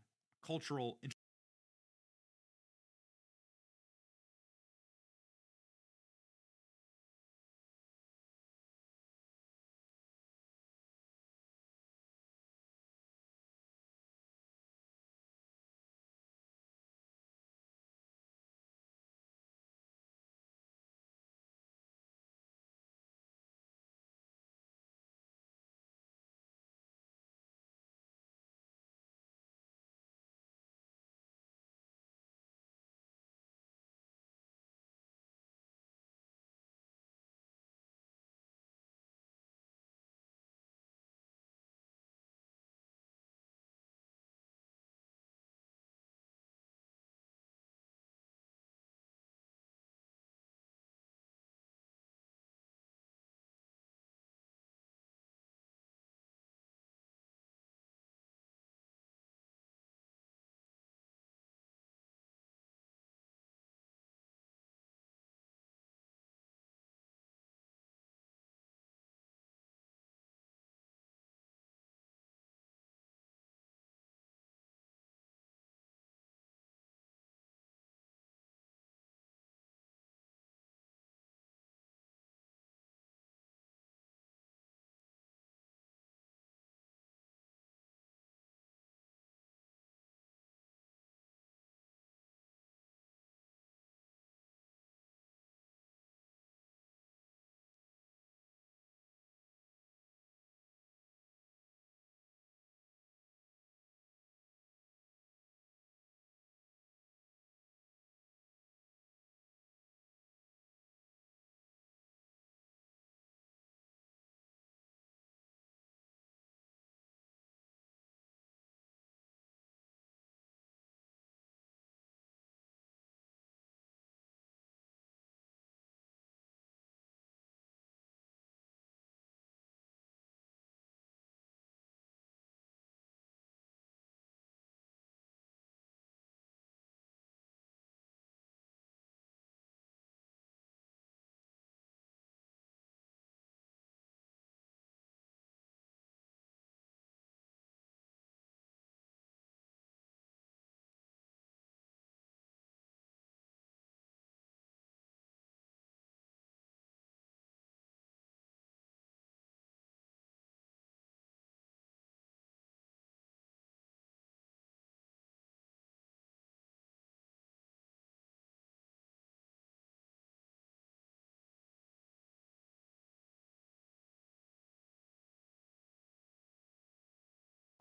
cultural.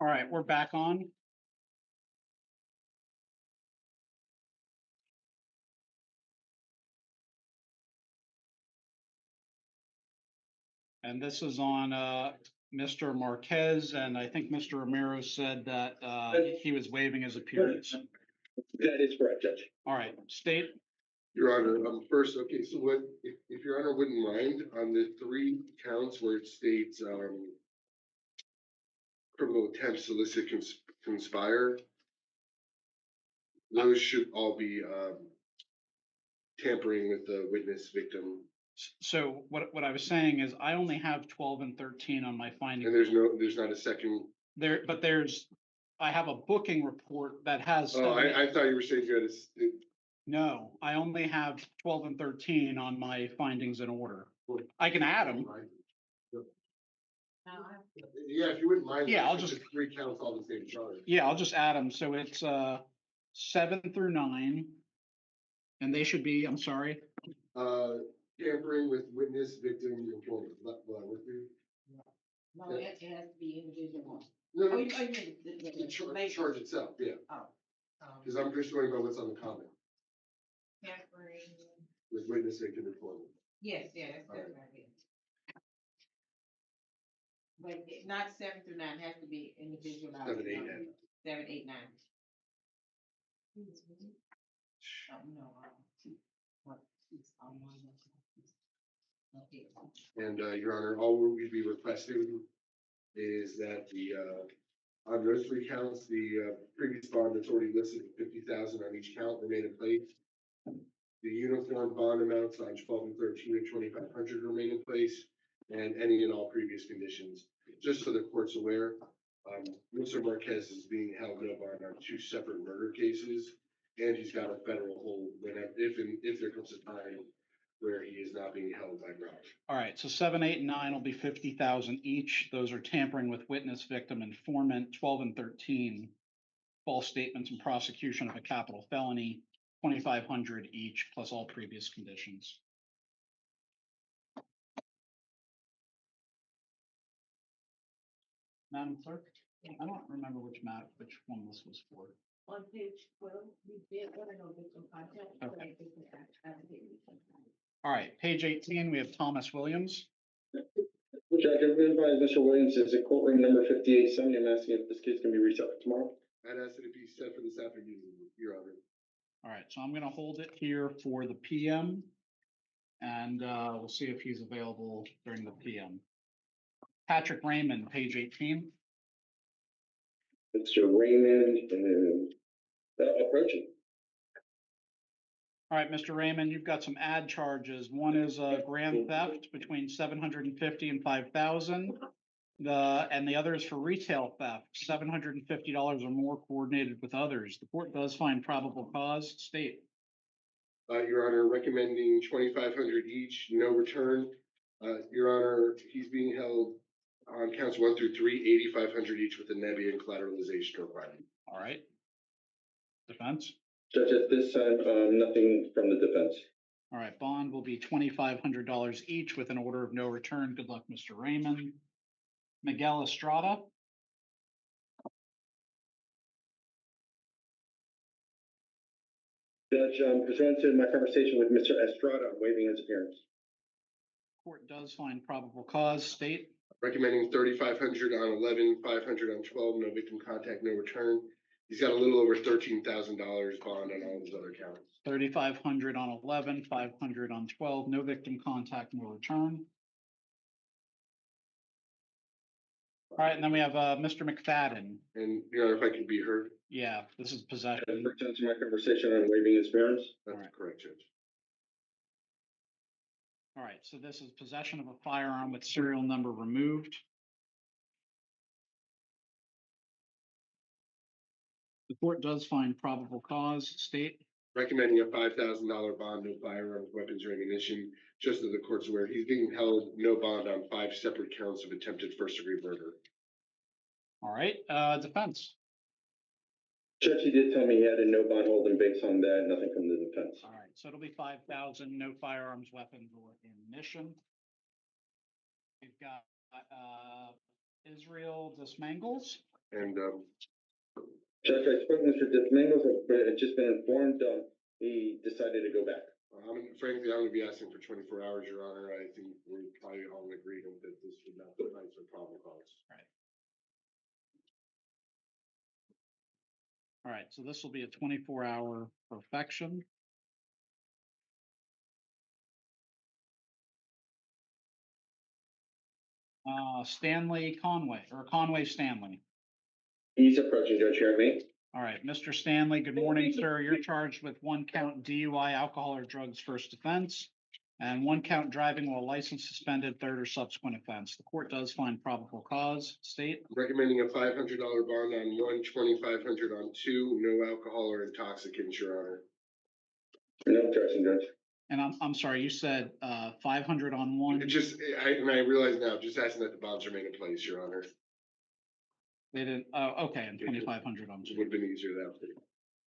All right, we're back on. And this is on Mr. Marquez, and I think Mr. Romero said that he was waiving his appearance. That is correct, Judge. All right, state. Your Honor, first, okay, so what, if Your Honor wouldn't mind, on the 3 counts where it states, criminal attempt, solicit, conspire, those should all be, tampering with the witness victim. So what I was saying is I only have 12 and 13 on my findings. And there's not a second. There, but I have a booking report that has. Oh, I thought you were saying you had a. No, I only have 12 and 13 on my findings in order. I can add them. Yeah, if you wouldn't mind. Yeah, I'll just. 3 counts all the same charge. Yeah, I'll just add them. So it's 7 through 9. And they should be, I'm sorry. Tampering with witness, victim, informant. No, it has to be individual. No, Oh, you mean the charge itself, yeah. Oh. Because I'm just going by what's on the comment. Tampering. With witness, victim, informant. Yes, yeah, that's right. But not 7 through 9, it has to be individual. 7, 8, 9. 7, 8, 9. No. Okay. And Your Honor, all we'd be requesting is that the on those 3 counts, the previous bond that's already listed at 50,000 on each count remain in place. The uniform bond amounts on 12 and 13 of 2,500 remain in place, and any and all previous conditions. Just so the court's aware, Mr. Marquez is being held no bond on two separate murder cases, and he's got a federal hold if there comes a time where he is not being held by Brown. All right, so 7, 8, and 9 will be 50,000 each. Those are tampering with witness, victim, informant. 12 and 13, false statements and prosecution of a capital felony, 2,500 each, plus all previous conditions. Madam Clerk, I don't remember which one this was for. On page 12, we did want to know victim contact. Okay. All right, page 18, we have Thomas Williams. Judge, I've been advised Mr. Williams is in courtroom number 5870. I'm asking if this case can be reset for tomorrow. I'd ask that it be set for this afternoon, Your Honor. All right, so I'm going to hold it here for the PM, and we'll see if he's available during the PM. Patrick Raymond, page 18. Mr. Raymond is approaching. All right, Mr. Raymond, you've got some ad charges. One is grand theft between 750 and 5,000. And the other is for retail theft, $750 or more coordinated with others. The court does find probable cause. State. Your Honor, recommending 2,500 each, no return. Your Honor, he's being held on counts 1 through 3, 8,500 each with a Nebian collateralization requirement. All right. Defense. Judge, at this time, nothing from the defense. All right, bond will be $2,500 each with an order of no return. Good luck, Mr. Raymond. Miguel Estrada. Judge, pursuant to my conversation with Mr. Estrada, I'm waiving his appearance. Court does find probable cause. State. Recommending 3,500 on 11, 500 on 12, no victim contact, no return. He's got a little over $13,000 bond on all his other counts. 3,500 on 11, 500 on 12, no victim contact, no return. All right, and then we have Mr. McFadden. And Your Honor, if I could be heard. Yeah, this is possession. Pursuant to my conversation, I'm waiving his appearance. That's correct, Judge. All right, so this is possession of a firearm with serial number removed. The court does find probable cause. State. Recommending a $5,000 bond, no firearms, weapons, or ammunition. Just as the court's aware, he's being held no bond on 5 separate counts of attempted first-degree murder. All right, defense. Judge, he did tell me he had a no bond hold, and based on that, nothing from the defense. All right, so it'll be 5,000, no firearms, weapons, or ammunition. We've got Israel Dismangles. And Judge, I spoke to Mr. Dismangles, but had just been informed he decided to go back. Frankly, I'm going to be asking for 24 hours, Your Honor. I think we're probably all in agreement that this would not suffice for probable cause. Right. All right, so this will be a 24-hour perfection. Stanley Conway, or Conway Stanley. He's approaching, Judge. Hear me? All right, Mr. Stanley, good morning, sir. You're charged with 1 count DUI, alcohol or drugs first offense, and 1 count driving while license suspended, third or subsequent offense. The court does find probable cause. State. Recommending a $500 bond on 1, 2,500 on 2, no alcohol or intoxicants, Your Honor. No objection, Judge. And I'm sorry, you said 500 on 1. I realize now, just asking that the bonds remain in place, Your Honor. They didn't. Oh, okay, and 2,500 on 2. Would have been easier that way.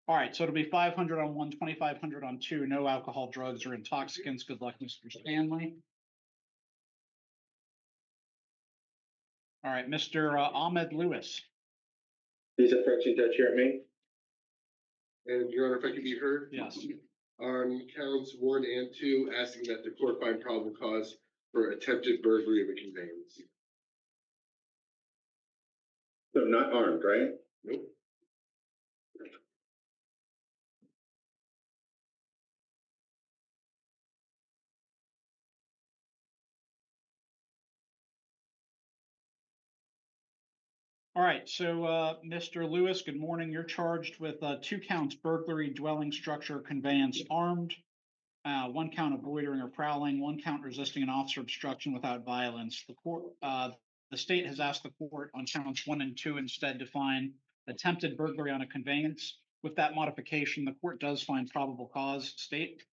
All right, so it'll be 500 on 1, 2,500 on 2, no alcohol, drugs, or intoxicants. Good luck, Mr. Stanley. All right, Mr. Ahmed Lewis. He's approaching, Judge. Hear me? And Your Honor, if I could be heard? Yes. On counts 1 and 2, asking that the court find probable cause for attempted burglary of a conveyance. So not armed, right? Nope. All right, so Mr. Lewis, good morning. You're charged with 2 counts burglary, dwelling structure, conveyance, armed, 1 count of loitering or prowling, 1 count resisting an officer obstruction without violence. The The state has asked the court on counts 1 and 2 instead to find attempted burglary on a conveyance. With that modification, the court does find probable cause. State.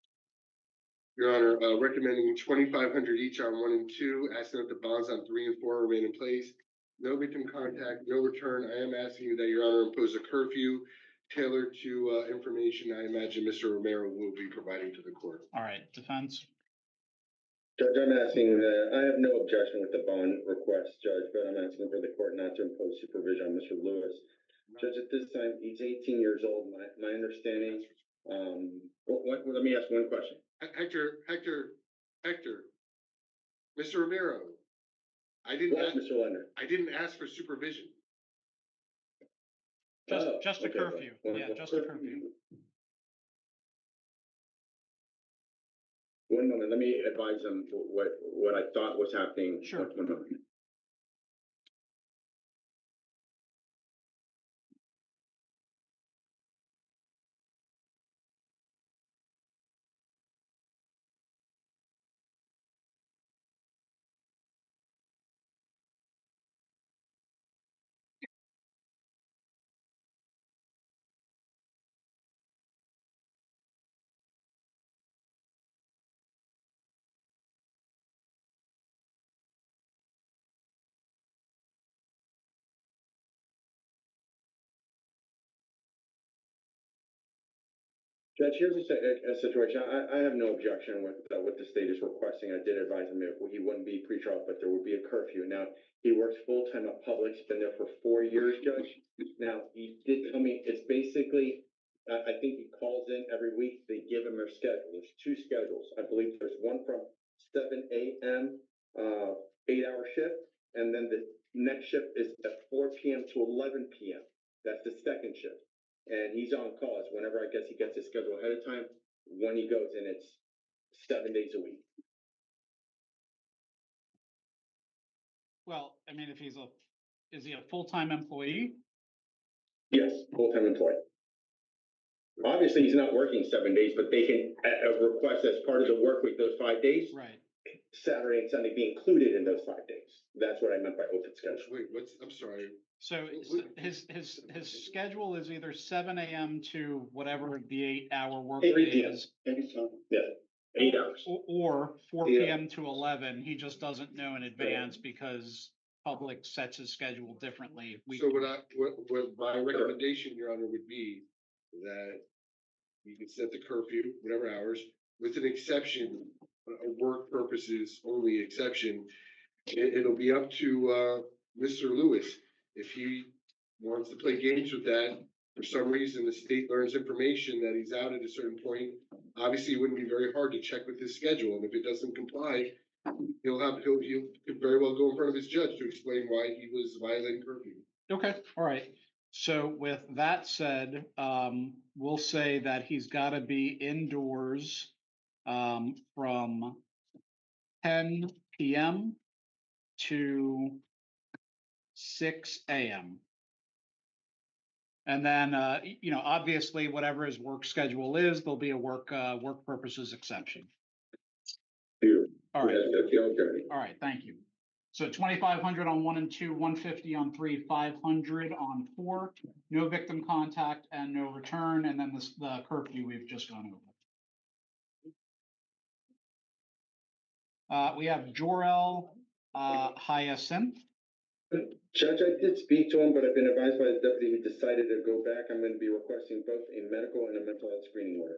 Your Honor, recommending 2,500 each on 1 and 2, asking that the bonds on 3 and 4 remain in place. No victim contact, no return. I am asking you that Your Honor impose a curfew tailored to information I imagine Mr. Romero will be providing to the court. All right, defense. Judge, I'm asking that, I have no objection with the bond request, Judge, but I'm asking for the court not to impose supervision on Mr. Lewis. Judge, at this time, he's 18 years old, my understanding, let me ask one question. Hector, Mr. Romero, I didn't Yes, Mr. Leonard. I didn't ask for supervision. Just a curfew. Yeah, just a curfew. One moment, let me advise them what I thought was happening. Sure. One moment. Judge, here's a situation. I have no objection with what the state is requesting. I did advise him he wouldn't be pretrial, but there would be a curfew. Now, he works full-time at Publix, been there for 4 years, Judge. Now, he did tell me it's basically, I think he calls in every week. They give him their schedule. There's 2 schedules. I believe there's one from 7 a.m., 8-hour shift, and then the next shift is at 4 p.m. to 11 p.m. That's the second shift. And he's on calls whenever I guess he gets his schedule ahead of time. When he goes in, it's 7 days a week. Well, I mean, if is he a full-time employee? Yes, full-time employee. Obviously, he's not working 7 days, but they can request as part of the work week those 5 days. Right. Saturday and Sunday be included in those 5 days. That's what I meant by open schedule. Wait, I'm sorry. So his schedule is either 7 a.m. to whatever the 8-hour work day is. Yeah, 8 hours. Or 4 p.m. to 11. He just doesn't know in advance because Public sets his schedule differently. So what my recommendation, Your Honor, would be that you can set the curfew, whatever hours, with an exception, a work purposes only exception. It'll be up to Mr. Lewis. If he wants to play games with that, for some reason, the state learns information that he's out at a certain point. Obviously, it wouldn't be very hard to check with his schedule, and if it doesn't comply, he'll could very well go in front of his judge to explain why he was violating curfew. Okay, all right. So with that said, we'll say that he's got to be indoors from 10 p.m. to 6 a.m. And then, obviously, whatever his work schedule is, there'll be a work purposes exception. All right. All right. Thank you. So 2,500 on 1 and 2, 150 on 3, 500 on 4. No victim contact and no return, and then the curfew we've just gone over. We have Jor-El Hyacinth. Judge, I did speak to him, but I've been advised by the deputy who decided to go back. I'm going to be requesting both a medical and a mental health screening order.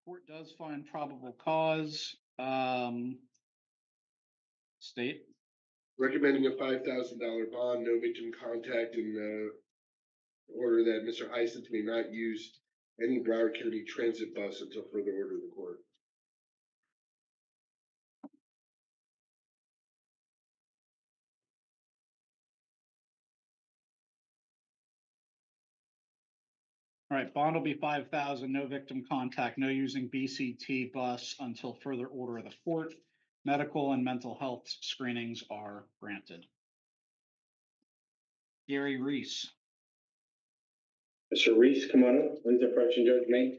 Court does find probable cause. State. Recommending a $5,000 bond, no victim contact, and order that Mr. Hyacinth may not use any Broward County transit bus until further order of the court. All right, bond will be 5,000, no victim contact, no using BCT bus until further order of the court. Medical and mental health screenings are granted. Gary Reese. Mr. Reese, come on up. When's the fraction, Judge May?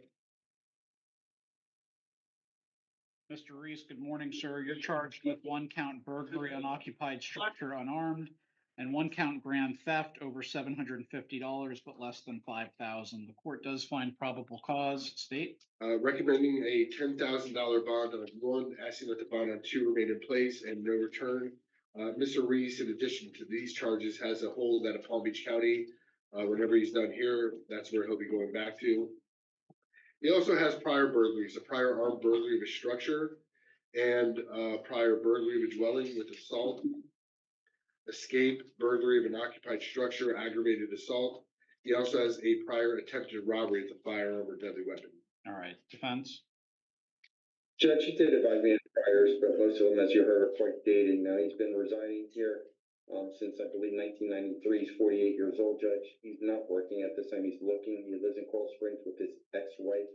Mr. Reese, good morning, sir. You're charged with 1 count burglary, unoccupied structure, unarmed, and 1 count grand theft over $750, but less than $5,000. The court does find probable cause. State. Recommending a $10,000 bond on 1, asking that the bond on 2 remain in place and no return. Mr. Reese, in addition to these charges, has a hold out of Palm Beach County. Whenever he's done here, that's where he'll be going back to. He also has prior burglaries, a prior armed burglary of a structure and prior burglary of a dwelling with assault, escape, burglary of an occupied structure, aggravated assault. He also has a prior attempted robbery with a firearm or deadly weapon. All right, defense. Judge, he did advise me of priors, but most of them, as you heard, are quite dated. Now, he's been residing here since, I believe, 1993. He's 48 years old, Judge. He's not working at this time. He's looking. He lives in Coral Springs with his ex-wife.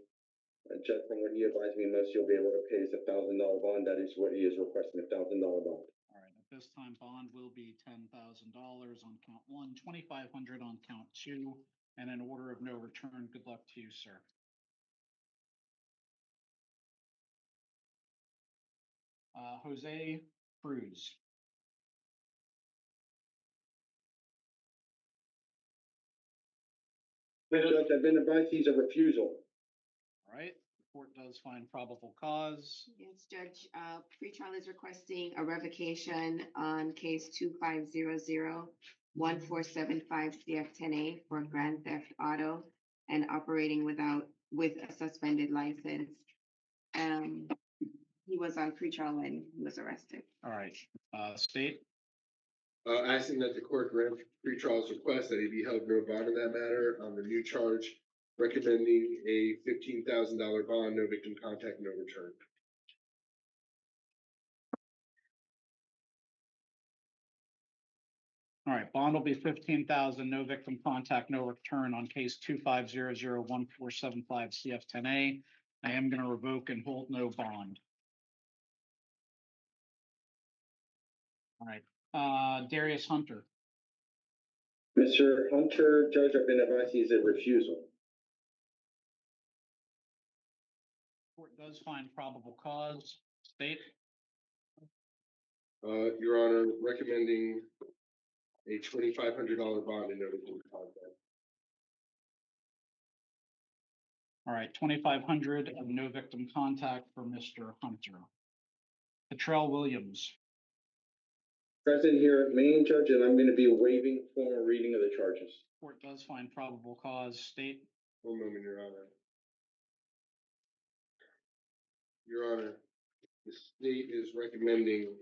Judge, from what he advised me, most you'll be able to pay is $1,000 bond. That is what he is requesting, $1,000 bond. All right, at this time, bond will be $10,000 on count 1, $2,500 on count 2, and an order of no return. Good luck to you, sir. Jose Cruz. Judge, I've been advised he's a refusal. All right, the court does find probable cause. Yes, Judge, pretrial is requesting a revocation on case 2500-1475 CF10A for grand theft auto and operating with a suspended license. He was on pretrial when he was arrested. All right, state. Asking that the court grant pretrial's request that he be held no bond in that matter on the new charge, recommending a $15,000 bond, no victim contact, no return. All right, bond will be 15,000, no victim contact, no return on case 2500-1475 CF10A. I am going to revoke and hold no bond. All right, Darius Hunter. Mr. Hunter, Judge, I've been advised he's a refusal. Court does find probable cause. State. Your Honor, recommending a $2,500 bond and no victim contact. All right, 2,500 and no victim contact for Mr. Hunter. Patrell Williams. Present here, main judge, and I'm going to be waiving formal reading of the charges. Court does find probable cause. State. One moment, Your Honor. Your Honor, the state is recommending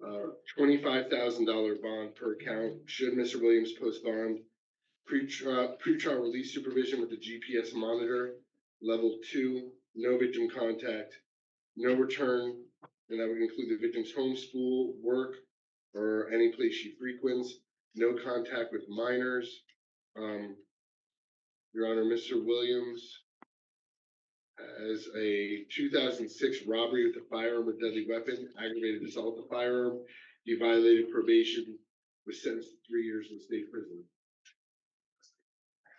$25,000 bond per count. Should Mr. Williams post bond, pretrial release supervision with the GPS monitor, level 2, no victim contact, no return, and that would include the victim's home, school, work, or any place she frequents, no contact with minors. Your Honor, Mr. Williams has a 2006 robbery with a firearm or deadly weapon, aggravated assault with a firearm. He violated probation, was sentenced to 3 years in state prison.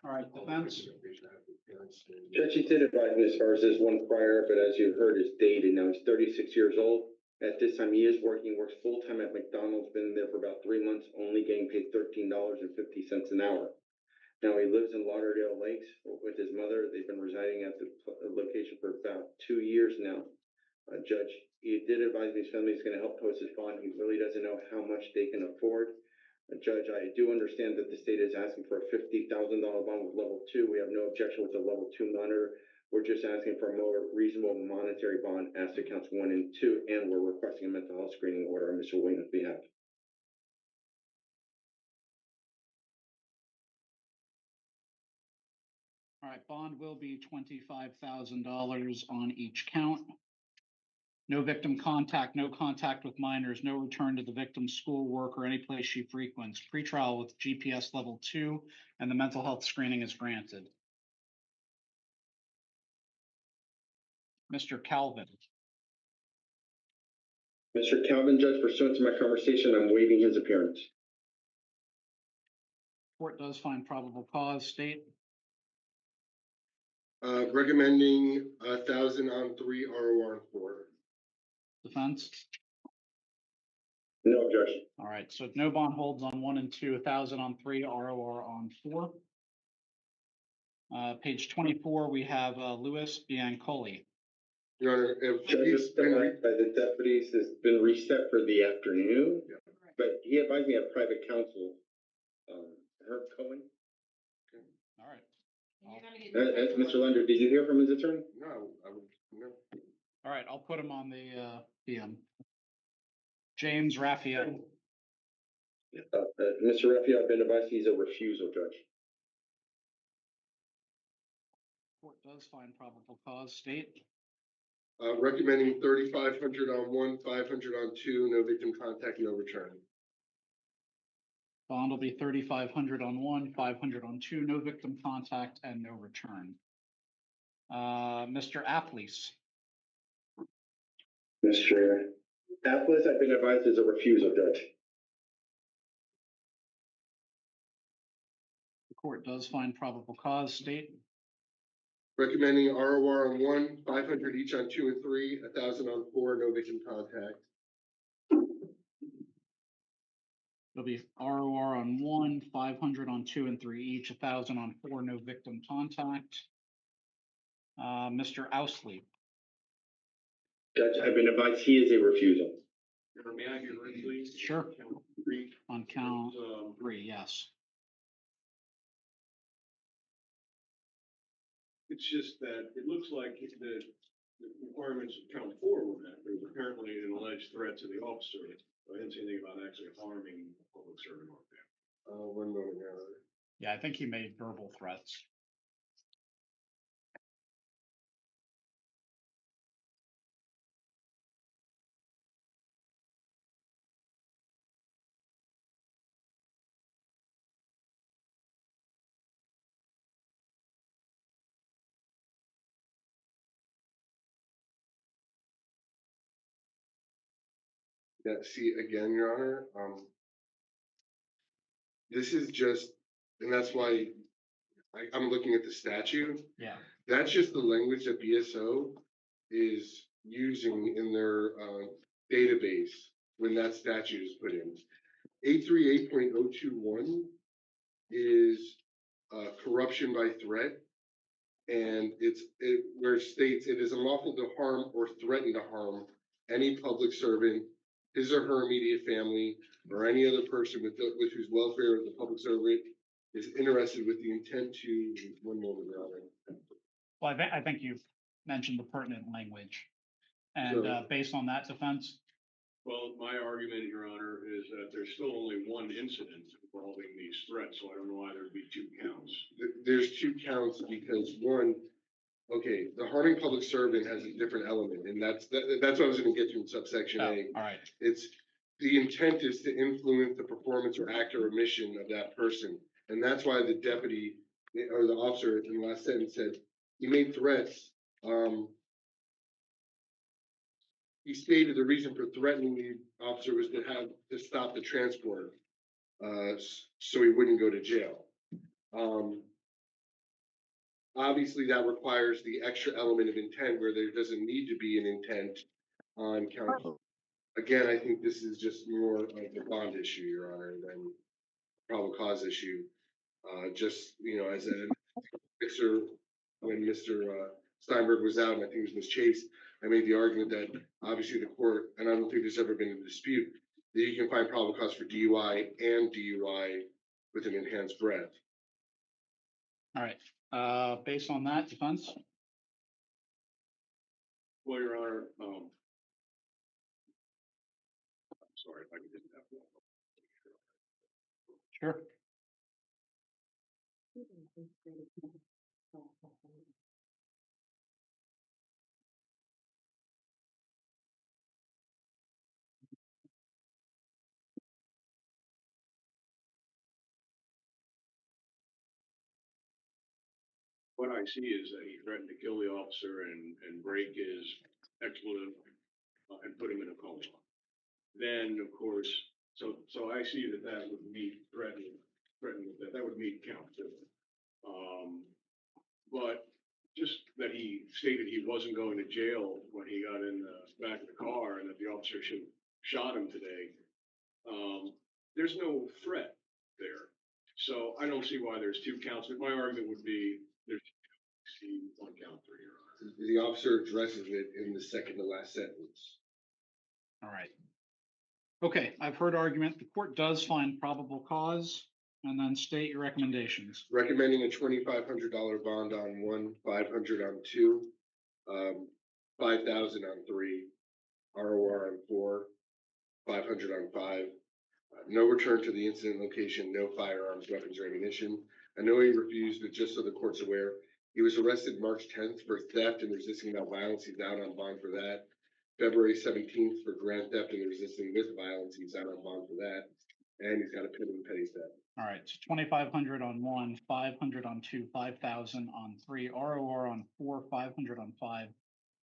All right, defense. Judge, he did advise me as far as this one prior, but as you heard, is dated. Now he's 36 years old. At this time, he is working, works full-time at McDonald's, been there for about 3 months, only getting paid $13.50 an hour. Now he lives in Lauderdale Lakes with his mother. They've been residing at the location for about 2 years now. Judge, he did advise me his family is going to help post his bond. He really doesn't know how much they can afford. Judge, I do understand that the state is asking for a $50,000 bond with level 2. We have no objection with the level 2 monitor. We're just asking for a more reasonable monetary bond as to counts 1 and 2, and we're requesting a mental health screening order on Mr. Williams' behalf. All right, bond will be $25,000 on each count. No victim contact, no contact with minors, no return to the victim's school, work, or any place she frequents. Pretrial with GPS level 2, and the mental health screening is granted. Mr. Calvin. Mr. Calvin, Judge, pursuant to my conversation, I'm waiving his appearance. Court does find probable cause. State. Recommending 1,000 on 3, ROR on 4. Defense? No, Judge. All right, so no bond holds on 1 and 2, 1,000 on 3, ROR on 4. Page 24, we have Louis Biancoli. Your Honor, if Judge he's was been advised by the deputies has been reset for the afternoon, but he advised me of private counsel, Herb Cohen. All right. Mr. Lunder, did you hear from his attorney? No, I would, no. All right, I'll put him on the PM. James Raphael. Mr. Raphael, I've been advised he's a refusal, Judge. Court does find probable cause. State. Recommending 3,500 on 1, 500 on 2, no victim contact, no return. Bond will be 3,500 on 1, 500 on 2, no victim contact, and no return. Mr. Aplis. Mr. Applis, I've been advised is a refusal, Judge. The court does find probable cause. State. Recommending ROR on 1, 500 each on 2 and 3, 1,000 on 4, no victim contact. It'll be ROR on 1, 500 on 2 and 3 each, 1,000 on 4, no victim contact. Mr. Ousley. Judge, I've been advised he is a refusal. May I hear it, please? Sure. Count 3. On count 3, yes. It's just that it looks like the requirements of count 4 were met. There's apparently an alleged threat to the officer. I didn't see anything about actually harming public servant on there. 1 moment, Your Honor. Yeah, I think he made verbal threats. Yeah, see, again, Your Honor, this is just, and that's why I'm looking at the statute. Yeah. That's just the language that BSO is using in their database when that statute is put in. 838.021 is corruption by threat. And where it states it is unlawful to harm or threaten to harm any public servant, his or her immediate family, or any other person with whose welfare the public servant is interested with the intent to, 1 moment, Your Honor. Well, I think you've mentioned the pertinent language. And Sure. Based on that defense, Well, my argument, Your Honor, is that there's still only one incident involving these threats, so I don't know why there'd be 2 counts. There's 2 counts because 1, okay, the harming public servant has a different element, and that's what I was gonna get to in subsection A. all right. It's, the intent is to influence the performance or act or omission of that person. And that's why the deputy or the officer in the last sentence said, he made threats. He stated the reason for threatening the officer was to stop the transport, so he wouldn't go to jail. Obviously that requires the extra element of intent where there doesn't need to be an intent on count. Again, I think this is just more of a bond issue, Your Honor, than probable cause issue. Just, as a fixer, when Mr. Steinberg was out, and I think it was Ms. Chase, I made the argument that obviously the court, and I don't think there's ever been a dispute, that you can find probable cause for DUI and DUI with an enhanced breath. All right. Based on that defense, Well, Your Honor, I'm sorry if I didn't have one. sure. What I see is that he threatened to kill the officer and break his expletive and put him in a coma. Then, of course, so I see that would meet threatening that would meet count 2. But just that he stated he wasn't going to jail when he got in the back of the car and that the officer should shot him today. There's no threat there. So I don't see why there's two counts. My argument would be there's one count for Your Honor. The officer addresses it in the second to last sentence. All right. Okay, I've heard argument. The court does find probable cause, and then state your recommendations. Recommending a $2,500 bond on one, 500 on two, 5,000 on three, ROR on four, 500 on five. No return to the incident location, no firearms, weapons, or ammunition. I know he refused, but just so the court's aware, he was arrested March 10th for theft and resisting without violence. He's out on bond for that. February 17th for grand theft and resisting with violence. He's out on bond for that. And he's got a petty theft. All right, so 2,500 on one, 500 on two, 5,000 on three, ROR on four, 500 on five.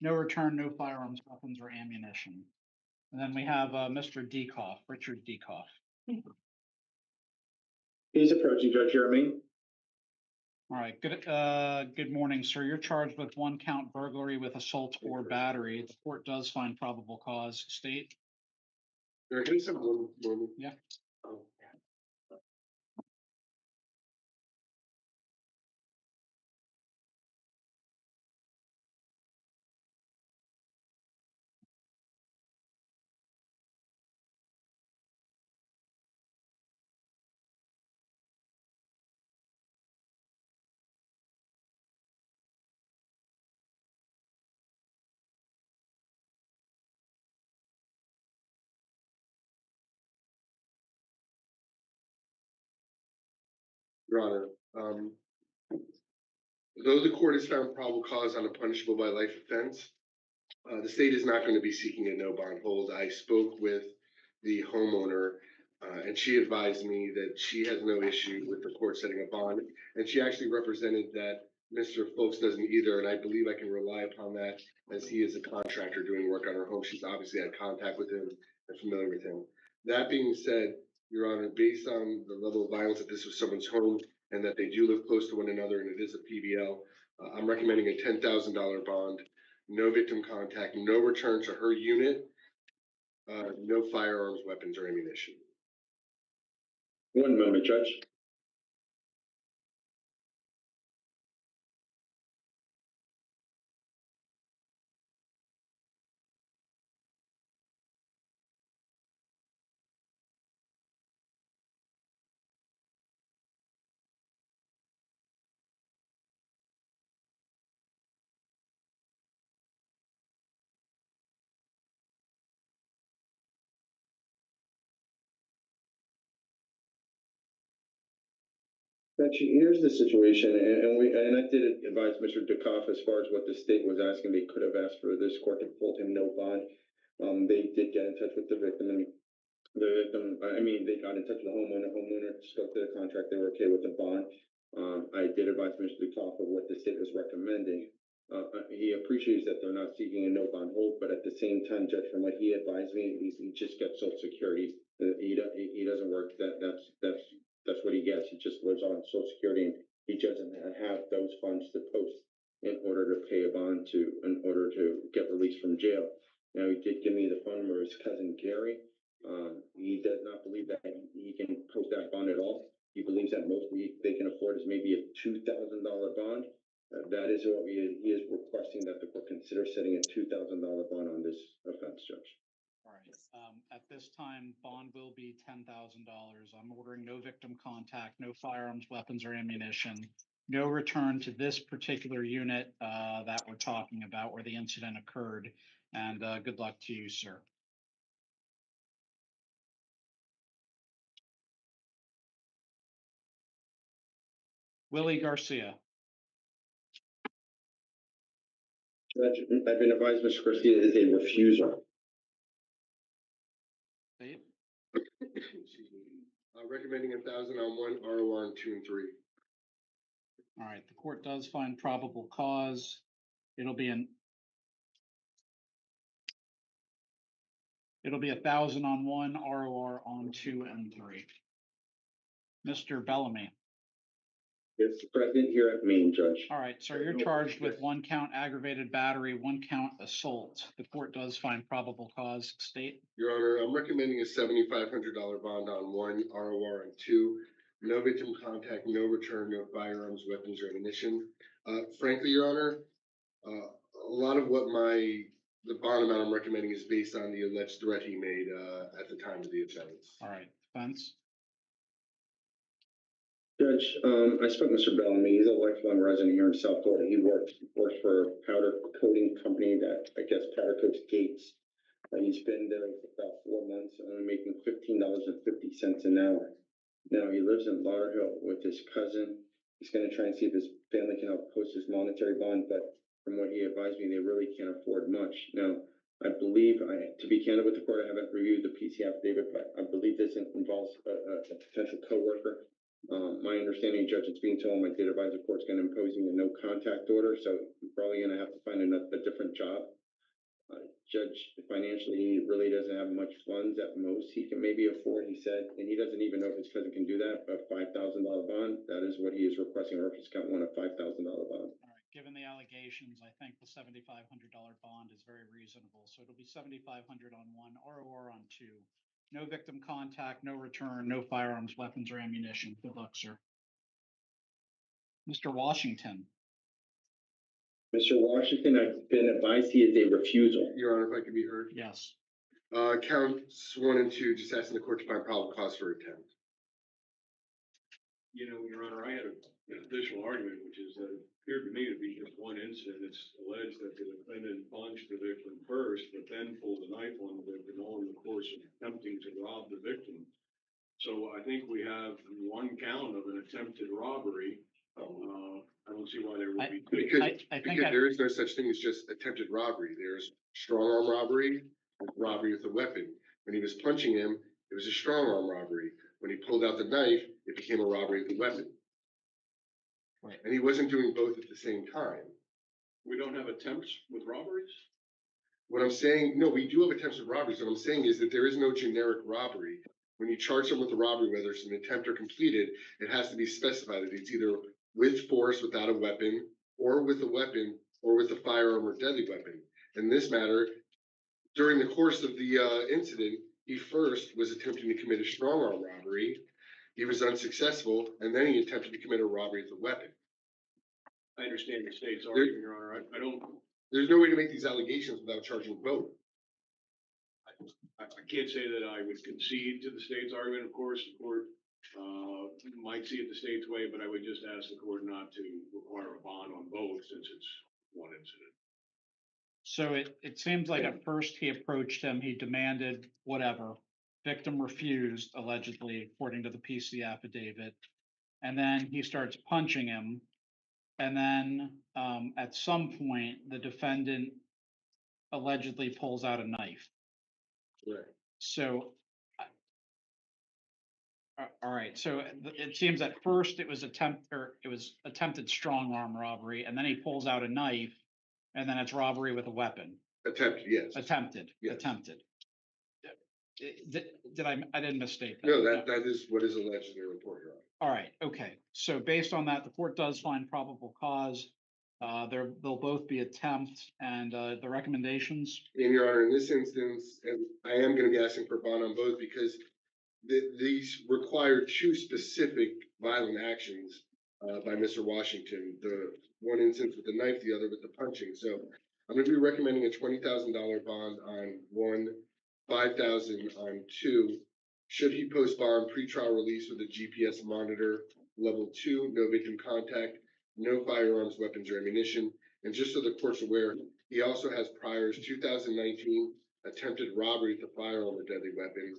No return, no firearms, weapons, or ammunition. And then we have Mr. Dekoff, Richard Dekoff. He's approaching Judge Jeremy. All right, good morning, sir. You're charged with one count burglary with assault or battery. The court does find probable cause. State. Can I say one moment? Yeah. Oh. Your Honor, though the court has found probable cause on a punishable by life offense, the state is not going to be seeking a no bond hold. I spoke with the homeowner, and she advised me that she has no issue with the court setting a bond. And she actually represented that Mr. Folks doesn't either, and I believe I can rely upon that as he is a contractor doing work on her home. She's obviously had contact with him and familiar with him. That being said, Your Honor, based on the level of violence that this was someone's home and that they do live close to one another and it is a PBL, I'm recommending a $10,000 bond, no victim contact, no return to her unit, no firearms, weapons, or ammunition. One moment, Judge. Actually, here's the situation, and I did advise Mr. Dukoff as far as what the state was asking. They could have asked for this court to hold him no bond. They did get in touch with the victim, and the victim, they got in touch with the homeowner. Homeowner spoke to the contract. They were okay with the bond. I did advise Mr. Dukoff of what the state was recommending. He appreciates that they're not seeking a no bond hold, but at the same time, Judge, from what he advised me, he just gets Social Security. He doesn't work. That's what he gets. He just lives on Social Security, and he doesn't have those funds to post in order to pay a bond in order to get released from jail. Now, he did give me the phone number of his cousin Gary. He does not believe that he can post that bond at all. He believes that most they can afford is maybe a $2,000 bond. That is what he is requesting that the court consider setting a $2,000 bond on this offense, Judge. All right. At this time, bond will be $10,000. I'm ordering no victim contact, no firearms, weapons, or ammunition, no return to this particular unit that we're talking about where the incident occurred. And good luck to you, sir. Willie Garcia. Judge, I've been advised Mr. Garcia is a refuser. Dave? Recommending 1,000 on one, ROR on 2 and 3. All right, the court does find probable cause. It'll be 1,000 on one, ROR on 2 and 3. Mr. Bellamy. Yes, present here at Maine, Judge. All right, so you're charged with 1 count aggravated battery, 1 count assault. The court does find probable cause. State. Your Honor, I'm recommending a $7,500 bond on 1, ROR on 2. No victim contact, no return, no firearms, weapons, or ammunition. Frankly, Your Honor, a lot of what the bond amount I'm recommending is based on the alleged threat he made at the time of the offense. All right, defense. Judge, I spoke to Mr. Bellamy. He's a lifelong resident here in South Florida. He works for a powder coating company that I guess powder coats gates. He's been there for about 4 months, only making $15.50 an hour. Now he lives in Lauderhill with his cousin. He's going to try and see if his family can help post his monetary bond, but from what he advised me, they really can't afford much. Now, I believe, to be candid with the court, I haven't reviewed the PC affidavit, but I believe this involves a potential coworker. My understanding, Judge, it's being told I did advise the court's going to impose a no contact order, so you're probably going to have to find a different job. Judge financially really doesn't have much funds. At most he can maybe afford, he said, and he doesn't even know if his cousin can do that, a $5,000 bond. That is what he is requesting, or if he's got one, a $5,000 bond. All right, given the allegations, I think the $7,500 bond is very reasonable. So it'll be $7,500 on 1, ROR on 2. No victim contact, no return, no firearms, weapons, or ammunition. Good luck, sir. Mr. Washington. Mr. Washington, I've been advised he is a refusal. Your Honor, if I could be heard. Yes. Counts 1 and 2, just asking the court to find probable cause for attempt. You know, Your Honor, I had an additional argument, which is that it appeared to me to be just one incident. It's alleged that the defendant punched the victim first, but then pulled a knife on the victim, all in the course of attempting to rob the victim. So I think we have 1 count of an attempted robbery. I don't see why there would be two. Because there is no such thing as just attempted robbery. There's strong arm robbery, robbery with a weapon. When he was punching him, it was a strong arm robbery. When he pulled out the knife, it became a robbery with a weapon. Right. And he wasn't doing both at the same time. We don't have attempts with robberies? What I'm saying, no, we do have attempts at robberies. What I'm saying is that there is no generic robbery. When you charge someone with a robbery, whether it's an attempt or completed, it has to be specified that it's either with force without a weapon, or with a weapon, or with a firearm or deadly weapon. In this matter, during the course of the incident, he first was attempting to commit a strong arm robbery. He was unsuccessful, and then he attempted to commit a robbery with a weapon. I understand the state's argument, Your Honor. I don't. There's no way to make these allegations without charging both. I can't say that I would concede to the state's argument. Of course, the court might see it the state's way, but I would just ask the court not to require a bond on both since it's one incident. So it seems like at first he approached him, he demanded whatever. Victim refused, allegedly, according to the PC affidavit. And then he starts punching him. And then at some point, the defendant allegedly pulls out a knife. Right. So, all right. So it seems at first it was attempted strong arm robbery, and then he pulls out a knife, and then it's robbery with a weapon. Attempted, yes. Attempted. Yes. Attempted. Did I didn't misstate that? No, that is what is alleged in the report, Your Honor. All right. Okay. So based on that, the court does find probable cause. They'll both be attempts, and the recommendations. And Your Honor, in this instance, and I am going to be asking for a bond on both because these require 2 specific violent actions by Mr. Washington. The one instance with the knife, the other with the punching. So I'm going to be recommending a $20,000 bond on 1, $5,000 on 2. Should he post bond, pretrial release with a GPS monitor, level 2, no victim contact, no firearms, weapons, or ammunition. And just so the court's aware, he also has priors 2019 attempted robbery with a firearm or deadly weapon,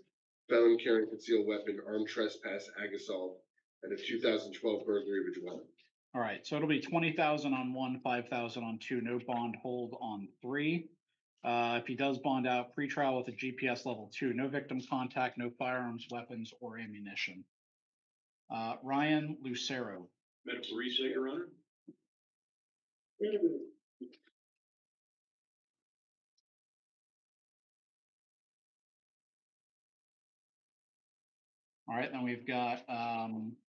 felon carrying concealed weapon, armed trespass, ag assault, and a 2012 burglary of a dwelling. All right, so it'll be 20,000 on 1, 5,000 on 2, no bond hold on 3. If he does bond out, pretrial with a GPS level 2, no victim contact, no firearms, weapons, or ammunition. Ryan Lucero. Medical reset, Your Honor. All right, then we've got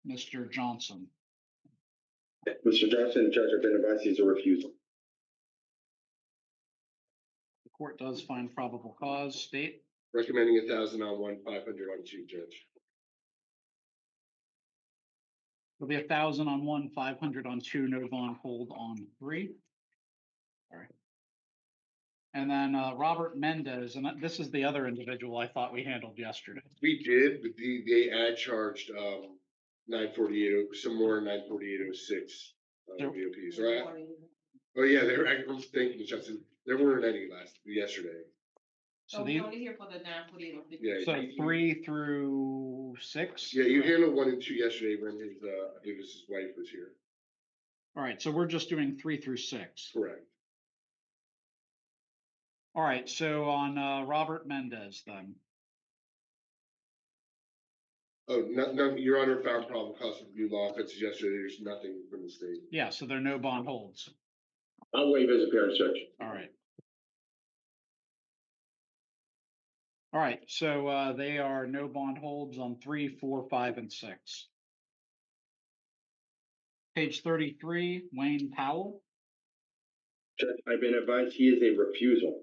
Mr. Johnson. Mr. Johnson, Judge, I've been advised he's a refusal. The court does find probable cause. State. Recommending 1,000 on one, 500 on two, Judge. It'll be 1,000 on one, 500 on two, no bond hold on three. Sorry. And then Robert Mendez, and this is the other individual I thought we handled yesterday. We did, but they ad charged 948, some more 94806 VOPs. Right? Oh yeah, they were. I'm thinking, Justin. There weren't any yesterday. So we only here for the 948. Yeah. So 3 through 6. Yeah, you handled 1 and 2 yesterday when his I think his wife was here. All right, so we're just doing 3 through 6. Correct. All right, so on Robert Mendez then. Oh, no, Your Honor, found probable cause of new law offenses yesterday. There's nothing from the state. Yeah, so there are no bond holds. I'll waive his appearance, Judge. All right. All right, so they are no bond holds on 3, 4, 5, and 6. Page 33, Wayne Powell. Judge, I've been advised he is a refusal.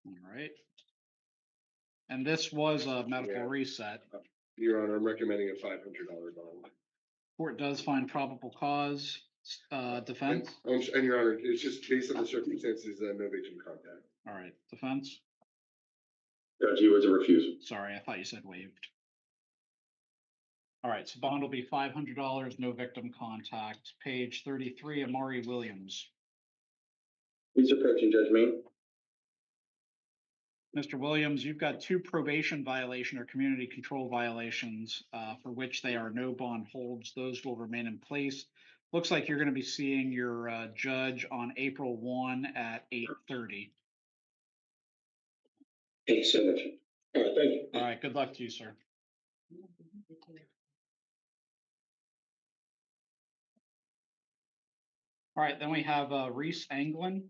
All right. And this was a medical reset. Your Honor, I'm recommending a $500 bond. Court does find probable cause. Defense. And Your Honor, it's just based on the circumstances, no victim contact. All right, defense. Judge, he was a refusal. Sorry, I thought you said waived. All right, so bond will be $500, no victim contact. Page 33, Amari Williams. He's approaching, Judge Main. Mr. Williams, you've got 2 probation violation or community control violations for which they are no bond holds. Those will remain in place. Looks like you're going to be seeing your judge on April 1 at 8:30. Thanks so much. All right, thank you. All right, good luck to you, sir. All right, then we have Reese Anglin.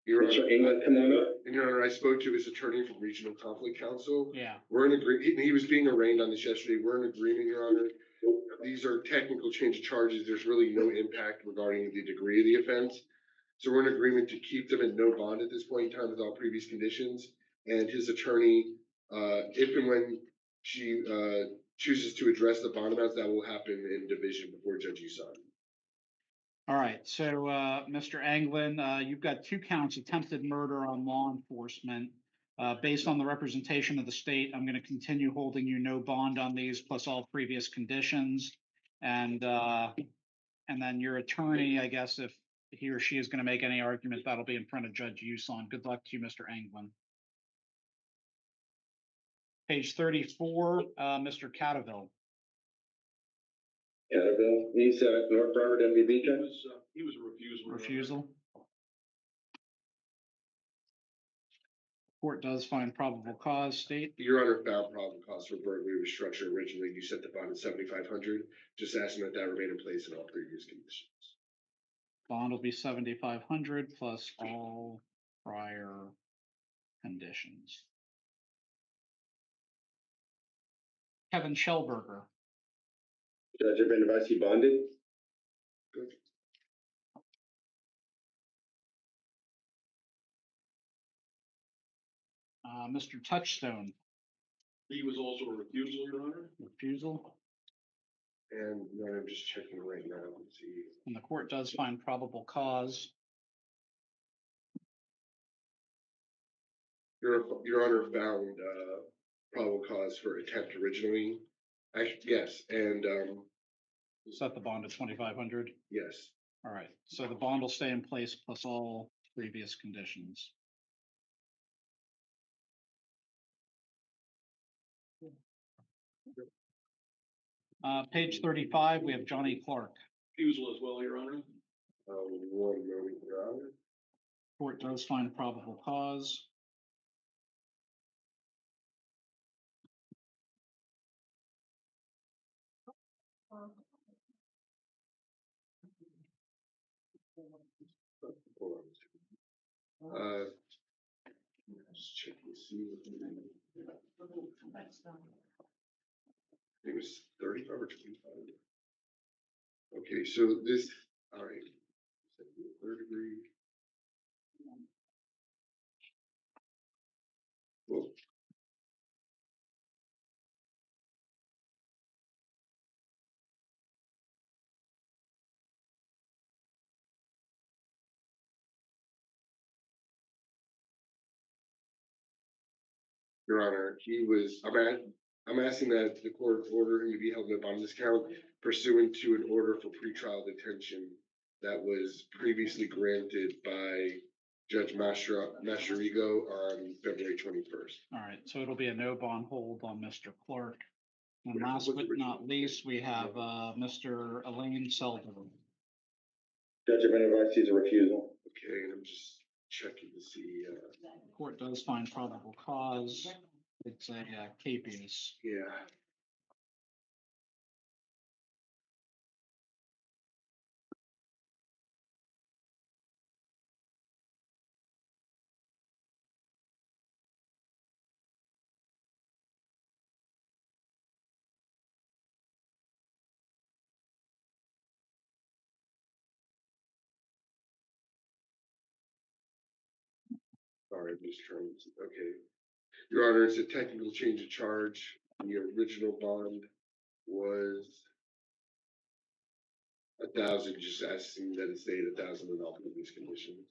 Your Mr. Honor, England, come on up. and Your Honor, I spoke to his attorney from Regional Conflict Counsel. Yeah. We're in agreement. He was being arraigned on this yesterday. We're in agreement, Your Honor. These are technical change of charges. There's really no impact regarding the degree of the offense. So we're in agreement to keep them at no bond at this point in time with all previous conditions. And his attorney, if and when she chooses to address the bond amounts, that will happen in division before Judge Usan. All right, so Mr. Anglin, you've got 2 counts, attempted murder on law enforcement. Based on the representation of the state, I'm going to continue holding you no bond on these, plus all previous conditions. And then your attorney, I guess, if he or she is going to make any argument, that'll be in front of Judge Usan. Good luck to you, Mr. Anglin. Page 34, Mr. Cataville. Cataville, he's North Broward MVB, Judge. He was a refusal. Refusal. Court does find probable cause. State. Your Honor, found probable cause for burglary of a structure. Originally, you set the bond at $7,500. Just asking that remain in place in all previous conditions. Bond will be $7,500 plus all prior conditions. Kevin Schellberger. Judge, I've been advised he bonded. Good. Mr. Touchstone. He was also a refusal, Your Honor. Refusal. And Your Honor, I'm just checking right now. Let's see. And the court does find probable cause. Your Honor, found probable cause for attempt originally. Yes, and Set the bond at $2,500. yes. All right, so the bond will stay in place plus all previous conditions. Page 35, we have Johnny Clark. Refusal as well, Your Honor. 1 moment, Your Honor. Court does find probable cause. Hold on. Just check and see. It was 35 or 25. Okay, so this, all right. Third degree. Well. Your Honor, I'm asking that the court order him to be held in a bond discount pursuant to an order for pretrial detention that was previously granted by Judge Mastrigo on February 21st. All right, so it'll be a no bond hold on Mr. Clark. And Yeah, last what's the but not original? least, we have Mr. Elaine Selden. Judge, I'm gonna advise a refusal. Okay, and I'm just checking to see, The court does find probable cause. It's a capias. yeah. Sorry, I'm just trying to, okay. Your Honor, it's a technical change of charge. The original bond was 1,000, just asking that it stay at 1,000 in all previous conditions.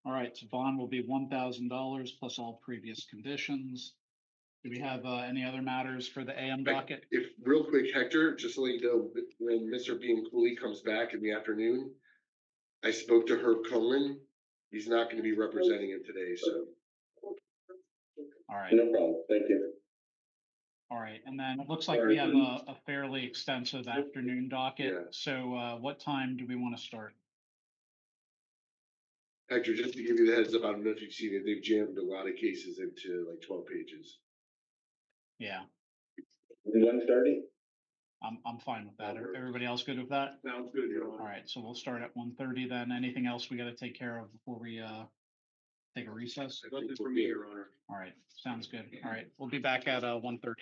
All right, so bond will be $1,000 plus all previous conditions. Do we have any other matters for the AM docket? If, real quick, Hector, just to let you know, when Mr. Bean Cooley comes back in the afternoon, I spoke to Herb Cohen. He's not gonna be representing him today, so. All right. No problem, thank you. All right, and then it looks like we have a fairly extensive afternoon docket. Yeah. So what time do we want to start? Hector, just to give you the heads up, I don't know if you've seen it, they've jammed a lot of cases into like 12 pages. Yeah, 1:30? I'm fine with that. That works. Everybody else good with that? Sounds good, Your All Honor. right, so we'll start at 1:30 then. Anything else we got to take care of before we take a recess? Nothing for me, Your Honor. All right, sounds good. All right, we'll be back at 1:30.